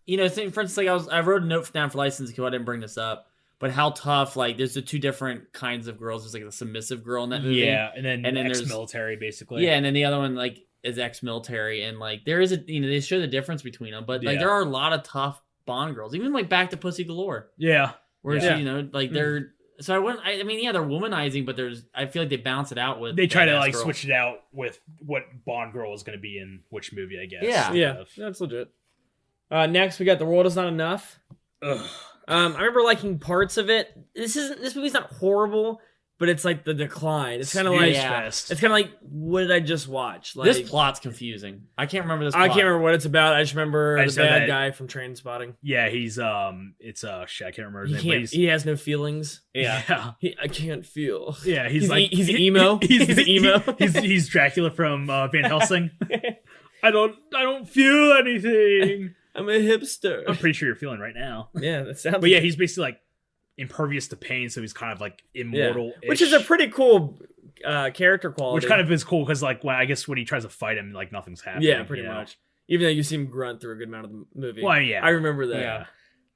for instance, like I wrote a note down for License to Kill. I didn't bring this up. But how tough, like, there's the two different kinds of girls. There's, like, the submissive girl in that movie. Yeah, and then ex-military, basically. Yeah, and then the other one, like, is ex-military. And, like, there is they show the difference between them. But, like, there are a lot of tough Bond girls. Even, like, Back to Pussy Galore. Yeah. Where, they're... So they're womanizing, but I feel like they balance it out with... They try to, like, switch it out with what Bond girl is going to be in which movie, I guess. Yeah, that's legit. Next, we got The World Is Not Enough. Ugh. I remember liking parts of it. This movie's not horrible, but it's like the decline. It's kind of like it's kind of like, what did I just watch? Like, this plot's confusing. I can't remember this plot. I can't rember what it's about. I just remember the bad guy from Trainspotting. Yeah, he's shit, I can't remember his name. He has no feelings. Yeah. I can't feel. Yeah, he's emo. He's emo. he's Dracula from Van Helsing. I don't feel anything. I'm a hipster. I'm pretty sure you're feeling right now. Yeah, that sounds. But yeah, he's basically like impervious to pain, so he's kind of like immortal. Yeah. Which is a pretty cool character quality. Which kind of is cool because like when he tries to fight him, like nothing's happening. Yeah, pretty much. Even though you see him grunt through a good amount of the movie. Well, yeah, I remember that. Yeah.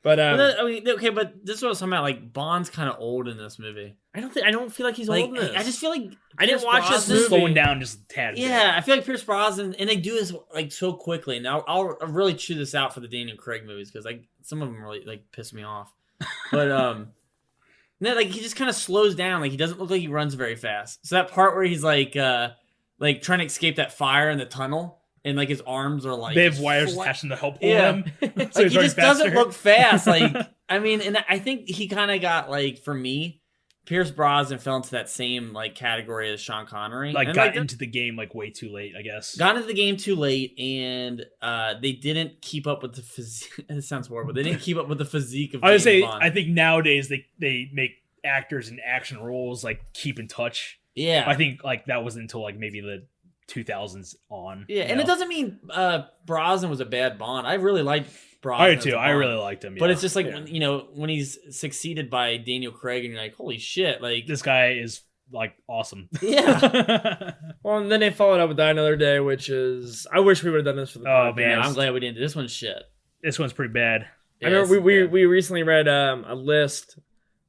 But but this is what I was talking about. Like Bond's kind of old in this movie. I don't feel like he's old in this. I just feel like I didn't watch this movie. Slowing down just a tad. Yeah, I feel like Pierce Brosnan, and they do this like so quickly. Now I'll really chew this out for the Daniel Craig movies because like some of them really like piss me off. But then like he just kind of slows down. Like he doesn't look like he runs very fast. So that part where he's like trying to escape that fire in the tunnel. And like his arms are like they have wires attached to help pull him. So like, he just doesn't look fast. Like I mean, and I think he kind of got like for me, Pierce Brosnan fell into that same like category as Sean Connery. Like got into the game like way too late, I guess. Got into the game too late, and they didn't keep up with the physique. It sounds horrible. They didn't keep up with the physique of. I would say Bond. I think nowadays they make actors in action roles like keep in touch. Yeah, I think like that wasn't until like maybe the 2000s on. Yeah, and it doesn't mean Brosnan was a bad Bond. I really liked Brosnan. I do too. I really liked him. But it's just like when he's succeeded by Daniel Craig, and you're like, holy shit! Like this guy is like awesome. Yeah. Well, and then they followed up with Die Another Day, which is I wish we would have done this for the. Oh man, I'm glad we didn't. This one's shit. This one's pretty bad. I remember we recently read a list.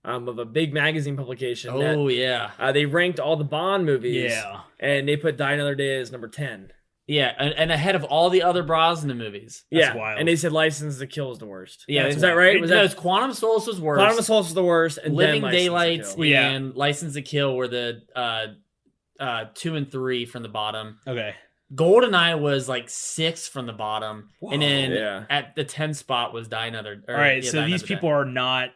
Of a big magazine publication. They ranked all the Bond movies. Yeah. And they put Die Another Day as number 10. Yeah, and ahead of all the other Brosnan movies. That's wild. And they said License to Kill is the worst. Yeah, is that right? Was Quantum of Solace was worse. Quantum of Solace was the worst. And Living then Daylights and License to Kill were the 2 and 3 from the bottom. Okay. GoldenEye was like 6 from the bottom. Whoa. And then at the 10th spot was Die Another. All right, so these people are not...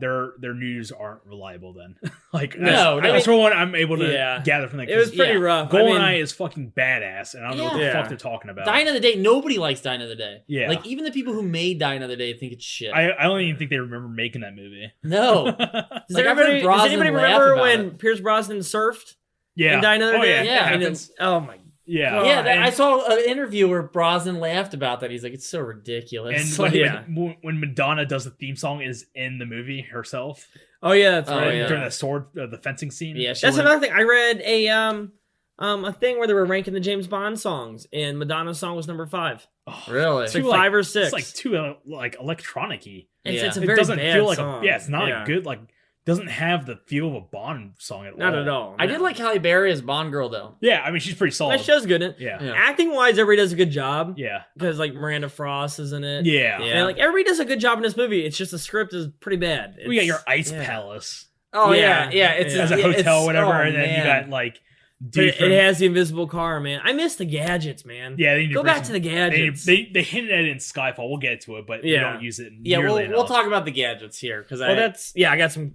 their news aren't reliable then. Like that's for one I'm able to gather from that. It was pretty rough. GoldenEye is fucking badass, and I don't know what the fuck they're talking about. Die Another Day, nobody likes Die Another Day. Yeah, like even the people who made Die Another Day think it's shit. I don't even think they remember making that movie. No. Does anybody remember when Pierce Brosnan surfed? Yeah. In Die Another Day? Yeah. And oh my Yeah. I saw an interview where Brosnan laughed about that. He's like, it's so ridiculous. And when Madonna does the theme song is in the movie herself. Oh yeah, that's right. During the fencing scene. Yeah, that's another thing. I read a thing where they were ranking the James Bond songs, and Madonna's song was number 5. Oh, really? It's like 5 or 6. It's like too electronic-y. It's a very doesn't bad feel like song. it's not a good doesn't have the feel of a Bond song at all. Not at all. No. I did like Halle Berry as Bond girl though. Yeah, I mean she's pretty solid. That show's good in it. Yeah. Acting wise, everybody does a good job. Yeah. Because like Miranda Frost is in it. Yeah. And like everybody does a good job in this movie. It's just the script is pretty bad. We got your Ice Palace. Oh yeah. It's as a hotel or whatever, and then you got like it has the invisible car, man. I miss the gadgets, man. Yeah, they need go back to the gadgets. They hinted at it in Skyfall. We'll get to it, but we don't use it. We'll talk about the gadgets here because I got some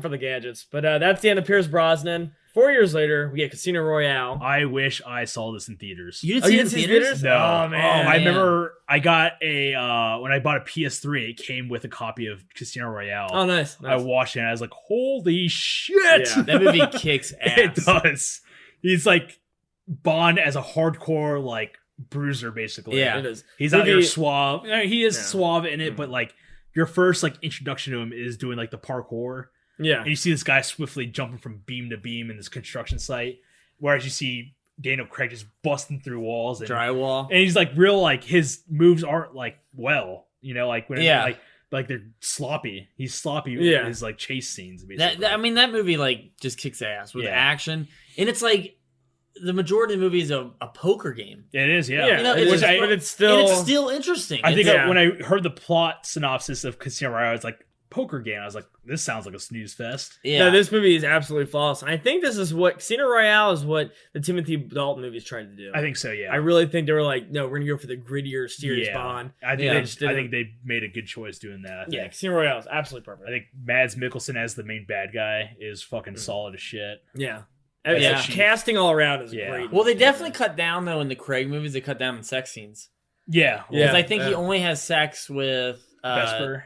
for the gadgets. But that's the end of Pierce Brosnan. 4 years later, we get Casino Royale. I wish I saw this in theaters. You didn't see it in theaters? No. Oh man! I remember I got when I bought a PS3, it came with a copy of Casino Royale. Oh, nice. I watched it and I was like, holy shit! Yeah, that movie kicks ass. It does. He's like Bond as a hardcore like bruiser, basically. Yeah, it is. He's out there suave. He is suave in it, but like your first like introduction to him is doing like the parkour. Yeah, and you see this guy swiftly jumping from beam to beam in this construction site, whereas you see Daniel Craig just busting through walls and drywall, and he's like real like his moves aren't like like when like they're sloppy. He's sloppy in his like chase scenes. Basically. That movie like just kicks ass with action, and it's like the majority of the movie is a poker game. It is, yeah. You know, but it's still interesting. I think when I heard the plot synopsis of Casino Royale, I was like, poker game. I was like, this sounds like a snooze fest. Yeah, no, this movie is absolutely flawless. And I think this is what Casino Royale is what the Timothy Dalton movies tried to do. I think so, yeah. I really think they were like, no, we're gonna go for the grittier, serious Bond. I think they made a good choice doing that. Yeah, Casino Royale is absolutely perfect. I think Mads Mikkelsen as the main bad guy is fucking solid as shit. Yeah. Casting all around is great. Well, they definitely cut down though in the Craig movies. They cut down in sex scenes. Yeah, because I think he only has sex with Vesper.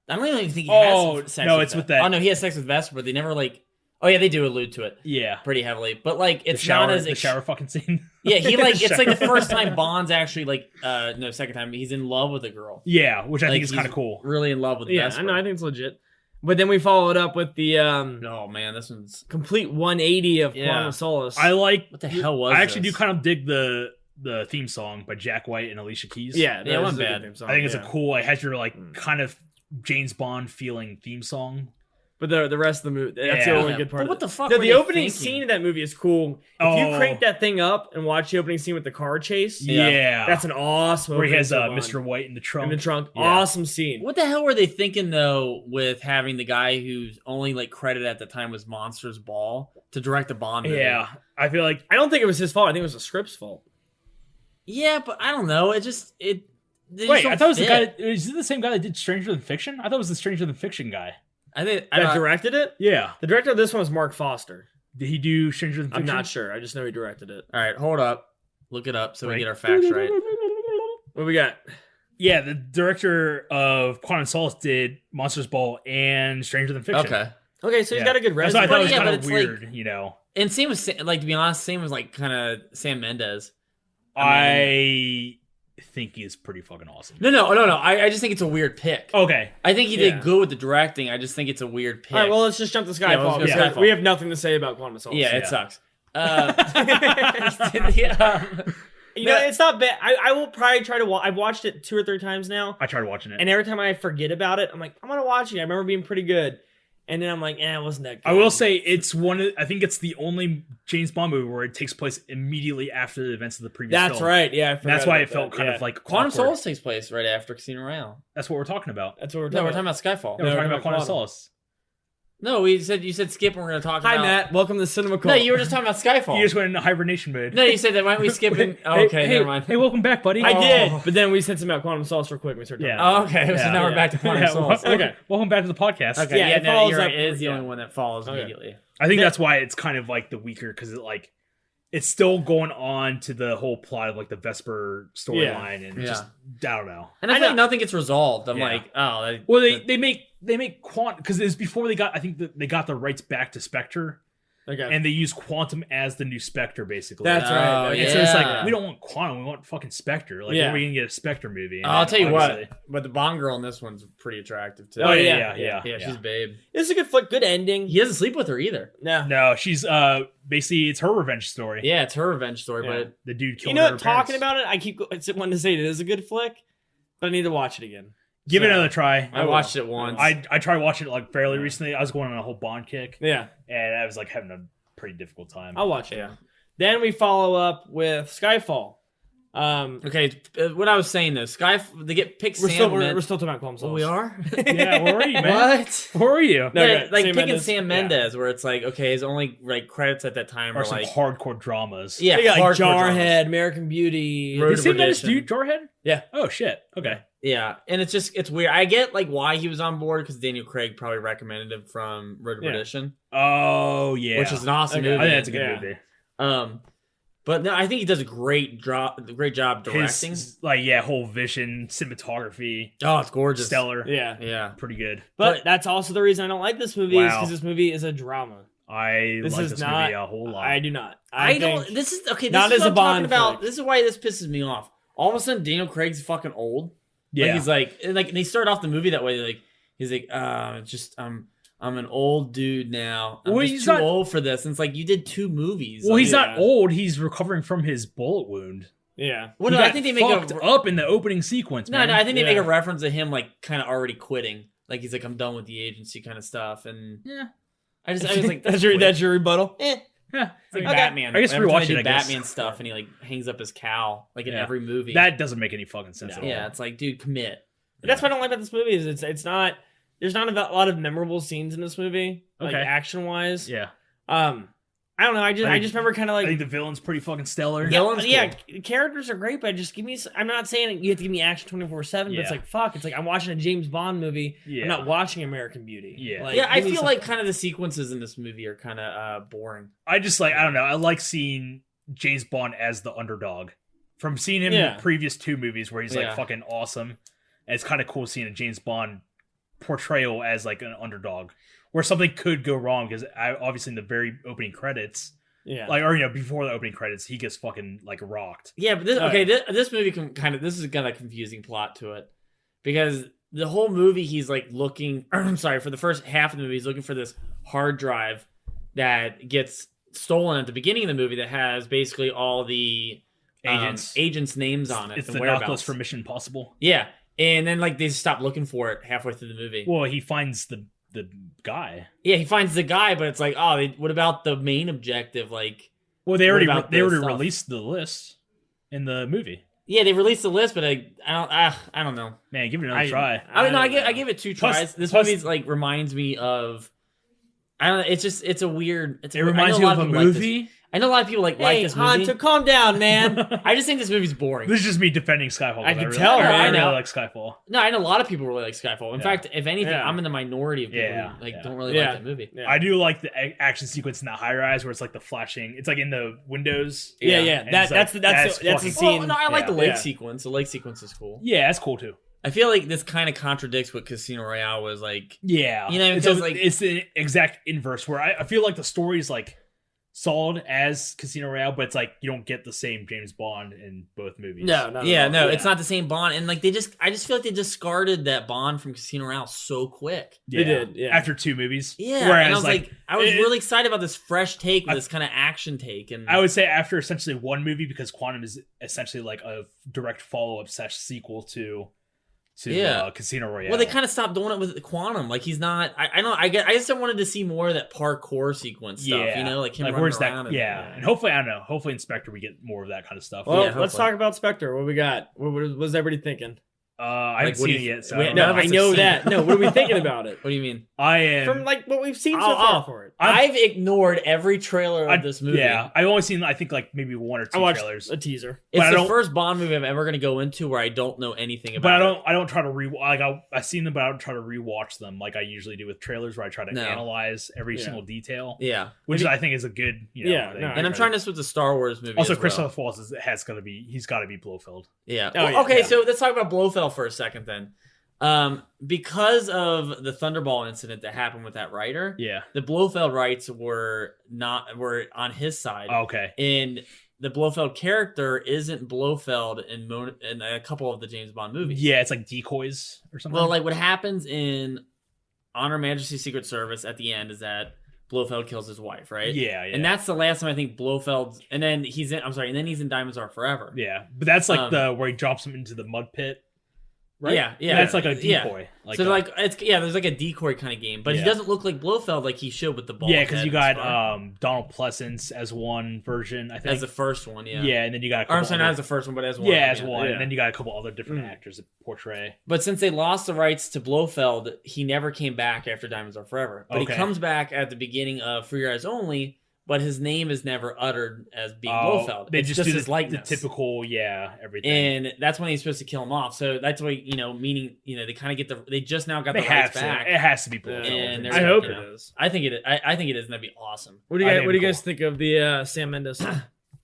I don't even think he has sex with it's with that. Oh no, he has sex with Vesper, but they never like. Oh yeah, they do allude to it. Yeah, pretty heavily, but like it's not as the shower fucking scene. Yeah, he like it's like the first time Bond's actually like second time he's in love with a girl. Yeah, which I think is kind of cool. Really in love with Vesper. I know. I think it's legit. But then we followed up with the oh man, this one's complete 180 of Quantum of Solace. I like what the hell was I actually do kind of dig the theme song by Jack White and Alicia Keys. Yeah, that wasn't bad. Song. I think it's a cool. It has your like kind of James Bond feeling theme song. But the rest of the movie, that's the only good part. But what the fuck? The opening scene of that movie is cool. If you crank that thing up and watch the opening scene with the car chase, that's an awesome. Where he has Mr. White in the trunk. Awesome scene. What the hell were they thinking though with having the guy who's only like credited at the time was Monsters Ball to direct the Bond movie? Yeah, I feel like I don't think it was his fault. I think it was the script's fault. Yeah, but I don't know. Wait, I thought it was the guy. Is it the same guy that did Stranger Than Fiction? I thought it was the Stranger Than Fiction guy. I think that directed it. Yeah, the director of this one was Mark Foster. Did he do Stranger Than Fiction? I'm not sure. I just know he directed it. All right, hold up, look it up so we get our facts right. What we got? Yeah, the director of Quantum of Solace did Monsters Ball and Stranger Than Fiction. Okay, so he's got a good resume. I thought it was kind of weird, you know. And same with like to be honest, same was like kind of Sam Mendes. I think he's pretty fucking awesome. No. I just think it's a weird pick. Okay. I think he did good with the directing. I just think it's a weird pick. All right, well, let's just jump to Skyfall. Skyfall. We have nothing to say about Quantum of Solace. Yeah, it sucks. You know, it's not bad. I will probably try to watch. I've watched it 2 or 3 times now. I tried watching it. And every time I forget about it, I'm like, I'm going to watch it. I remember being pretty good. And then I'm like, it wasn't that good. I will say I think it's the only James Bond movie where it takes place immediately after the events of the previous film. That's right, yeah. That's why it felt kind of like Quantum Solace takes place right after Casino Royale. That's what we're talking about. That's what we're talking about. No, we're talking about Skyfall. No, we're talking about Quantum Solace. No, you said skip and we're going to talk about... Hi, Matt. Welcome to Cinema Cult. No, you were just talking about Skyfall. You just went into hibernation mode. No, you said that. Why don't we skip it? Okay, never mind. Hey, welcome back, buddy. I did, but then we said something about Quantum Solace real quick. We started talking. Oh, okay. So now we're back to Quantum Solace. Okay. Welcome back to the podcast. Okay, yeah, no, you're right. It is the only one that follows immediately. I think that's why it's kind of like the weaker, because it's still going on to the whole plot of like the Vesper storyline, and just I don't know. And I feel like nothing gets resolved. I'm like, oh, well, they make Quantum, because it's before they got, I think they got the rights back to Spectre, and they use Quantum as the new Spectre, basically. That's right. And so it's like, we don't want Quantum, we want fucking Spectre. Like, when are we gonna get a Spectre movie? And I'll tell you what, but the Bond girl in this one's pretty attractive too. Oh yeah, she's babe. It's a good flick, good ending. He doesn't sleep with her either. No, she's basically it's her revenge story. Yeah, it's her revenge story, but the dude killed her. You know what? Talking about it, I keep wanting to say it is a good flick, but I need to watch it again. Give it another try. I watched it once. I tried watching it like fairly recently. I was going on a whole Bond kick. Yeah, and I was like having a pretty difficult time. I'll watch it. Yeah. Then we follow up with Skyfall. Okay, what I was saying though, they get picked. We're still talking about Clone Sauce. We are. Yeah, where are you, man? What? Where are you? No, yeah, like Sam picking Sam Mendes, where it's like, okay, his only like credits at that time are some like hardcore dramas. Yeah, like Jarhead, American Beauty. Did Sam Mendes do Jarhead? Yeah. Oh shit. Okay. Yeah, and it's weird. I get like why he was on board because Daniel Craig probably recommended him from Road to Perdition. Oh yeah, which is an awesome movie. I think that's a good movie. But no, I think he does a great job directing. His, whole vision, cinematography. Oh, it's gorgeous, stellar. Yeah, pretty good. But that's also the reason I don't like this movie is because this movie is a drama. I like this movie a whole lot. I do not. I don't. This is okay. This not is as what a Bond about. flick. This is why this pisses me off. All of a sudden, Daniel Craig's fucking old. Yeah, he's like, and they start off the movie that way. Like he's like, I'm an old dude now. I'm just too old for this. And it's like, you did 2 movies. Well, he's not old. He's recovering from his bullet wound. Yeah. Well, no, I think they make up in the opening sequence. No, I think they make a reference to him like kind of already quitting. Like he's like, I'm done with the agency kind of stuff. And I was like, that's your rebuttal. Yeah. It's like Batman. I guess rewatch it. Batman stuff, and he like hangs up his cowl like in every movie. That doesn't make any fucking sense at all. Yeah, it's like, dude, commit. That's what I don't like about this movie is it's not. There's not a lot of memorable scenes in this movie, like action wise. Yeah. I don't know. I just remember kind of like I think the villain's pretty fucking stellar. Characters are great, but just give me. I'm not saying you have to give me action 24/7, but it's like fuck. It's like I'm watching a James Bond movie. Yeah. I'm not watching American Beauty. Yeah. I feel like kind of the sequences in this movie are kind of boring. I just like I don't know. I like seeing James Bond as the underdog. From seeing him in the previous 2 movies where he's like fucking awesome, and it's kind of cool seeing a James Bond portrayal as like an underdog where something could go wrong because obviously in the very opening credits before the opening credits he gets fucking like rocked. But this movie this has got a confusing plot to it because the whole movie he's like looking for the first half of the movie he's looking for this hard drive that gets stolen at the beginning of the movie that has basically all the agents names on it. It's the knocklist for Mission Impossible. And then, like, they stop looking for it halfway through the movie. Well, he finds the guy. Yeah, he finds the guy, but it's like, what about the main objective? Like, well, they already released the list in the movie. Yeah, they released the list, but I don't know. Man, give it another try. I give it 2 tries. This movie like reminds me of. I don't know. It's a weird. It reminds you of a movie. I know a lot of people like this movie. Hunter, calm down, man. I just think this movie's boring. This is just me defending Skyfall. I can tell. I really like Skyfall. No, I know a lot of people really like Skyfall. In fact, if anything, I'm in the minority of people who don't really like that movie. Yeah. I do like the action sequence in the high rise where it's like the flashing. It's like in the windows. That's the scene. Oh, no, I like the lake sequence. The lake sequence is cool. Yeah, that's cool too. I feel like this kind of contradicts what Casino Royale was like. Yeah, it's the exact inverse where I feel like the story is like solid as Casino Royale, but it's like you don't get the same James Bond in both movies. No, it's not the same Bond, and like I just feel like they discarded that Bond from Casino Royale so quick. Yeah. They did, after 2 movies. Yeah, whereas and I was really excited about this fresh take, this kind of action take, and I would say after essentially 1 movie because Quantum is essentially like a direct follow-up / sequel to Casino Royale. Well, they kind of stopped doing it with Quantum. Like he's not. I just wanted to see more of that parcour sequence stuff. You know, like him running around. And hopefully, I don't know. Hopefully, in Spectre we get more of that kind of stuff. Well, let's talk about Spectre. What we got? What was everybody thinking? I haven't seen it yet. So I know that. No, what are we thinking about it? What do you mean? I am from like what we've seen so far for it. I've ignored every trailer of this movie. Yeah, I've only seen I think like maybe 1 or 2 trailers. A teaser. It's the first Bond movie I'm ever going to go into where I don't know anything about. But I don't try to I've seen them, but I don't try to rewatch them like I usually do with trailers, where I try to analyze every single detail. Yeah, which I think is a good thing. And I'm trying this with the Star Wars movie. Also, Christopher Waltz he's got to be Blofeld. Yeah. Okay, so let's talk about Blofeld for a second then. Because of the Thunderball incident that happened with that writer, the Blofeld rights were on his side. Okay. And the Blofeld character isn't Blofeld in a couple of the James Bond movies. Yeah, it's like decoys or something. Well, like what happens in On Her Majesty's Secret Service at the end is that Blofeld kills his wife, right? Yeah. And that's the last time I think Blofeld. And then he's in Diamonds Are Forever. Yeah, but that's like where he drops him into the mud pit. Right? Yeah. That's like a decoy. Like so there's like a decoy kind of game, but he doesn't look like Blofeld like he should with the ball. Yeah, because you got Donald Pleasance as one version, I think. As the first one, yeah. Yeah, and then you got not as the first one, but as one. Yeah, as one. And then you got a couple other different actors that portray. But since they lost the rights to Blofeld, he never came back after Diamonds Are Forever. But he comes back at the beginning of For Your Eyes Only, but his name is never uttered as being Blofeld. They it's just do his likeness. the typical, everything. And that's when he's supposed to kill him off. So that's why, meaning, they kind of get they just now got the rights back. It has to be Blofeld. And I hope it is. I think it is. I think it is, and that'd be awesome. What do you guys think of the Sam Mendes?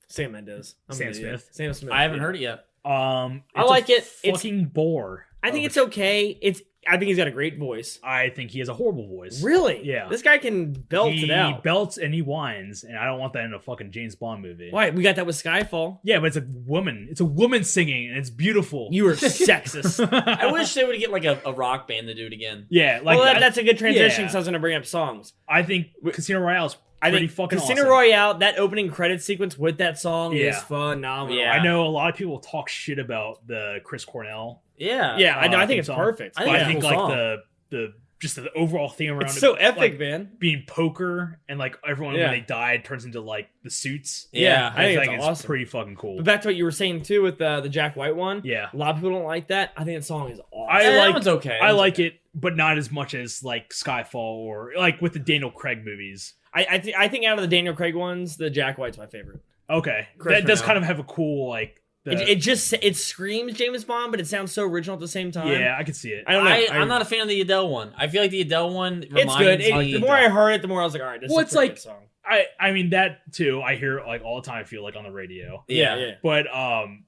Sam Mendes. Sam Smith. Sam Smith. I haven't heard it yet. I like it. Fucking bore. I think it's okay. I think he's got a great voice. I think he has a horrible voice. Really? Yeah. This guy can belt it out. He belts and he whines, and I don't want that in a fucking James Bond movie. Why? We got that with Skyfall. Yeah, but it's a woman. It's a woman singing, and it's beautiful. You are sexist. I wish they would get like a rock band to do it again. Yeah, that's a good transition because I was going to bring up songs. I think Casino Royale is pretty fucking Casino awesome. Royale, that opening credit sequence with that song is phenomenal. Yeah. I know a lot of people talk shit about the Chris Cornell. Yeah. Yeah, I think it's perfect. I think like the overall theme around it's it. so epic, like, man. Being poker and like everyone when they die turns into like the suits. Yeah, I think it's awesome. pretty fucking cool. But back to what you were saying too with the Jack White one. Yeah. A lot of people don't like that. I think that song is awesome. That one's okay. I like it, but not as much as like Skyfall or like with the Daniel Craig movies. I think out of the Daniel Craig ones, the Jack White's my favorite. Okay. That does kind of have a cool like it screams James Bond, but it sounds so original at the same time. Yeah, I can see it. I don't know. I'm not a fan of the Adele one. I feel like the Adele one it's good. The more I heard it, the more I was like, all right, this is a pretty good song. I mean that too. I hear it like all the time. I feel like on the radio. Yeah. But I'm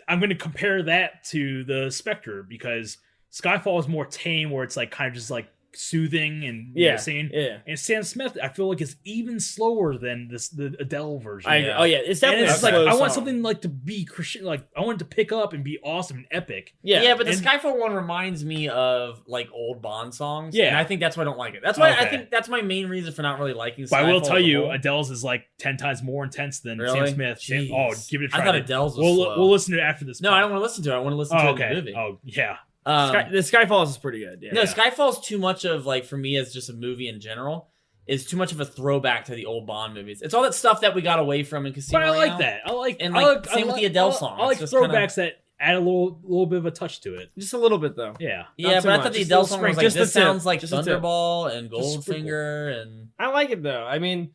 going to compare that to the Spectre because Skyfall is more tame, where it's like kind of just like soothing and singing. Yeah. And Sam Smith, I feel like is even slower than the Adele version. Oh yeah, it's definitely. It's like I want something like to be Christian. Like I want it to pick up and be awesome and epic. Yeah. But the Skyfall one reminds me of like old Bond songs. Yeah, and I think that's why I don't like it. That's why I think that's my main reason for not really liking Skyfall. But I will tell you, Adele's is like 10 times more intense than Sam Smith. Give it a try. I thought Adele's was slow. We'll listen to it after this. No, I don't want to listen to it. I want to listen to it in the movie. Oh yeah. The Skyfalls is pretty good. Yeah. No, Skyfall's too much of like for me as just a movie in general. Is too much of a throwback to the old Bond movies. It's all that stuff that we got away from in Casino Royale. But I like that. Same with the Adele song. I like throwbacks that add a little bit of a touch to it. Just a little bit though. Yeah. Yeah, but I thought the Adele song was like this sounds like just Thunderball and Goldfinger and I like it though. I mean,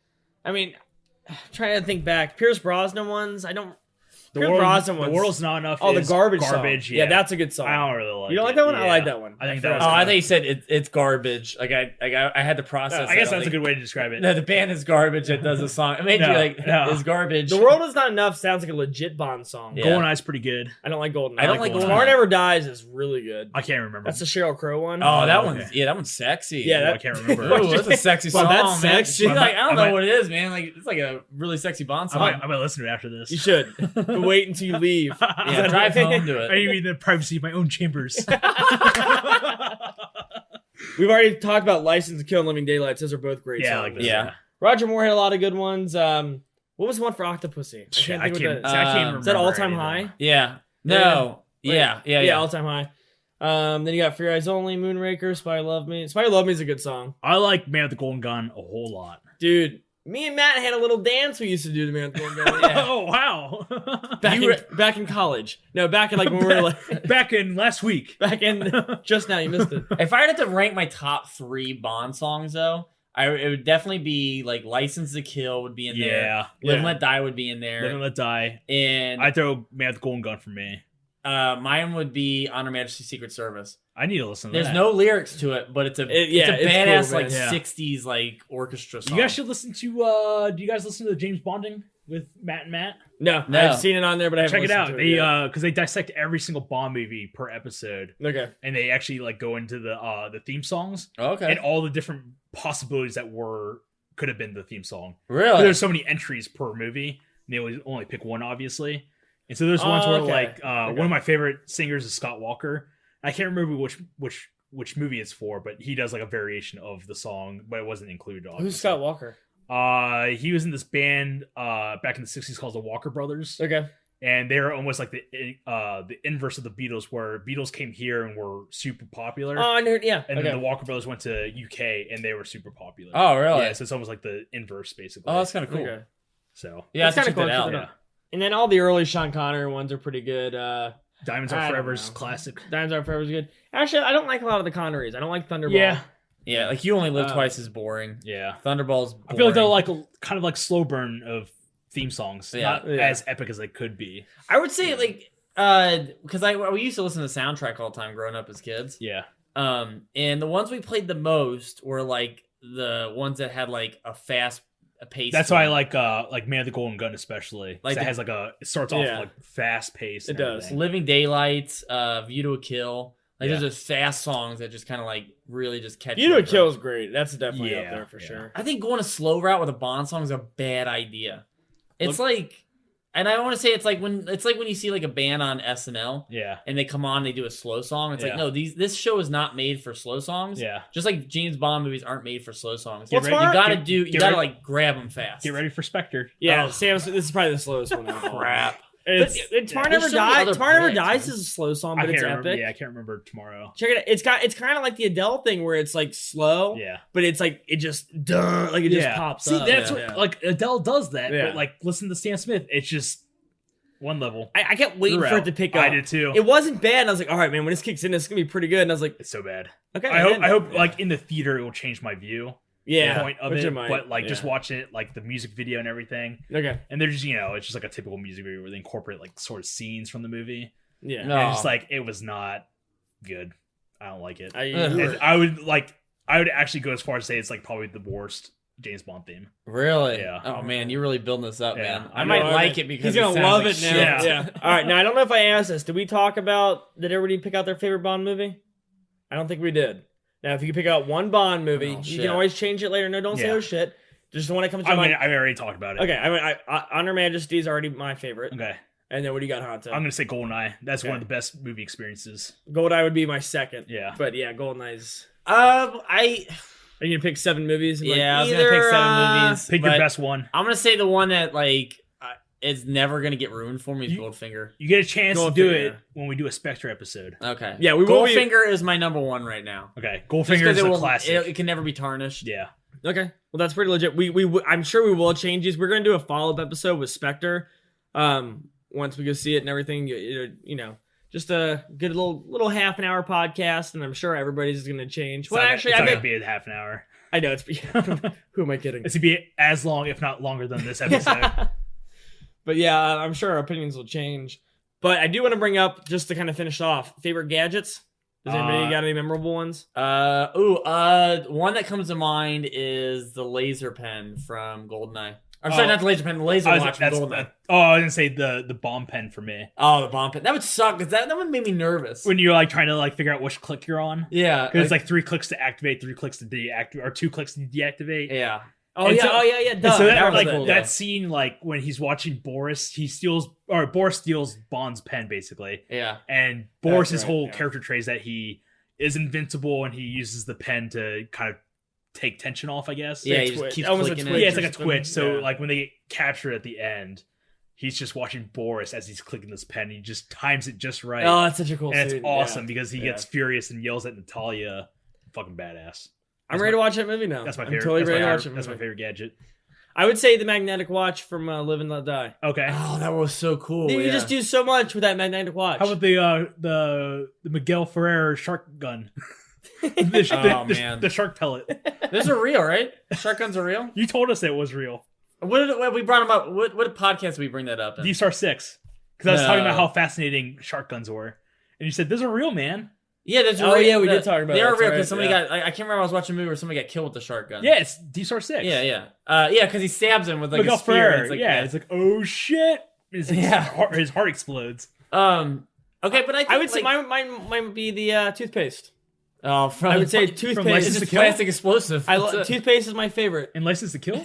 trying to think back, Pierce Brosnan ones. I don't. The world's not enough. Oh, the garbage song. Yeah, that's a good song. I don't really like. You don't like that one? Yeah. I like that one. I think that. I thought you said it's garbage. Like I had to process. I guess that's a good way to describe it. No, the band is garbage. That does a song. It made you like it's garbage. The world is not enough. Sounds like a legit Bond song. Yeah. GoldenEye's pretty good. I don't like GoldenEye. I don't like GoldenEye. Tomorrow Never Dies is really good. I can't remember. That's the Sheryl Crow one. Oh, that one's that one's sexy. Yeah, I can't remember. Ooh, that's a sexy song. That's sexy. Like, I don't know what it is, man. Like it's like a really sexy Bond song. I might listen to it after this. You should. But wait until you leave. Yeah, drive home to it. I mean the privacy of my own chambers. We've already talked about License to Kill and Living Daylights. Those are both great songs. Like this, yeah. Roger Moore had a lot of good ones. What was the one for Octopussy? I can't remember. Is that All Time High? Yeah. No. Yeah. All Time High. Then you got For Your Eyes Only, Moonraker, Spy Love Me. Spy Love Me is a good song. I like Man with the Golden Gun a whole lot. Dude, me and Matt had a little dance we used to do to Man with the Golden Gun. Yeah. Oh, wow. Back in college. No, back in like when we were like... back in last week. Back in... Just now, you missed it. If I had to rank my top 3 Bond songs, though, it would definitely be like License to Kill would be in there. Live and Let Die would be in there. Live and Let Die. And I throw Man with the Golden Gun for me. Mine would be On Her Majesty's Secret Service. I need to listen to There's that. no lyrics to it, but it's a badass cool, like 60s like orchestra song. You guys should listen to. Do you guys listen to James Bonding with Matt and Matt? No, I've seen it on there, but I haven't check it out. They because they dissect every single Bond movie per episode. Okay, and they actually like go into the theme songs. Okay, and all the different possibilities that could have been the theme song. Really? There's so many entries per movie. And they only pick one, obviously. And so there's ones where like one of my favorite singers is Scott Walker. I can't remember which movie it's for, but he does like a variation of the song, but it wasn't included. Obviously. Who's Scott Walker? He was in this band back in the 60s called the Walker Brothers. Okay. And they're almost like the inverse of the Beatles, where Beatles came here and were super popular. Oh, I heard, yeah. And then the Walker Brothers went to UK and they were super popular. Oh, really? Yeah, so it's almost like the inverse, basically. Oh, that's kind of cool. Okay. So yeah, it's kind of cool. Yeah. And then all the early Sean Connery ones are pretty good. Diamonds Are Forever's classic. Diamonds Are Forever's good. Actually, I don't like a lot of the Connerys. I don't like Thunderball. Yeah, like You Only Live Twice is boring. Yeah. Thunderball's boring. I feel like they're like kind of like slow burn of theme songs. Not as epic as they could be. I would say like because we used to listen to the soundtrack all the time growing up as kids. Yeah. And the ones we played the most were like the ones that had like a fast pace. That's why I like Manta Golden Gun especially. Like it has like it starts off like fast pace. It does. Everything. Living Daylights, View to a Kill. Like there's just fast songs that just kind of like really just catch. View to a Kill is great. That's definitely up there for sure. I think going a slow route with a Bond song is a bad idea. It's like, and I want to say it's like when you see like a band on SNL, and they come on, they do a slow song. It's like no, this show is not made for slow songs. Yeah, just like James Bond movies aren't made for slow songs. You gotta like grab them fast. Get ready for Spectre. Yeah, Sam, this is probably the slowest one. Crap. Tomorrow Never Dies. Tomorrow Never Dies is a slow song, but it's epic. Yeah, I can't remember Tomorrow. Check it out. It's kind of like the Adele thing where it's like slow. Yeah, but it's like it just just pops up. See, that's what like Adele does that. Yeah. But like listen to Stan Smith, it's just one level. I kept waiting for it to pick up. I did too. It wasn't bad. And I was like, all right, man, when this kicks in, it's gonna be pretty good. And I was like, it's so bad. Okay, I hope like in the theater it will change my view. Yeah, point of it, but like just watching it, like the music video and everything. Okay, and they're just it's just like a typical music video where they incorporate like sort of scenes from the movie. Yeah, and it's just like it was not good. I don't like it. I would actually go as far as say it's like probably the worst James Bond theme. Really? Yeah. Oh man, you're really building this up, man. I might like it because he's gonna love it now. Yeah. All right, now I don't know if I asked this. Did we talk about? Did everybody pick out their favorite Bond movie? I don't think we did. Now, if you could pick out one Bond movie, you can always change it later. No, don't say oh shit. Just the one that comes to mind. I've already talked about it. Okay, On Her Majesty is already my favorite. Okay. And then what do you got, Hanto? I'm gonna say GoldenEye. That's one of the best movie experiences. GoldenEye would be my second. Yeah. But yeah, GoldenEye's. Are you gonna pick 7 movies? I was gonna pick 7 movies. Pick your best one. I'm gonna say the one that like is never gonna get ruined for me is Goldfinger. You get a chance to do it when we do a Spectre episode. Okay. Yeah, Goldfinger is my number 1 right now. Okay. Goldfinger is a classic. It can never be tarnished. Yeah. Okay. Well, that's pretty legit. I'm sure we will change these. We're gonna do a follow-up episode with Spectre. Once we go see it and everything, just a good little half an hour podcast, and I'm sure everybody's gonna change. It's not gonna be a half an hour. I know it's. Who am I kidding? It's gonna be as long, if not longer, than this episode. But yeah, I'm sure our opinions will change. But I do want to bring up, just to kind of finish off, favorite gadgets. Does anybody got any memorable ones? One that comes to mind is the laser pen from GoldenEye. I'm sorry, not the laser pen, the laser watch from GoldenEye. I was gonna say the bomb pen for me. Oh, the bomb pen. That would suck, because that one made me nervous. When you're like trying to like figure out which click you're on. Yeah. Because it's like 3 clicks to activate, 3 clicks to deactivate, or 2 clicks to deactivate. Yeah. Oh yeah. Duh. So that scene, like when he's watching Boris, Boris steals Bond's pen basically. Yeah. And Boris's whole character trait is that he is invincible and he uses the pen to kind of take tension off, I guess. Yeah, he just keeps clicking it. Yeah, it's like a twitch. So like when they get captured at the end, he's just watching Boris as he's clicking this pen. He just times it just right. Oh, that's such a cool scene. And it's awesome because he gets furious and yells at Natalia. Fucking badass. I'm ready to watch that movie now. That's my favorite. Totally ready to watch it. That's my favorite gadget. I would say the magnetic watch from Live and Let Die. Okay. Oh, that was so cool. You just do so much with that magnetic watch. How about the McGill Ferrer shark gun? The shark pellet. Those are real, right? Shark guns are real? You told us it was real. What we brought them up? What podcast did we bring that up in? D-Star 6. Because I was talking about how fascinating shark guns were, and you said those are real, man. Yeah, that's real. Yeah, we did talk about. They are real because somebody got. I can't remember. I was watching a movie where somebody got killed with the shark gun. Yeah, it's D-Star 6. Yeah. Because he stabs him with like a spear. It's like, it's like, oh shit! His heart explodes. Okay, but I would say mine would be the toothpaste. Oh, I would say toothpaste. It's just plastic explosive. Toothpaste is my favorite. And License to Kill?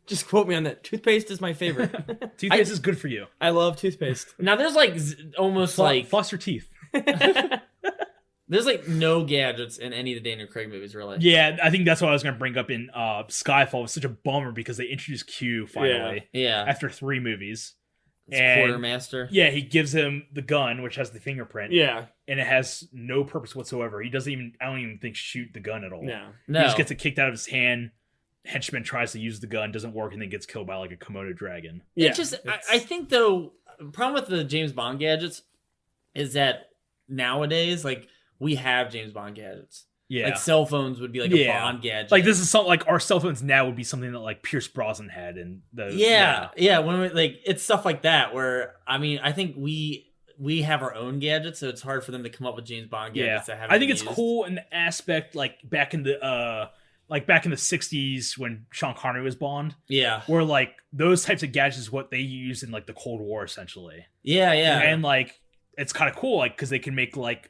Just quote me on that. Toothpaste is my favorite. Toothpaste is good for you. I love toothpaste. Now there's like almost like floss your teeth. There's like no gadgets in any of the Daniel Craig movies, really. Yeah, I think that's what I was going to bring up in Skyfall. It was such a bummer because they introduced Q finally. Yeah. After 3 movies. Quartermaster. Yeah, he gives him the gun, which has the fingerprint. Yeah. And it has no purpose whatsoever. He doesn't even, I don't even think, shoot the gun at all. No. He just gets it kicked out of his hand. Henchman tries to use the gun, doesn't work, and then gets killed by like a Komodo dragon. Yeah. I think, though, the problem with the James Bond gadgets is that nowadays, like, we have James Bond gadgets. Yeah. Like, cell phones would be like a Bond gadget. Like, this is something, like, our cell phones now would be something that, like, Pierce Brosnan had in the... Yeah. When we, like, it's stuff like that where, I mean, I think we have our own gadgets, so it's hard for them to come up with James Bond gadgets that haven't I think it's used. cool in the aspect, like, back in the 60s when Sean Connery was Bond. Yeah. Where, like, those types of gadgets is what they used in, like, the Cold War, essentially. Yeah. And, like, it's kind of cool, like, because they can make, like,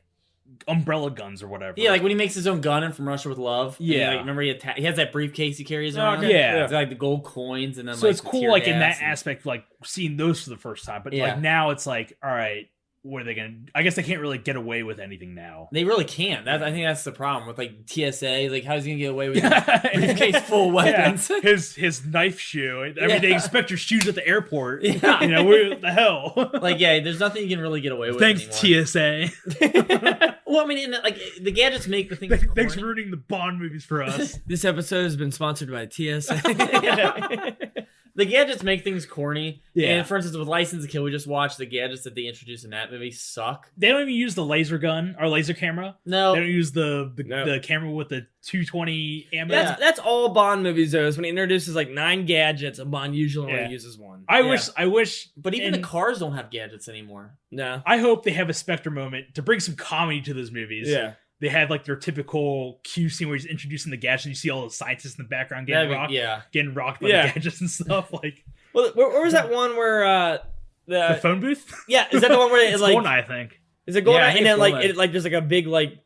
umbrella guns or whatever. Yeah, like when he makes his own gun in From Russia with Love. Yeah. Like, remember he has that briefcase he carries around? Yeah. It's like the gold coins and then so like it's cool, like, in that aspect, like, seeing those for the first time. But, like, now it's like, all right, what are they going to... I guess they can't really get away with anything now. They really can't. I think that's the problem with, like, TSA. Like, how's he going to get away with a briefcase full of weapons? Yeah. His knife shoe. I mean, they expect your shoes at the airport. Yeah. You know, what the hell? Like, yeah, there's nothing you can really get away with Thanks, anymore. TSA. Well, I mean, like, the gadgets make the things Thanks for ruining the Bond movies for us. This episode has been sponsored by TSA. The gadgets make things corny. Yeah. And for instance, with License to Kill, we just watched the gadgets that they introduced in that movie suck. They don't even use the laser gun or laser camera. No. They don't use the camera with the 220 ammo. That's all Bond movies though, is when he introduces like 9 gadgets, and Bond usually only uses one. I wish But even the cars don't have gadgets anymore. No. I hope they have a Spectre moment to bring some comedy to those movies. Yeah. They have like their typical Q scene where he's introducing the gadgets and you see all the scientists in the background getting rocked by the gadgets and stuff. Like, well, where was that one where the phone booth? Yeah, is that the one where it's like Goldeneye, I think. Is it Goldeneye? And then like there's like a big like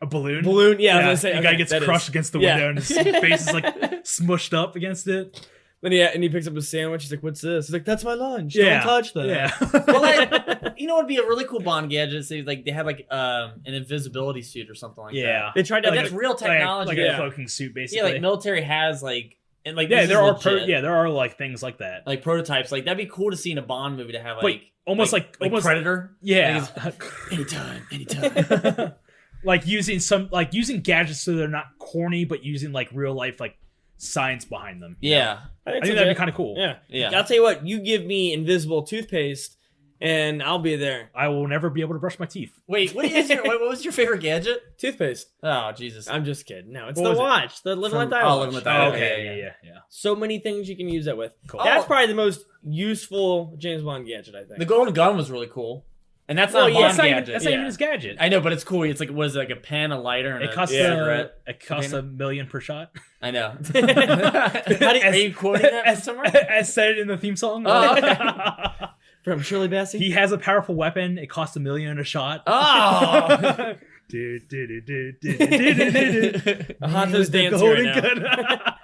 a balloon. Yeah, I was gonna say the guy gets crushed against the window and his face is like smushed up against it. Then he picks up a sandwich. He's like, "What's this?" He's like, "That's my lunch. Don't touch that." Yeah. Well, you know what would be a really cool Bond gadget? Say like they had like an invisibility suit or something like that. Yeah, they tried to. Like, that's real technology. Like a cloaking suit, basically. Yeah, like military has like. And like there are like things like that, like prototypes. Like that'd be cool to see in a Bond movie to have like almost Predator. Yeah, anytime. Like using gadgets so they're not corny, but using like real life like science behind them. Yeah, I think that'd be kind of cool. Yeah. I'll tell you what. You give me invisible toothpaste, and I'll be there. I will never be able to brush my teeth. Wait, what was your favorite gadget? Toothpaste. Oh Jesus! I'm just kidding. No, it's the watch. The Live and Let Die watch. Live and Let Die. Oh, okay, yeah. So many things you can use that with. Cool. That's probably the most useful James Bond gadget, I think. The Golden Gun was really cool. And that's not a Bond gadget. That's not even his gadget. I know, but it's cool. It's like, was it like a pen, a lighter, and it costs cigarette? It costs $1 million per shot. I know. Are you quoting that somewhere? As said in the theme song. Oh, okay. From Shirley Bassey? He has a powerful weapon. It costs $1 million a shot. Oh! Hanto's dancing right now.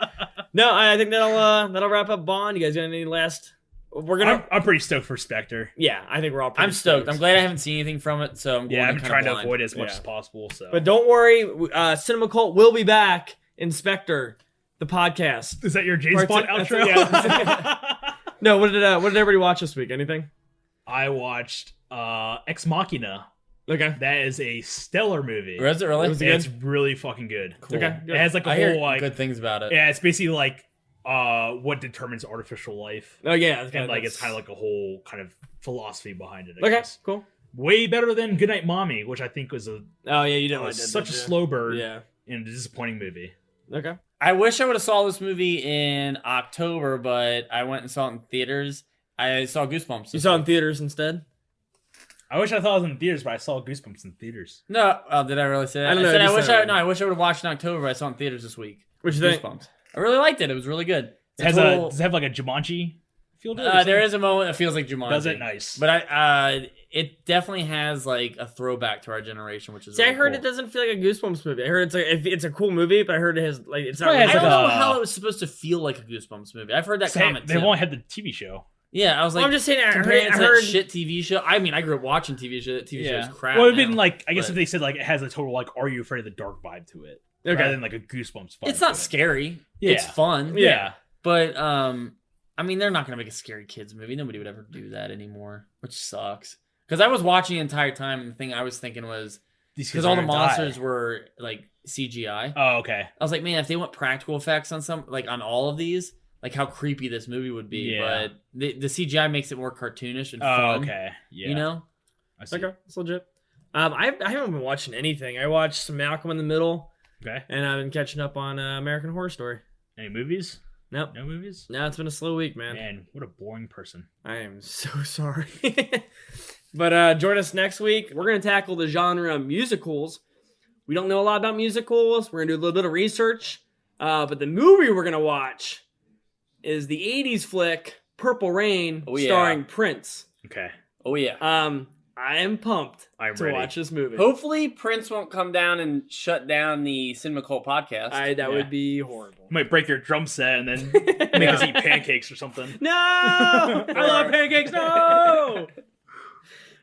No, I think that'll wrap up Bond. You guys got any last... I'm pretty stoked for Spectre. Yeah, I think we're all pretty I'm stoked. I'm glad I hahaven't seen anything from it, so I'm trying to avoid it as much as possible. So, but don't worry, Cinema Cult will be back in Spectre, the podcast. Is that your James Bond outro? No, what did everybody watch this week? Anything? I watched Ex Machina. Okay, that is a stellar movie. Was it really? It's really fucking good. Cool. Okay, it has like a whole like good things about it. Yeah, it's basically like what determines artificial life. Oh yeah, it's kind of like a whole kind of philosophy behind it. I guess. Cool. Way better than Goodnight Mommy, which I think was you didn't such a slow burn. Yeah, and a disappointing movie. Okay. I wish I would have saw this movie in October, but I went and saw it in theaters. I saw Goosebumps. You saw it in theaters instead? I wish I thought it was in theaters, but I saw Goosebumps in theaters. No, did I really say that? I don't know. I wish I would have watched in October, but I saw it in theaters this week. What you think? Goosebumps. I really liked it. It was really good. Does it have like a Jumanji feel to it? There is a moment that feels like Jumanji. Does it? Nice. But it definitely has like a throwback to our generation, which is See, really I heard cool. it doesn't feel like a Goosebumps movie. I heard it's a cool movie, but I heard it has like it's not. I don't know how it was supposed to feel like a Goosebumps movie. I've heard that comment. They've only had the TV show. Yeah, I was like, well, I'm just saying. I heard that shit TV show. I mean, I grew up watching TV show. That TV show is crap. Well, it'd been like, I guess if they said like it has a total like, Are You Afraid of the Dark vibe to it, rather than like a Goosebumps vibe. It's not scary. Yeah. It's fun. Yeah, but I mean, they're not gonna make a scary kids movie. Nobody would ever do that anymore, which sucks. Because I was watching the entire time, and the thing I was thinking was because all the monsters were like CGI. Oh, okay. I was like, man, if they want practical effects on on all of these. Like how creepy this movie would be, but the CGI makes it more cartoonish and fun. Oh, okay. Yeah. You know? I see. Okay, it's legit. I haven't been watching anything. I watched some Malcolm in the Middle. Okay. And I've been catching up on American Horror Story. Any movies? Nope. No movies? No, it's been a slow week, man. Man, what a boring person. I am so sorry. But join us next week. We're going to tackle the genre of musicals. We don't know a lot about musicals. We're going to do a little bit of research. But the movie we're going to watch is the 80s flick Purple Rain, starring Prince. Okay. Oh, yeah. I am pumped to ready. watch this movie. Hopefully Prince won't come down and shut down the Cinema Cult podcast. That would be horrible. You might break your drum set and then make us eat pancakes or something. No! I love pancakes. No!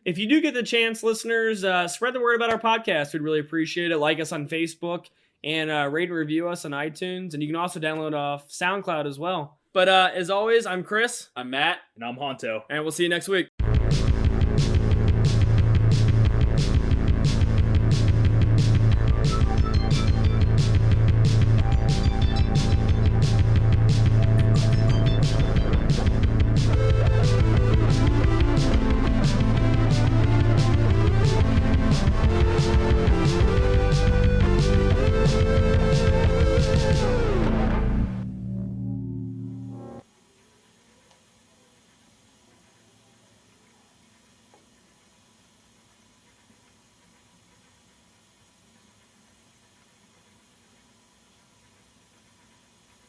If you do get the chance, listeners, spread the word about our podcast. We'd really appreciate it. Like us on Facebook and rate and review us on iTunes. And you can also download off SoundCloud as well. But as always, I'm Chris. I'm Matt. And I'm Honto. And we'll see you next week.